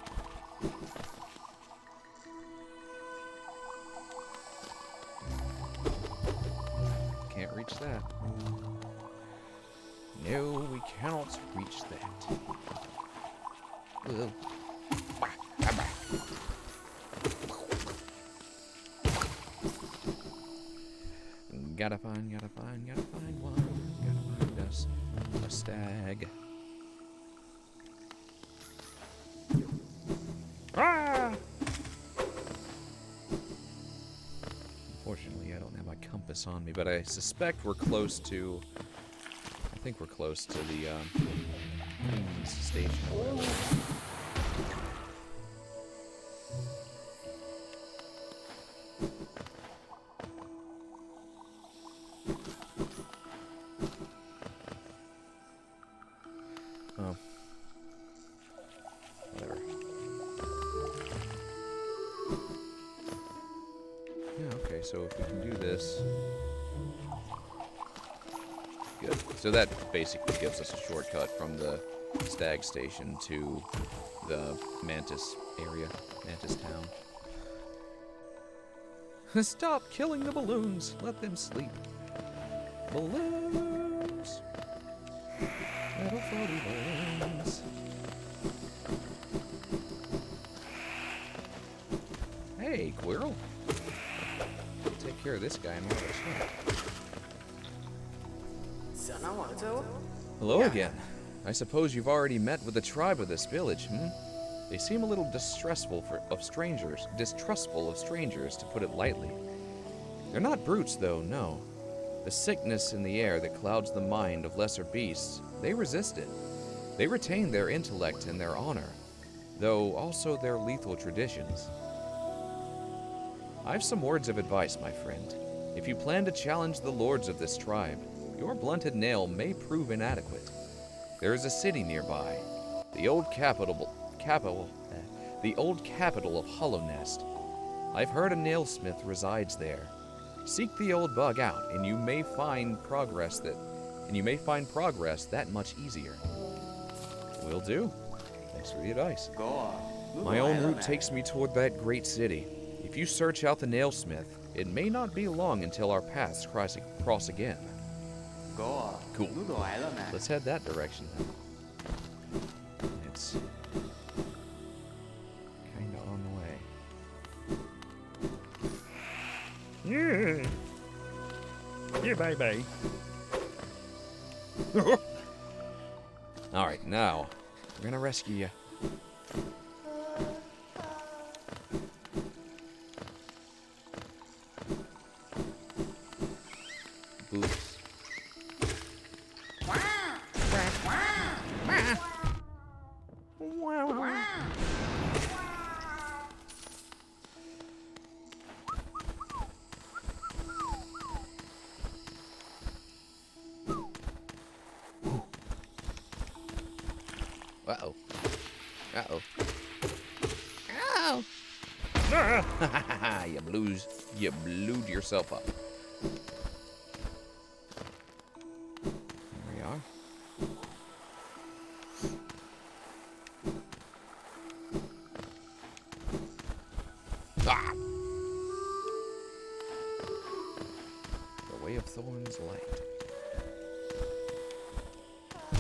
Can't reach that. No, we cannot reach that. Boo. Gotta find one. Gotta find us a stag. Ah! Unfortunately, I don't have my compass on me, but I suspect we're close to... I think we're close to the Queen's station. or whatever. Oh. Whatever. Yeah, okay. Okay, so if we can do this. Good. So that basically gives us a shortcut from the stag station to the Mantis area, Mantis town. Stop killing the balloons. Let them sleep. Balloons. Little floaty balloons. Hey, Quirrell. Take care of this guy and we'll have a chat. Hello again. I suppose you've already met with the tribe of this village, hmm? They seem a little distrustful of strangers, to put it lightly. They're not brutes, though, no. The sickness in the air that clouds the mind of lesser beasts, they resist it. They retain their intellect and their honor, though also their lethal traditions. I've some words of advice, my friend. If you plan to challenge the lords of this tribe, your blunted nail may prove inadequate. There is a city nearby, the old capital of Hollow Nest. I've heard a nailsmith resides there. Seek the old bug out, and you may find progress that much easier. Will do. Thanks for the advice. My own route takes me toward that great city. If you search out the nailsmith, it may not be long until our paths cross again. Cool. Let's head that direction then. It's kinda on the way. Yeah, bye-bye. Alright, now, we're gonna rescue you. Boots. Uh-oh. Uh-oh. Ow! You blued yourself up. Here we are. Ah! The Way of Thorns light.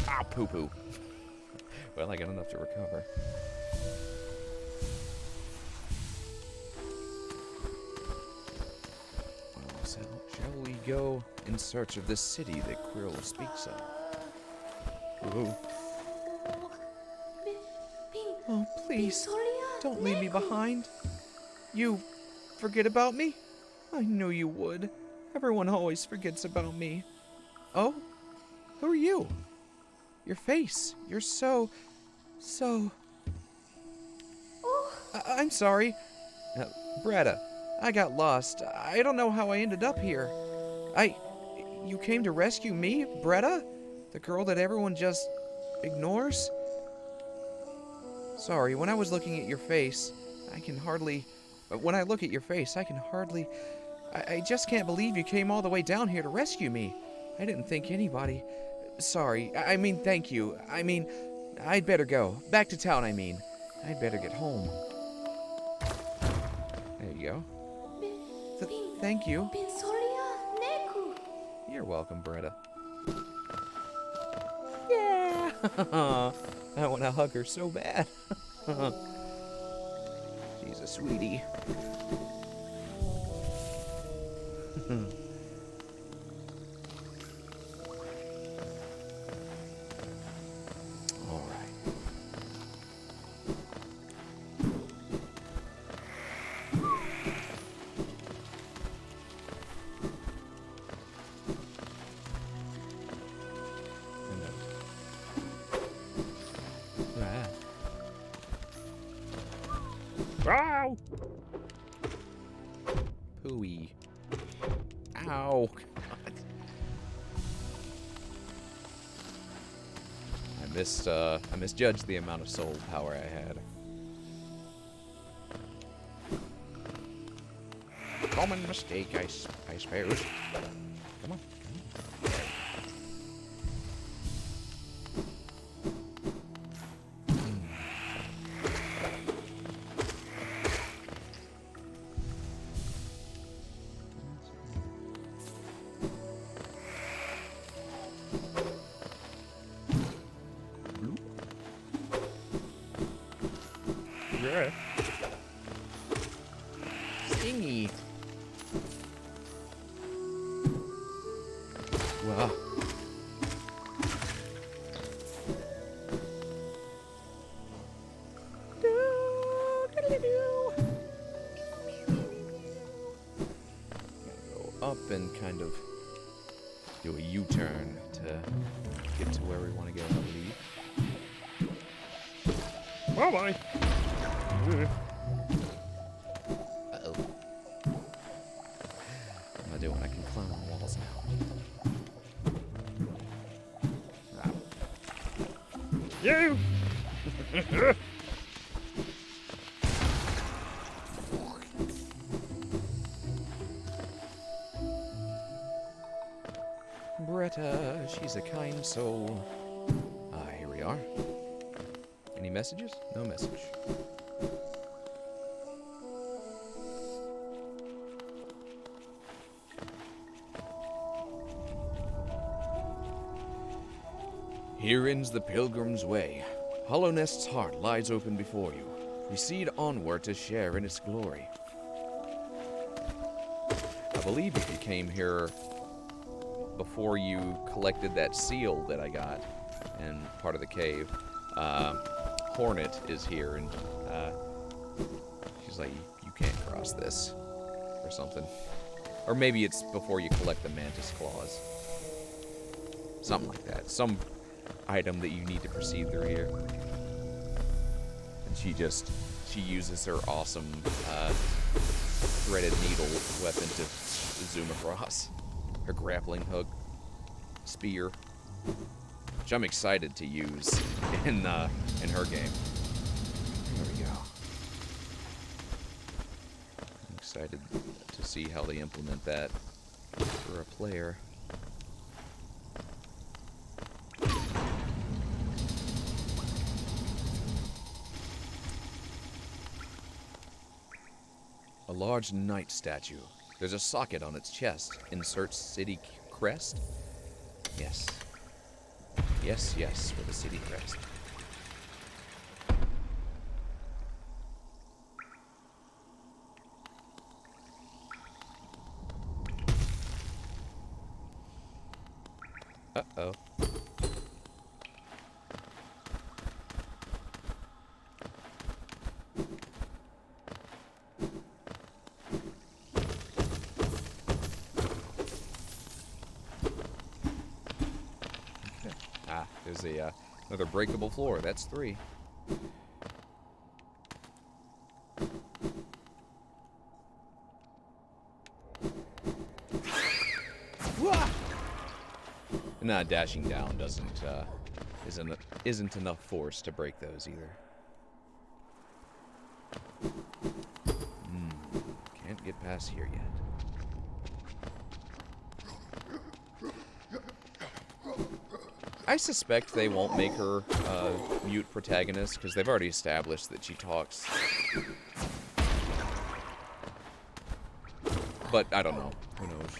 Ah, poo-poo. Well, I got enough to recover. Well, so shall we go in search of this city that Quirrell speaks of? Ooh. Oh, please, don't leave me behind. You forget about me? I knew you would. Everyone always forgets about me. Oh? Who are you? Your face. You're so... I'm sorry. Bretta, I got lost. I don't know how I ended up here. You came to rescue me, Bretta? The girl that everyone just ignores? Sorry, when I was looking at your face, when I look at your face, I just can't believe you came all the way down here to rescue me. I didn't think anybody... Sorry, thank you. I'd better go. Back to town, I'd better get home. There you go. Thank you. You're welcome, Bretta. Yeah! I want to hug her so bad. She's a sweetie. Ow! Pooey. Ow. God. I misjudged the amount of soul power I had. common mistake, I suppose. Come on. Yeah. Stingy. Wow. Go up and kind of do a U-turn to get to where we want to go, I believe. Bye-bye. Uh-oh. What am I doing? I can climb on walls now. Ah. You! Bretta, she's a kind soul. Ah, here we are. Any messages? No message. Here ends the pilgrim's way. Hollow Nest's heart lies open before you. Proceed onward to share in its glory. I believe if you came here before you collected that seal that I got in part of the cave, Hornet is here, and she's like, you can't cross this, or something. Or maybe it's before you collect the mantis claws. Something like that. Some item that you need to proceed through here. And she uses her awesome threaded needle weapon to zoom across. Her grappling hook, spear, which I'm excited to use in her game. There we go. I'm excited to see how they implement that for a player. A large knight statue. There's a socket on its chest. Insert city crest? Yes. Yes, yes, for the city crest. Uh-oh. There's another breakable floor. That's 3. Nah, dashing down isn't enough force to break those either. Can't get past here yet. I suspect they won't make her mute protagonist, because they've already established that she talks. But I don't know. Who knows?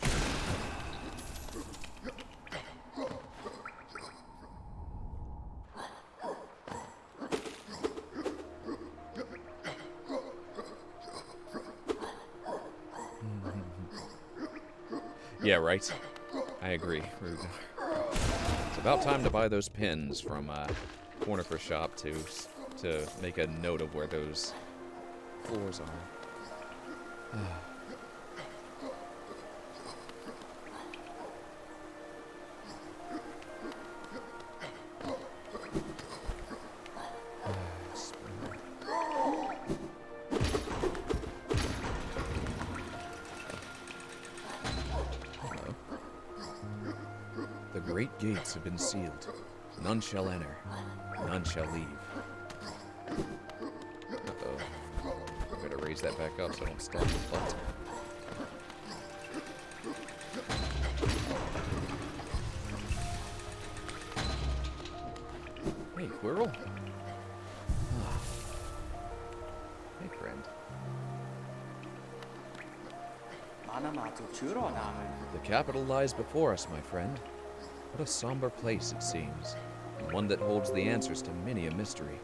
Yeah, right. I agree. It's about time to buy those pins from Cornifer Shop to make a note of where those floors are. The great gates have been sealed. None shall enter. None shall leave. Uh-oh. I better raise that back up so I don't start the butt. squirrel. Hey, friend. The capital lies before us, my friend. What a somber place it seems, and one that holds the answers to many a mystery.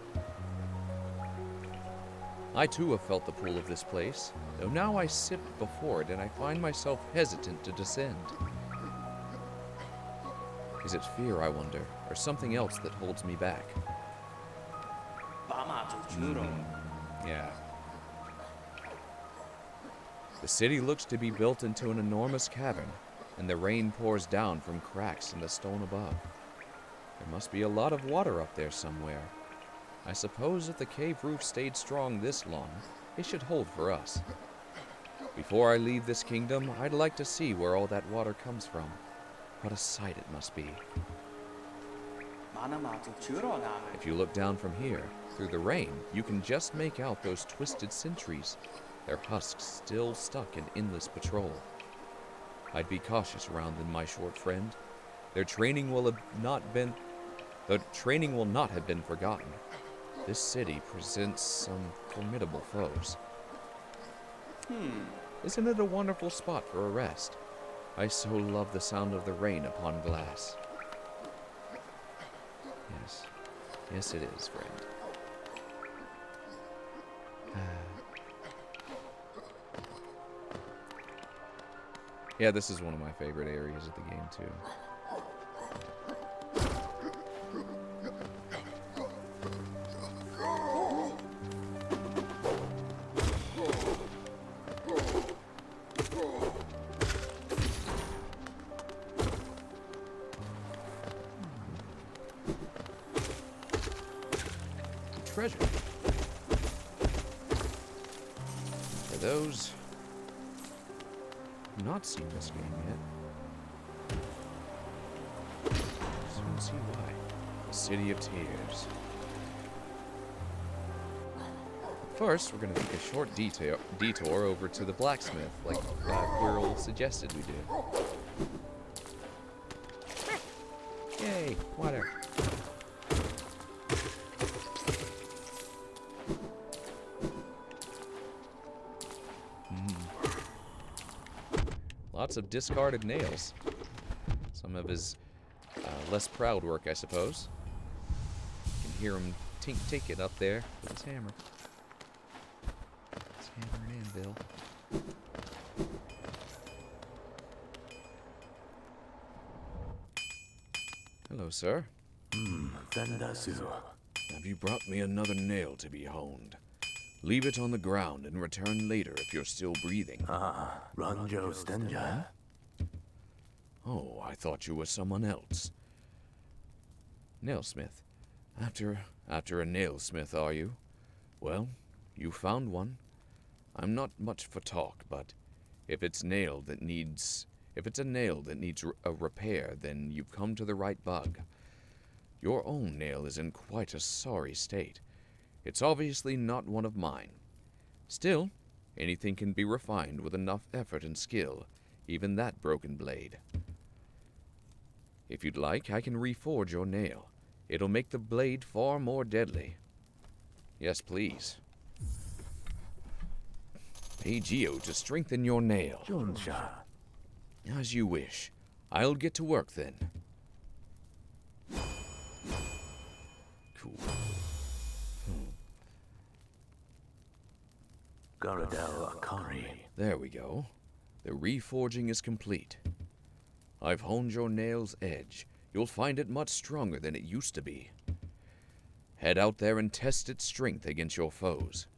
I too have felt the pull of this place, though now I sit before it and I find myself hesitant to descend. Is it fear, I wonder, or something else that holds me back? Yeah. The city looks to be built into an enormous cavern, and the rain pours down from cracks in the stone above. There must be a lot of water up there somewhere. I suppose if the cave roof stayed strong this long, it should hold for us. Before I leave this kingdom, I'd like to see where all that water comes from. What a sight it must be. If you look down from here, through the rain, you can just make out those twisted sentries, their husks still stuck in endless patrol. I'd be cautious around them, my short friend. Their training will not have been forgotten. This city presents some formidable foes. Isn't it a wonderful spot for a rest? I so love the sound of the rain upon glass. Yes. Yes, it is, friend. Yeah, this is one of my favorite areas of the game, too. Treasure. For those who've not seen this game yet, soon see why. The City of Tears. First, we're going to take a short detour over to the blacksmith, like Quirrell suggested we do. Yay, water. Lots of discarded nails. Some of his less proud work, I suppose. You can hear him tink it up there with his hammer. His hammer and anvil. Hello, sir. Have you brought me another nail to be honed? Leave it on the ground and return later if you're still breathing. Ranjo Stenja? Oh, I thought you were someone else. Nailsmith. After a nailsmith, are you? Well, you found one. I'm not much for talk, but if it's a nail that needs a repair, then you've come to the right bug. Your own nail is in quite a sorry state. It's obviously not one of mine. Still, anything can be refined with enough effort and skill, even that broken blade. If you'd like, I can reforge your nail. It'll make the blade far more deadly. Yes, please. Pay Geo to strengthen your nail. Jonsha. As you wish. I'll get to work then. Cool. Garadel Akari. There we go. The reforging is complete. I've honed your nail's edge. You'll find it much stronger than it used to be. Head out there and test its strength against your foes.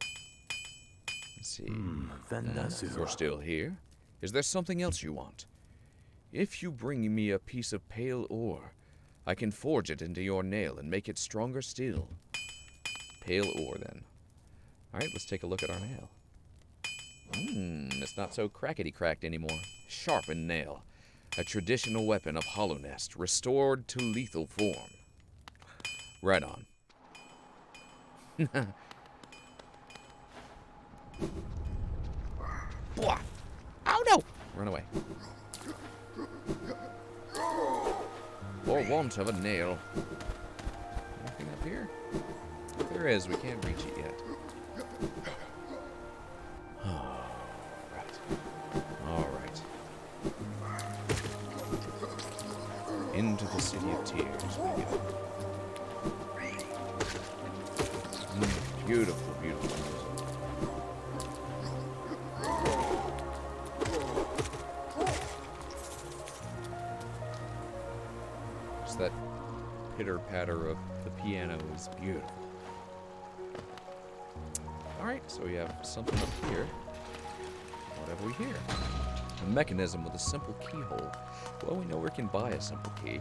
Let's see. You're still here? Is there something else you want? If you bring me a piece of pale ore, I can forge it into your nail and make it stronger still. Pale ore, then. Alright, let's take a look at our nail. It's not so crackety-cracked anymore. Sharpened nail. A traditional weapon of Hollownest, restored to lethal form. Right on. Oh no! Run away. For want of a nail. Anything up here? There is. We can't reach it yet. Alright. Into the City of Tears we go. Beautiful, beautiful music. Just that pitter-patter of the piano is beautiful. Alright, so we have something up here. What have we here? A mechanism with a simple keyhole. Well, we know we can buy a simple key.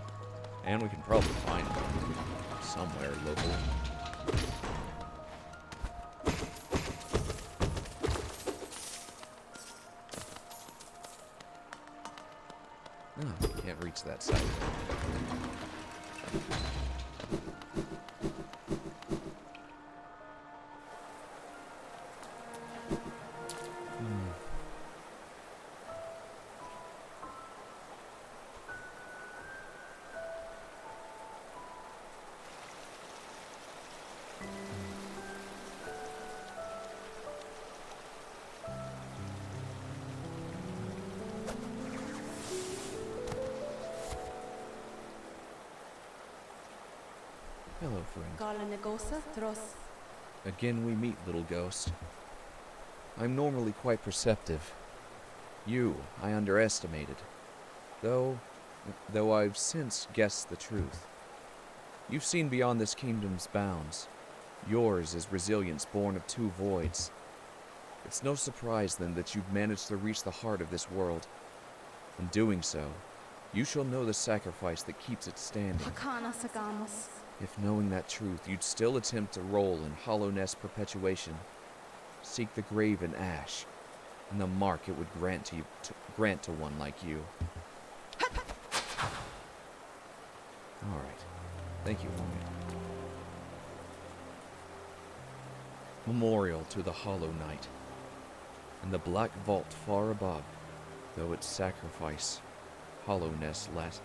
And we can probably find one somewhere locally. Oh, we can't reach that side. Hello, friend. Again we meet, little ghost. I'm normally quite perceptive. You, I underestimated. Though I've since guessed the truth. You've seen beyond this kingdom's bounds. Yours is resilience born of two voids. It's no surprise, then, that you've managed to reach the heart of this world. In doing so, you shall know the sacrifice that keeps it standing. If knowing that truth, you'd still attempt to roll in hollowness perpetuation, seek the grave in ash, and the mark it would grant to one like you. All right. Thank you, Woman. Memorial to the Hollow Knight. In the black vault far above, through its sacrifice, hollowness lasts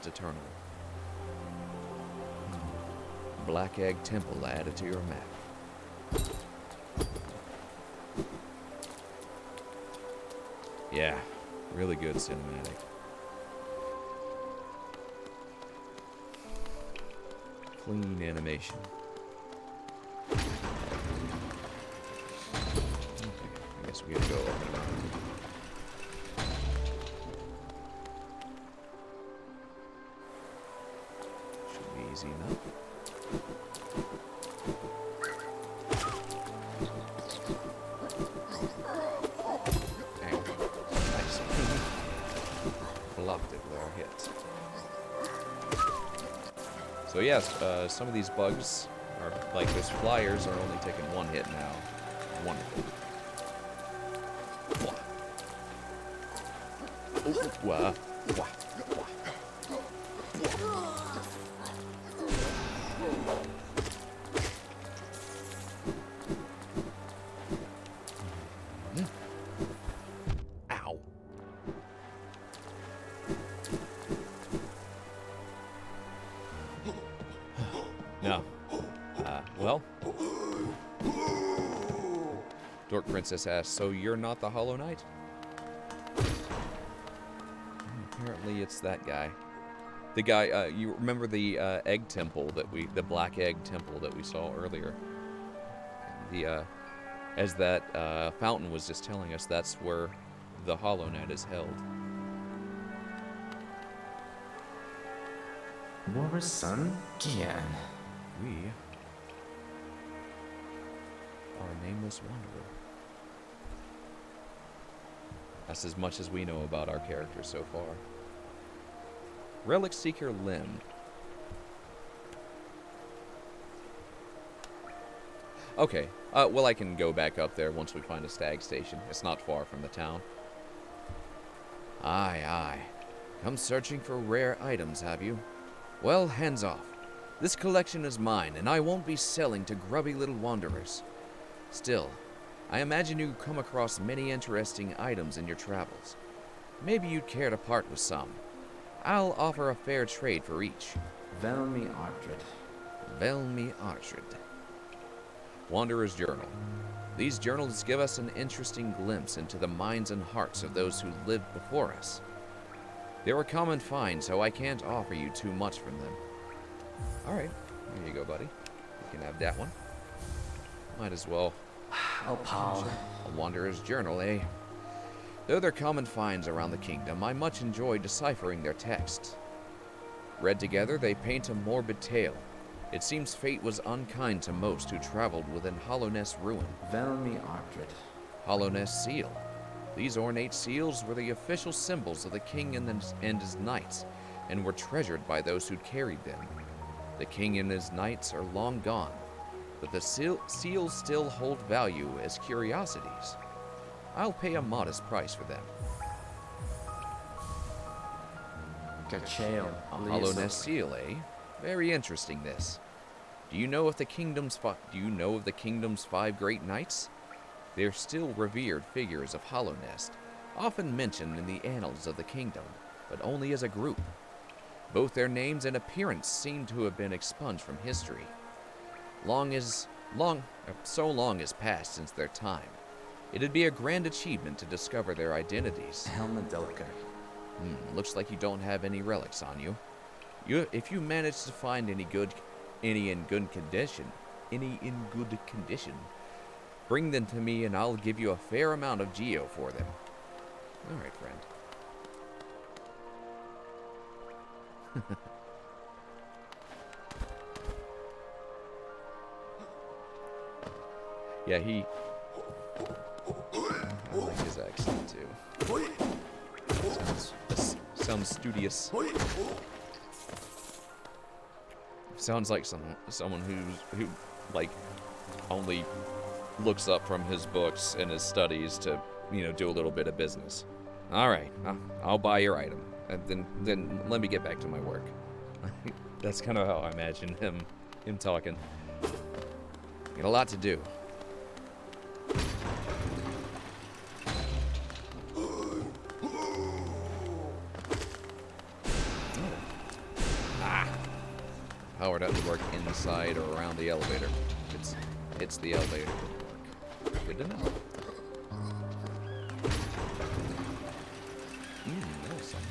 eternal. Black Egg Temple added to your map. Yeah, really good cinematic. Clean animation. Okay, I guess we gotta go up and around. Should be easy enough. Nice. Blocked it where I hit. So yes, some of these bugs are like those flyers are only taking one hit now. Wonderful. Wah. Wah. Ow. No. Well. Dork Princess asks, so you're not the Hollow Knight? Apparently it's that guy. The guy, you remember the egg temple the black egg temple that we saw earlier? As that fountain was just telling us, that's where the Hollow Knight is held. War's son? Gian. We are a nameless wanderer. That's as much as we know about our character so far. Relic Seeker Limb. Okay, well I can go back up there once we find a stag station. It's not far from the town. Aye, aye. Come searching for rare items, have you? Well, hands off. This collection is mine, and I won't be selling to grubby little wanderers. Still, I imagine you come across many interesting items in your travels. Maybe you'd care to part with some. I'll offer a fair trade for each. Velmi Ardred. Velmi Archard. Wanderer's Journal. These journals give us an interesting glimpse into the minds and hearts of those who lived before us. They were common finds, so I can't offer you too much from them. Alright, here you go, buddy. You can have that one. Might as well. Oh, pal. A Wanderer's Journal, eh? Though they're common finds around the kingdom, I much enjoy deciphering their texts. Read together, they paint a morbid tale. It seems fate was unkind to most who traveled within Hollownest ruin. Velmi Artred. Hollownest Seal. These ornate seals were the official symbols of the king and his knights, and were treasured by those who carried them. The king and his knights are long gone, but the seals still hold value as curiosities. I'll pay a modest price for them. Cacheo. A Hollownest seal, eh? Very interesting, this. Do you know of the kingdom's 5 great knights? They're still revered figures of Hollownest, often mentioned in the annals of the kingdom, but only as a group. Both their names and appearance seem to have been expunged from history. So long has passed since their time. It'd be a grand achievement to discover their identities. Helmet Delica. Looks like you don't have any relics on you. If you manage to find any in good condition, bring them to me and I'll give you a fair amount of geo for them. All right, friend. Yeah, I like his accent too. Sounds studious. Sounds like someone who like only looks up from his books and his studies to, do a little bit of business. All right, I'll buy your item, and then let me get back to my work. That's kind of how I imagine him talking. Got a lot to do. Power doesn't work inside or around the elevator. It's the elevator that work. Good to know. That was something.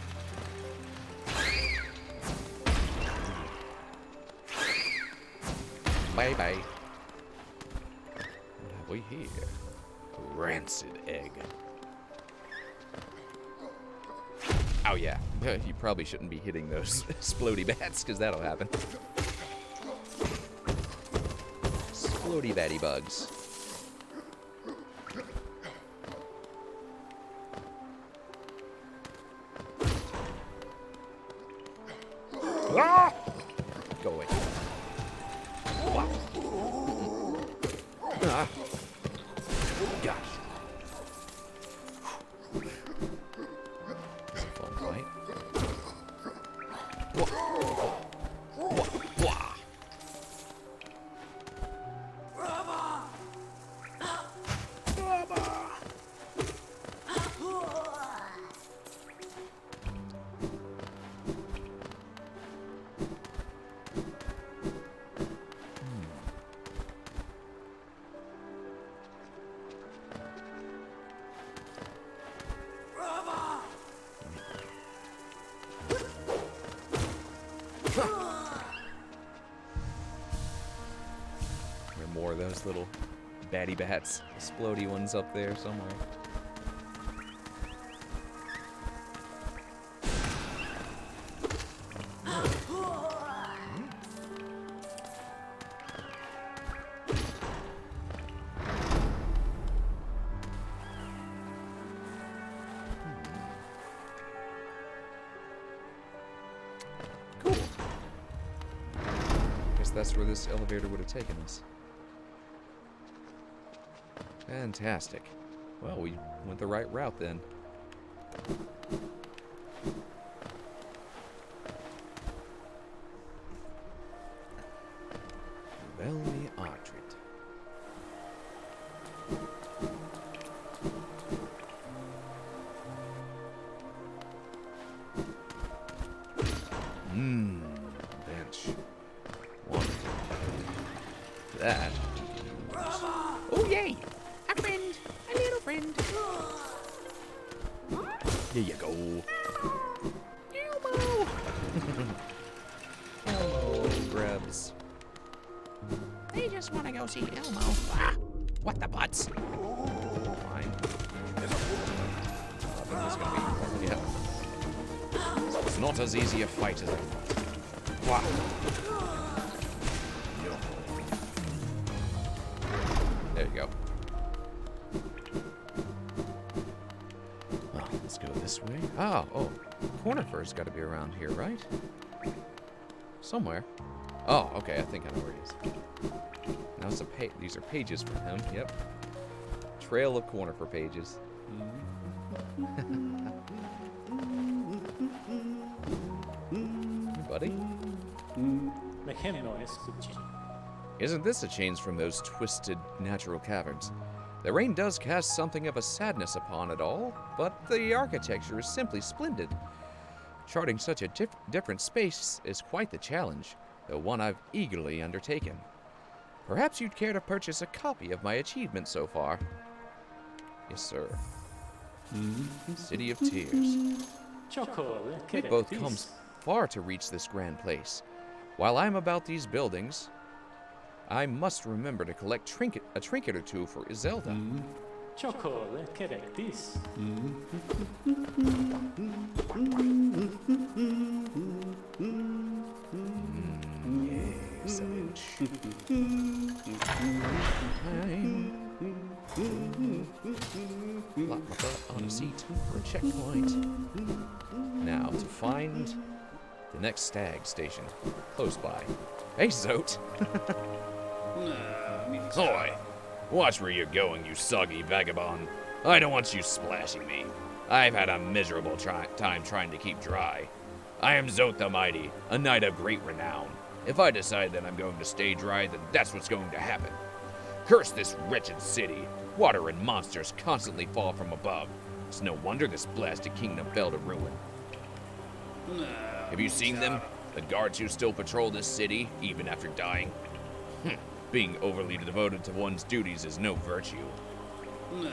Bye-bye. What have we here? A rancid egg. Oh yeah, you probably shouldn't be hitting those splody bats, because that'll happen. Splody batty bugs. Ah! Go away. Wow. Ah. Gosh. That's a fun fight. There are more of those little batty bats, explodey ones up there somewhere. Cool. Guess that's where this elevator would have taken us. Fantastic. Well, we went the right route then. Velmi Artrit. Bench. Wonderful. yay! A friend, a little friend. Here you go. Elmo! Elmo grabs. They just want to go see Elmo. Ah, what the butts? Fine. I think this is gonna be. Yeah. It's not as easy a fight as I thought. Wow. There you go. Well, let's go this way. Oh, Cornifer's got to be around here, right? Somewhere. Oh, okay. I think I know where he is. Now it's these are pages for him. Yep. Trail of Cornifer pages. Hey, buddy. Isn't this a change from those twisted natural caverns? The rain does cast something of a sadness upon it all, but the architecture is simply splendid. Charting such a different space is quite the challenge, though one I've eagerly undertaken. Perhaps you'd care to purchase a copy of my achievement so far. Yes, sir. City of Tears. It both comes far to reach this grand place. While I'm about these buildings, I must remember to collect a trinket or two for Iselda. Lock my butt on a seat for a checkpoint. Now to find the next stag station close by. Hey, Zote. Hoy! Watch where you're going, you soggy vagabond. I don't want you splashing me. I've had a miserable time trying to keep dry. I am Zote the Mighty, a knight of great renown. If I decide that I'm going to stay dry, then that's what's going to happen. Curse this wretched city. Water and monsters constantly fall from above. It's no wonder this blasted kingdom fell to ruin. Have you seen them? The guards who still patrol this city, even after dying? Being overly devoted to one's duties is no virtue. Is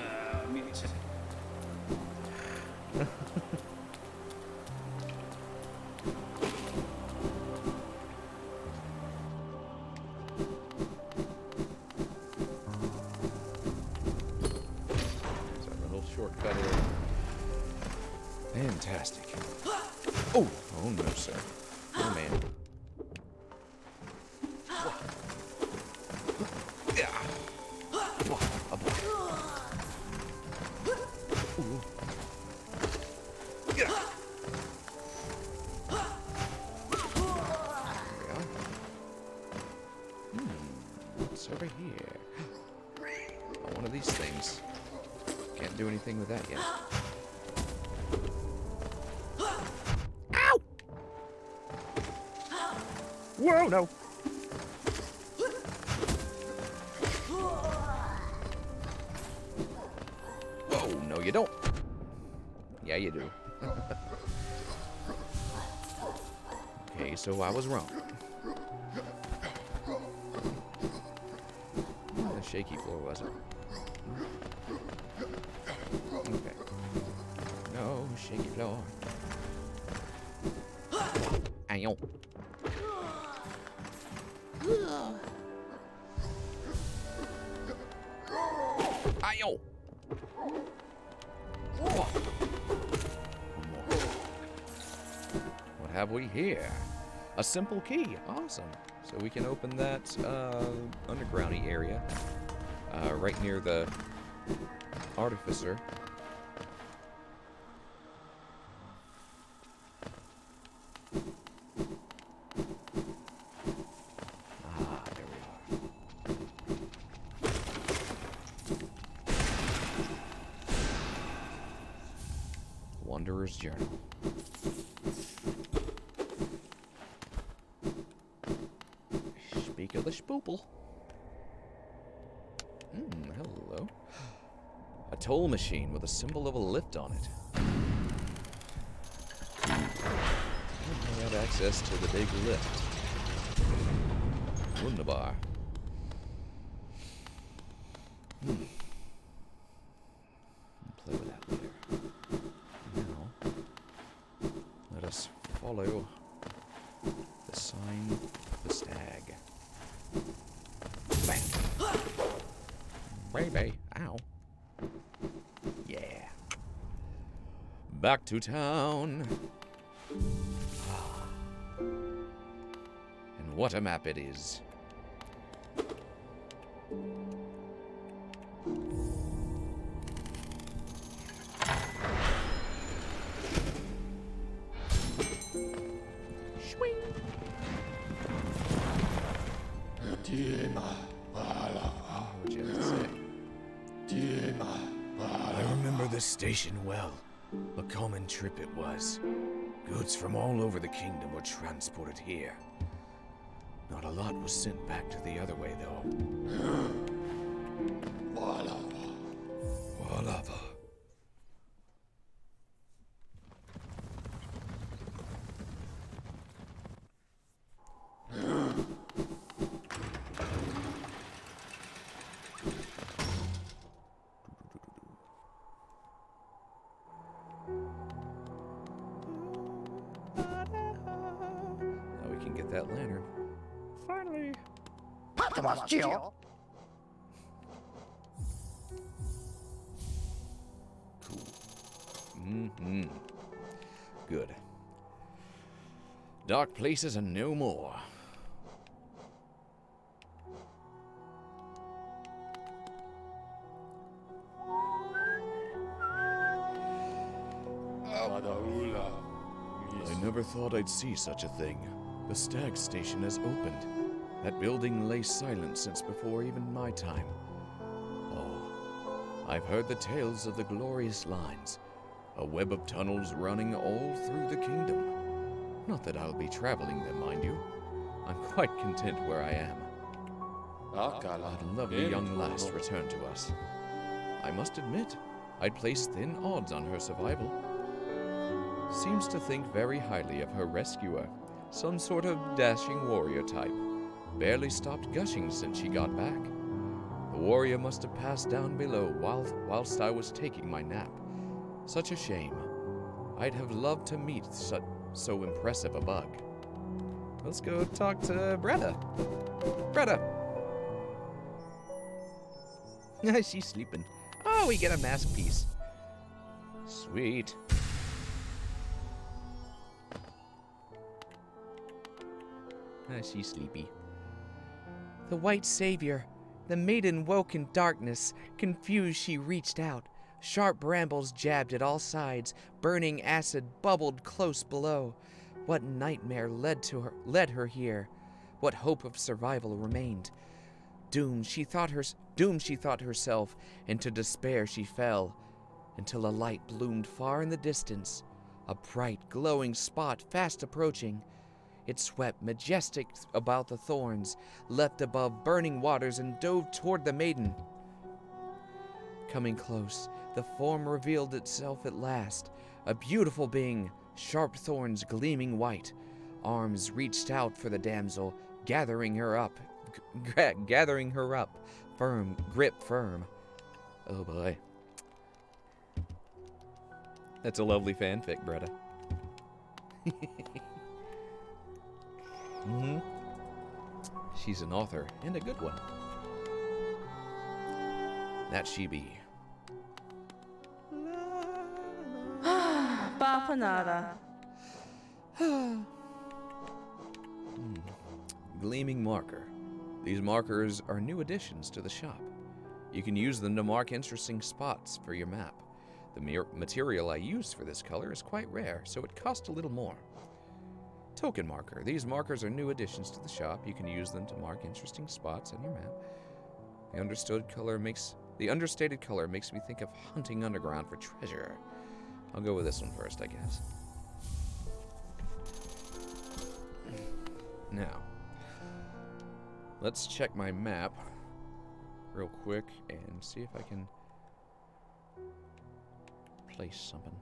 that a little shortcut here? Fantastic. Oh no, sir. Oh, man. What's over here? Oh, one of these things. Can't do anything with that yet. Ow! Whoa, no. Oh, no, you don't. Yeah, you do. Okay, so I was wrong. The shaky floor, was it? Okay. No, shaky floor. Ow. Ow. What have we here? A simple key. Awesome. So we can open that undergroundy area right near the artificer. Ah, there we are. Wanderer's Journal. Speak of the spoople. Hello. A toll machine with a symbol of a lift on it. I have access to the big lift. Wunderbar. baby. Ow. Yeah. Back to town. And what a map it is. What'd you have to say? I remember this station well. A common trip it was. Goods from all over the kingdom were transported here. Not a lot was sent back to the other way, though. Walava. Now we can get that lantern. Finally. Mm-hmm. Good. Dark places and no more. I never thought I'd see such a thing. The Stag Station has opened. That building lay silent since before even my time. Oh, I've heard the tales of the glorious lines. A web of tunnels running all through the kingdom. Not that I'll be traveling them, mind you. I'm quite content where I am. That lovely young lass returned to us. I must admit, I'd placed thin odds on her survival. Seems to think very highly of her rescuer, some sort of dashing warrior type. Barely stopped gushing since she got back. The warrior must have passed down below whilst I was taking my nap. Such a shame. I'd have loved to meet so impressive a bug. Let's go talk to Bretta. Bretta! She's sleeping. Oh, we get a mask piece. Sweet. She's sleepy. The white savior. The maiden woke in darkness. Confused, she reached out. Sharp brambles jabbed at all sides. Burning acid bubbled close below. What nightmare led her here? What hope of survival remained? Doomed she thought herself, and to despair she fell, until a light bloomed far in the distance, a bright, glowing spot fast approaching. It swept majestic about the thorns, leapt above burning waters, and dove toward the maiden. Coming close, the form revealed itself at last, a beautiful being, sharp thorns gleaming white. Arms reached out for the damsel, gathering her up, firm, grip firm. Oh boy. That's a lovely fanfic, Bretta. Mm-hmm. She's an author, and a good one. That she be. Bapanada. Gleaming marker. These markers are new additions to the shop. You can use them to mark interesting spots for your map. The material I used for this color is quite rare, so it cost a little more. Token marker. These markers are new additions to the shop. You can use them to mark interesting spots on your map. The understated color makes me think of hunting underground for treasure. I'll go with this one first, I guess. Now, let's check my map real quick and see if I can place something.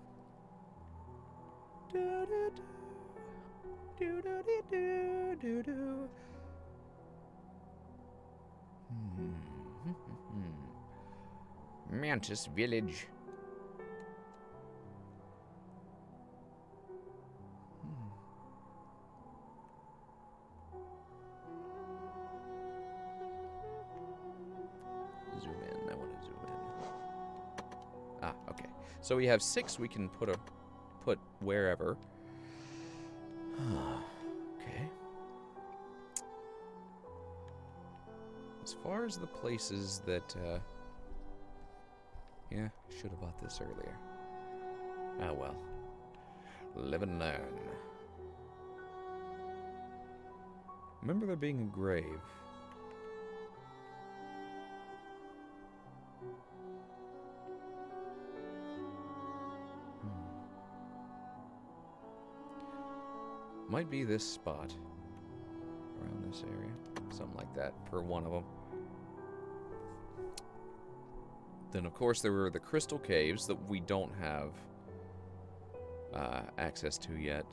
Mantis Village. Zoom in. I want So we have 6 we can put wherever. Okay. As far as the places that, yeah, should have bought this earlier. Ah, well. Live and learn. Remember there being a grave. Might be this spot. Around this area. Something like that, per one of them. Then, of course, there were the crystal caves that we don't have access to yet.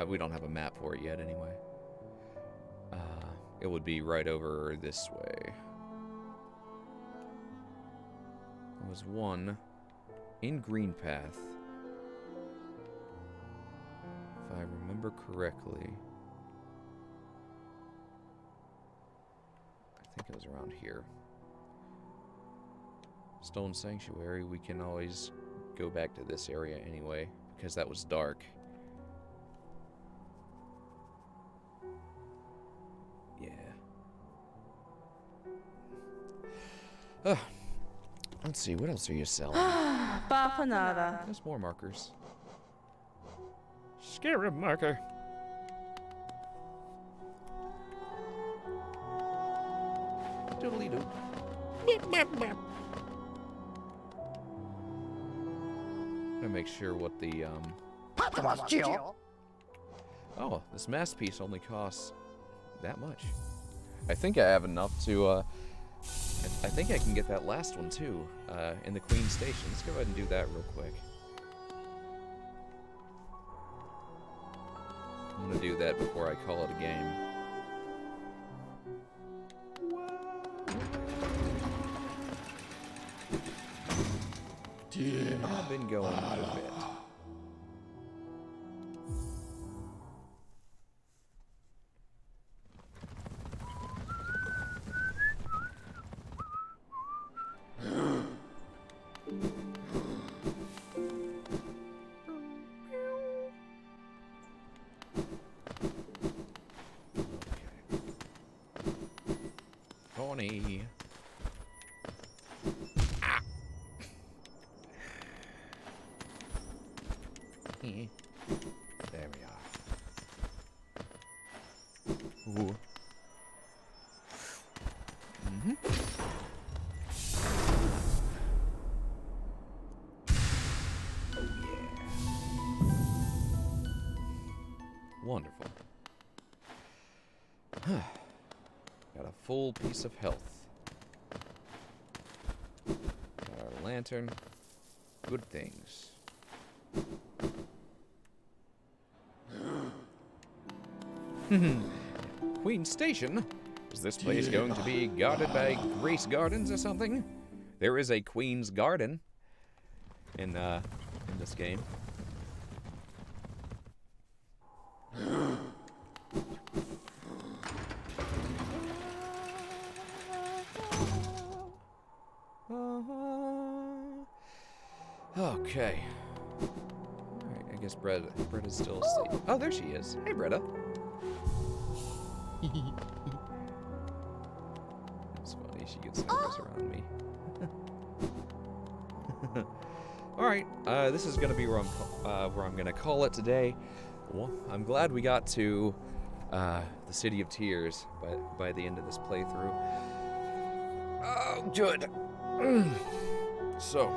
We don't have a map for it yet, anyway. It would be right over this way. There was one in Greenpath, if I remember correctly. I think it was around here. Stone Sanctuary, we can always go back to this area anyway, because that was dark. Yeah. Let's see, what else are you selling? Bapanada. There's more markers. Scarab marker. Doodly-doo. I'm gonna make sure what the, Oh, this masterpiece only costs that much. I think I have enough to, I think I can get that last one, too, in the Queen Station. Let's go ahead and do that real quick. I'm gonna do that before I call it a game. I've been going for a bit. Pony. There we are. Ooh. Mm-hmm. Oh, yeah. Wonderful. Got a full piece of health. Got our lantern. Good things. Queen Station? Is this place going to be guarded by Grace Gardens or something? There is a Queen's Garden in this game. Okay. Alright, I guess Bretta's still asleep. Oh, there she is. Hey, Bretta. It's funny, she gets nervous around me. Alright, this is gonna be where I'm gonna call it today. Well, I'm glad we got to the City of Tears by the end of this playthrough. Oh, good. So,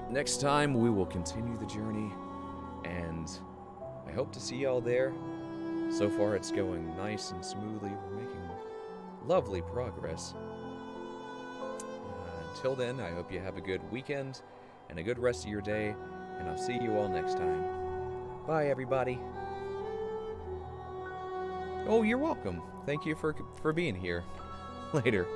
next time we will continue the journey, and I hope to see y'all there. So far it's going nice and smoothly. We're making lovely progress. Until then, I hope you have a good weekend and a good rest of your day, and I'll see you all next time. Bye, everybody. Oh, you're welcome. Thank you for being here. Later.